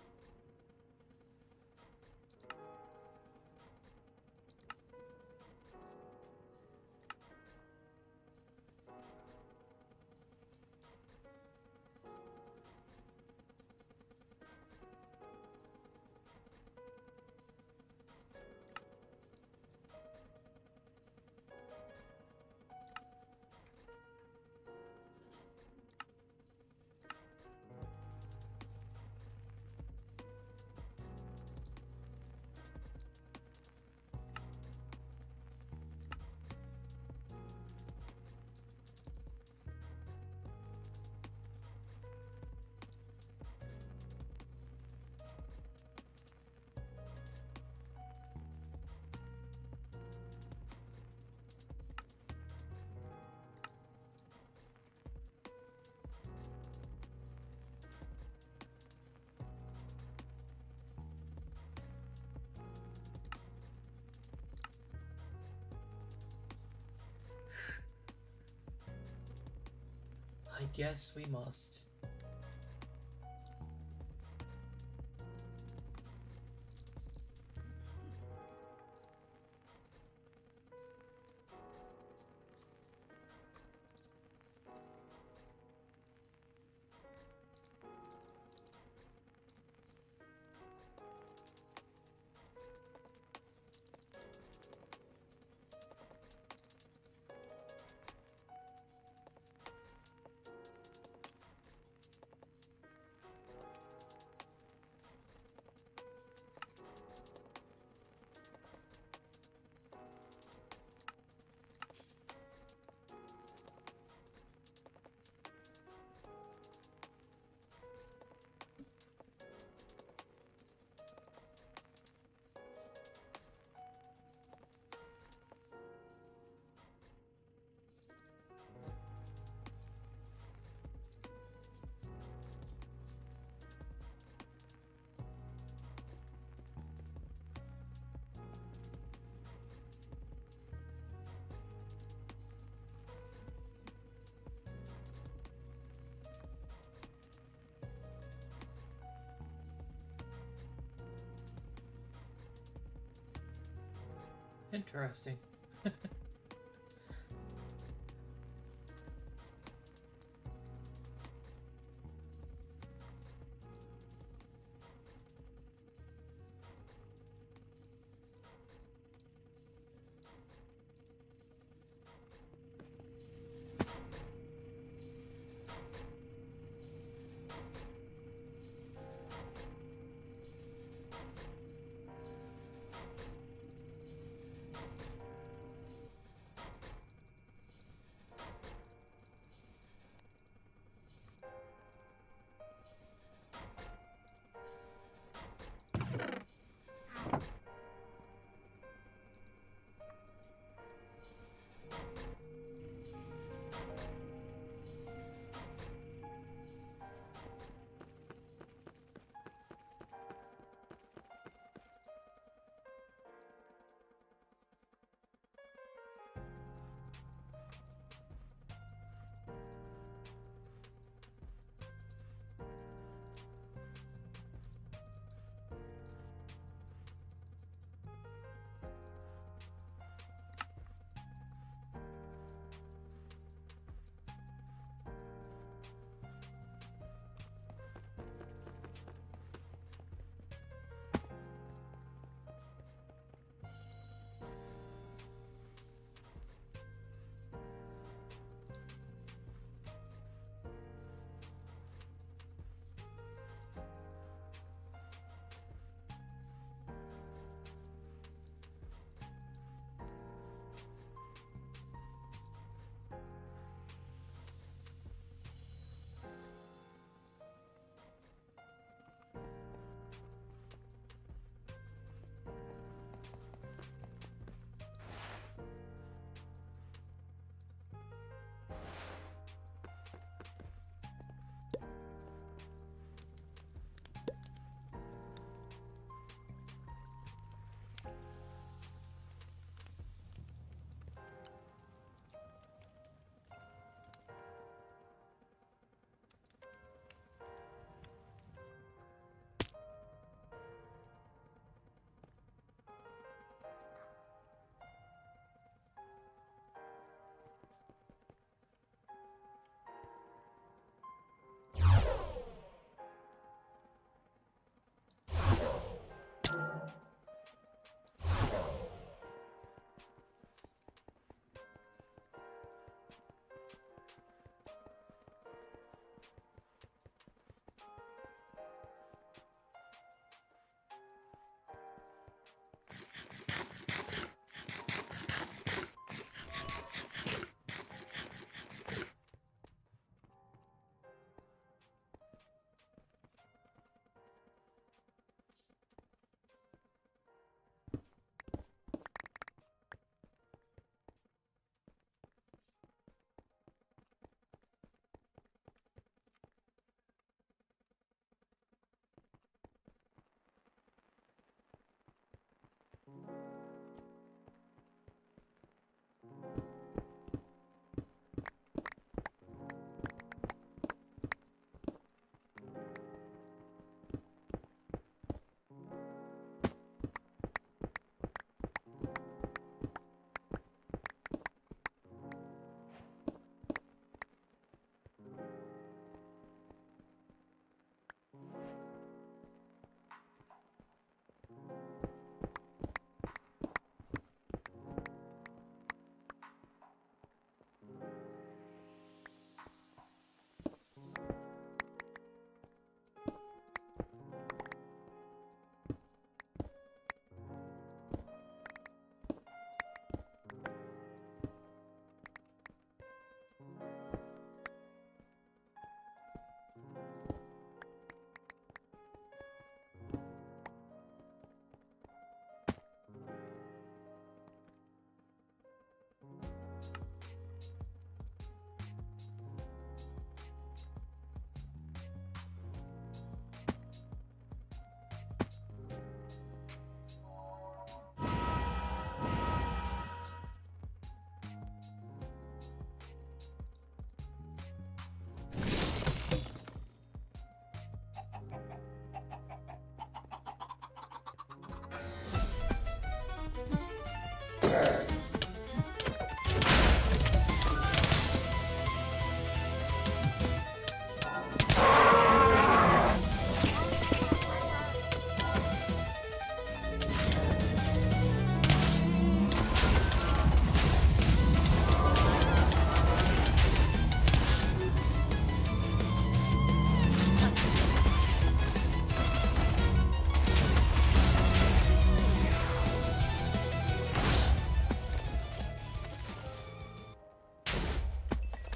I guess we must. Interesting.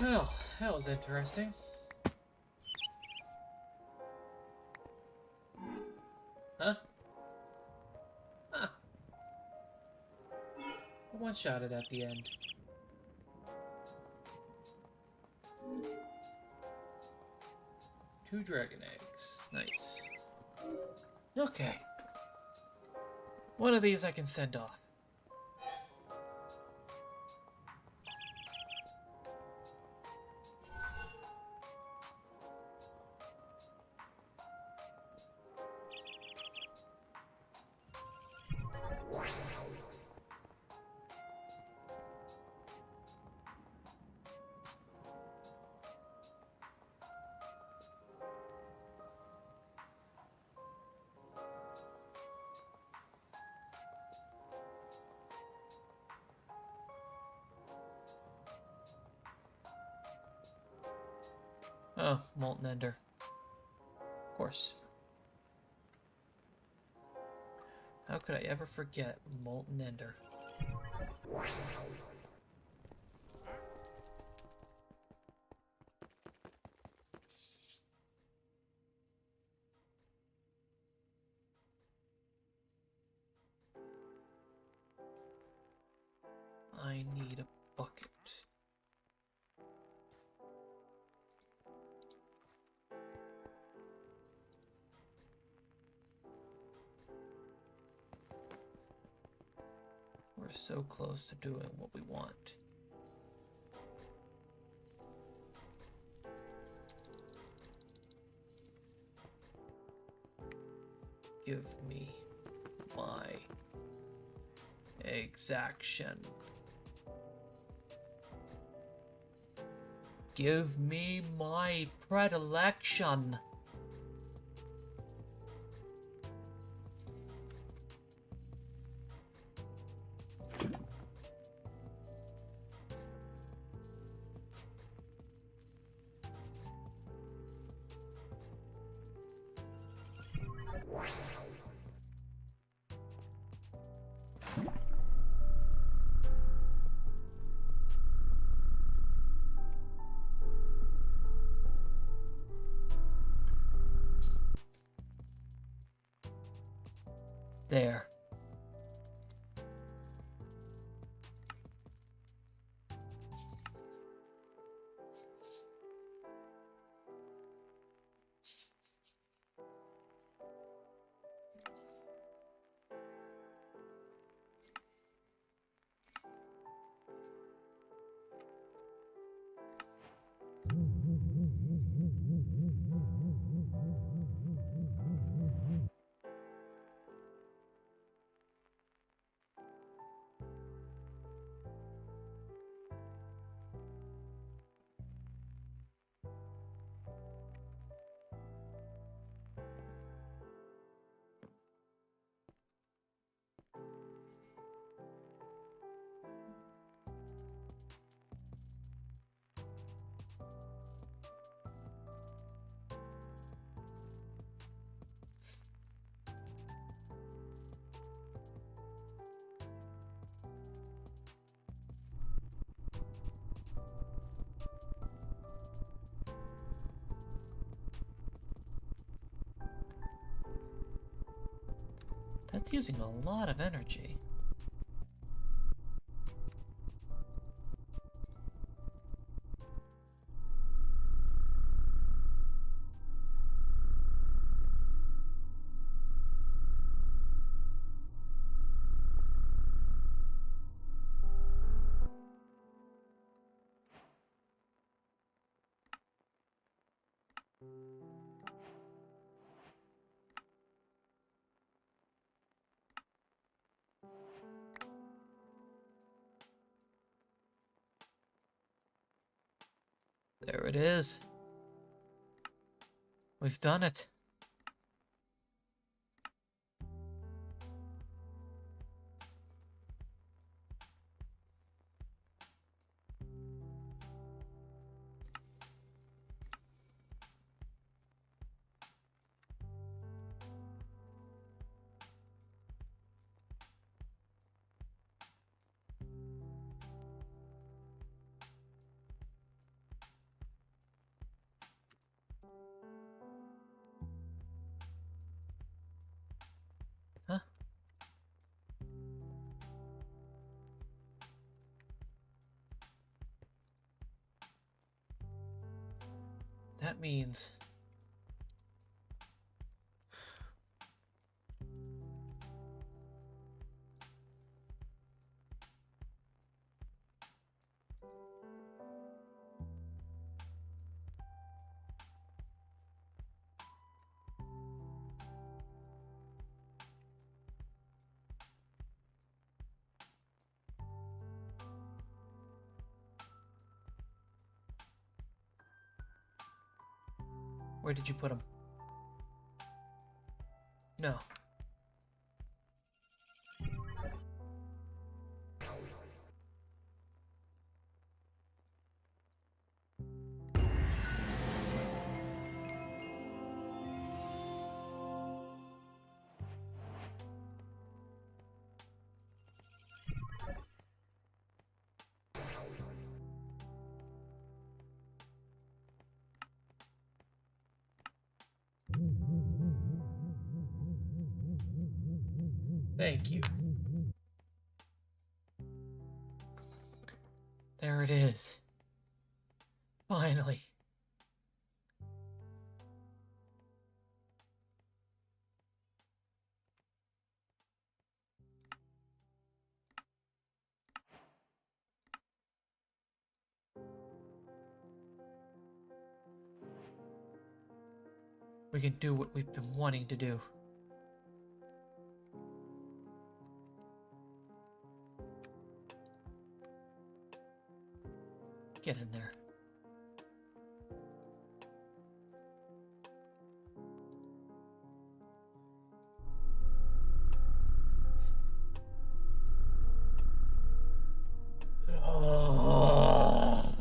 Well, that was interesting. Huh? Huh. One-shotted at the end. Two dragon eggs. Nice. Okay. One of these I can send off. Oh, Molten Ender. Of course. How could I ever forget Molten Ender? I need a bucket. We're so close to doing what we want. Give me my exaction. Give me my predilection. There. That's using a lot of energy. There it is. We've done it. That means... Where did you put them? No. Thank you. There it is. Finally. We can do what we've been wanting to do. Get in there. Oh.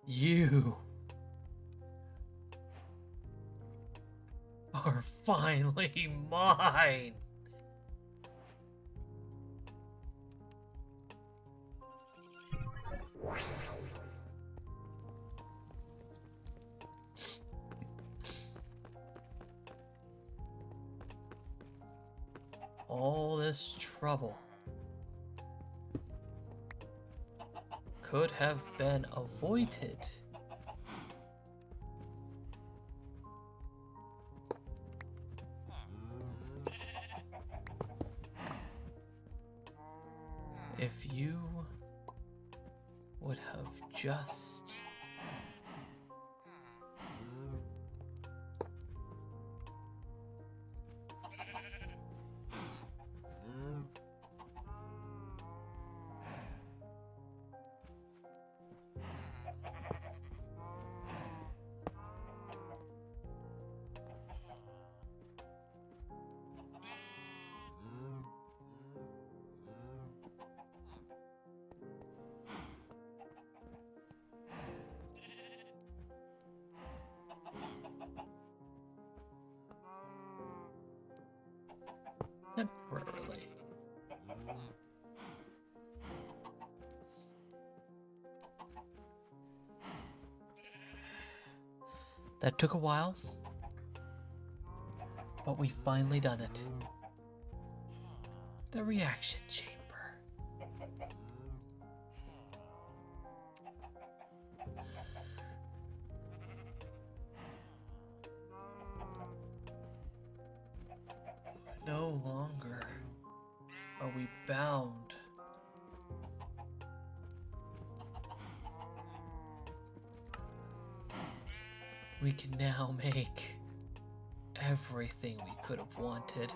You are finally mine. All this trouble could have been avoided. If you would have just... temporarily. That took a while, but we finally done it. The reaction chamber. No longer are we bound we can now make everything we could have wanted.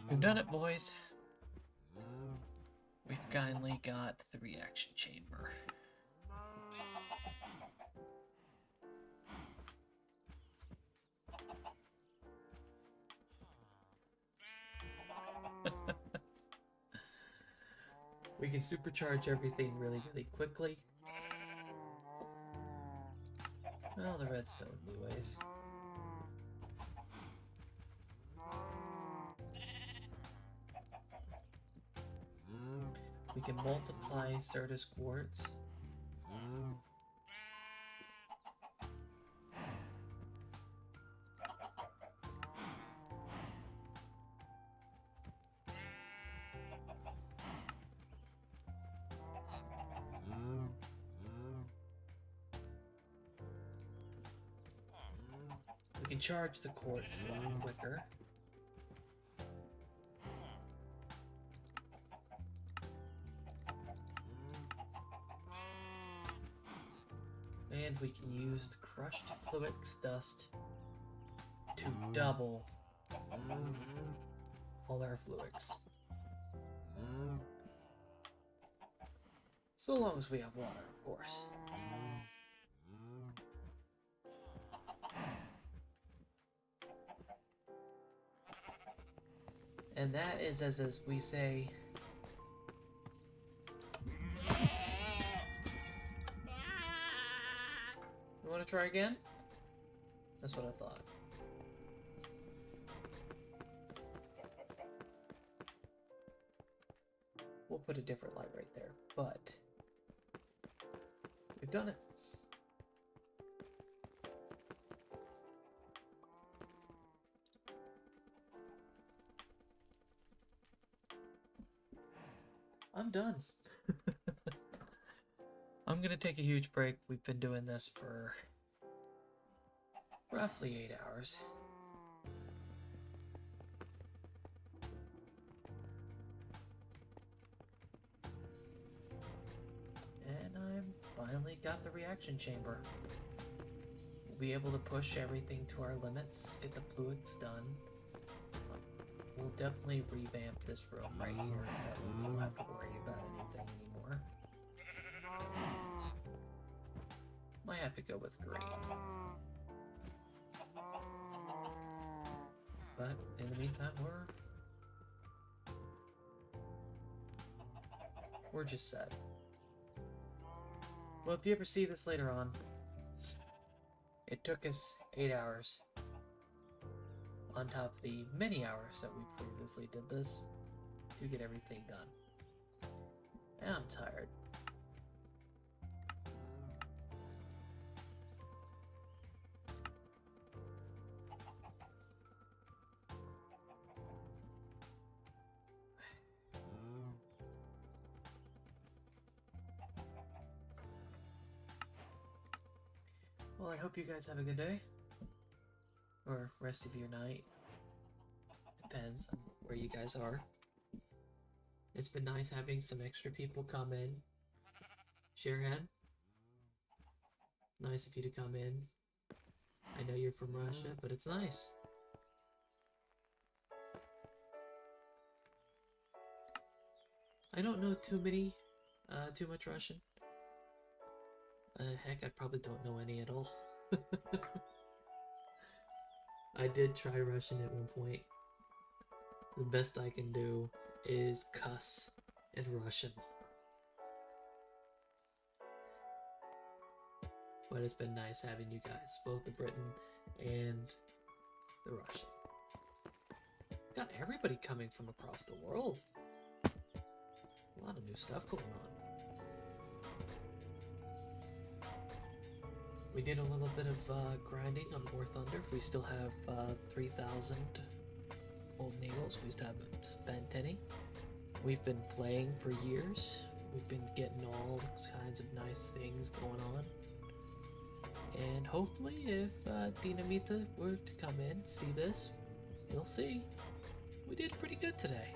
We've done it, boys. kindly got the reaction chamber. We can supercharge everything really, really quickly. Well, the redstone anyways. We can multiply Certus quartz. We can charge the quartz a lot quicker. And we can use the crushed fluix dust to double all our fluix. So long as we have water, of course. And that is as we say... You want to try again? That's what I thought. We'll put a different light right there, but we've done it. I'm done. I'm gonna take a huge break. We've been doing this for roughly 8 hours. And I'm finally got the reaction chamber. We'll be able to push everything to our limits, get the fluids done. We'll definitely revamp this room right here. That way we don't have to worry about anything anymore. Might have to go with green. But in the meantime, we're just set. Well, if you ever see this later on, it took us 8 hours on top of the many hours that we previously did this to get everything done. And I'm tired. Well, I hope you guys have a good day. Or rest of your night. Depends on where you guys are. It's been nice having some extra people come in. Sharehead, nice of you to come in. I know you're from Russia, but it's nice. I don't know too much Russian. Heck, I probably don't know any at all. I did try Russian at one point. The best I can do is cuss in Russian. But it's been nice having you guys, both the Briton and the Russian. Got everybody coming from across the world. A lot of new stuff going on. We did a little bit of grinding on War Thunder. We still have 3,000 golden eagles. We still haven't spent any. We've been playing for years. We've been getting all kinds of nice things going on. And hopefully if Dinamita were to come in, see this, you'll see. We did pretty good today.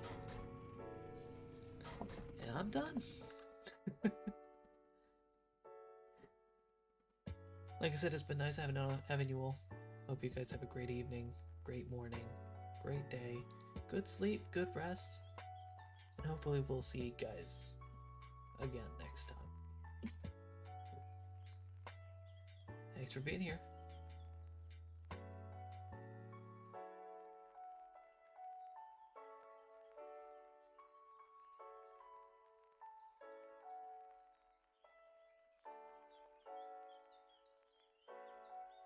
And I'm done. Like I said, it's been nice having you all. Hope you guys have a great evening, great morning, great day, good sleep, good rest, and hopefully we'll see you guys again next time. Thanks for being here.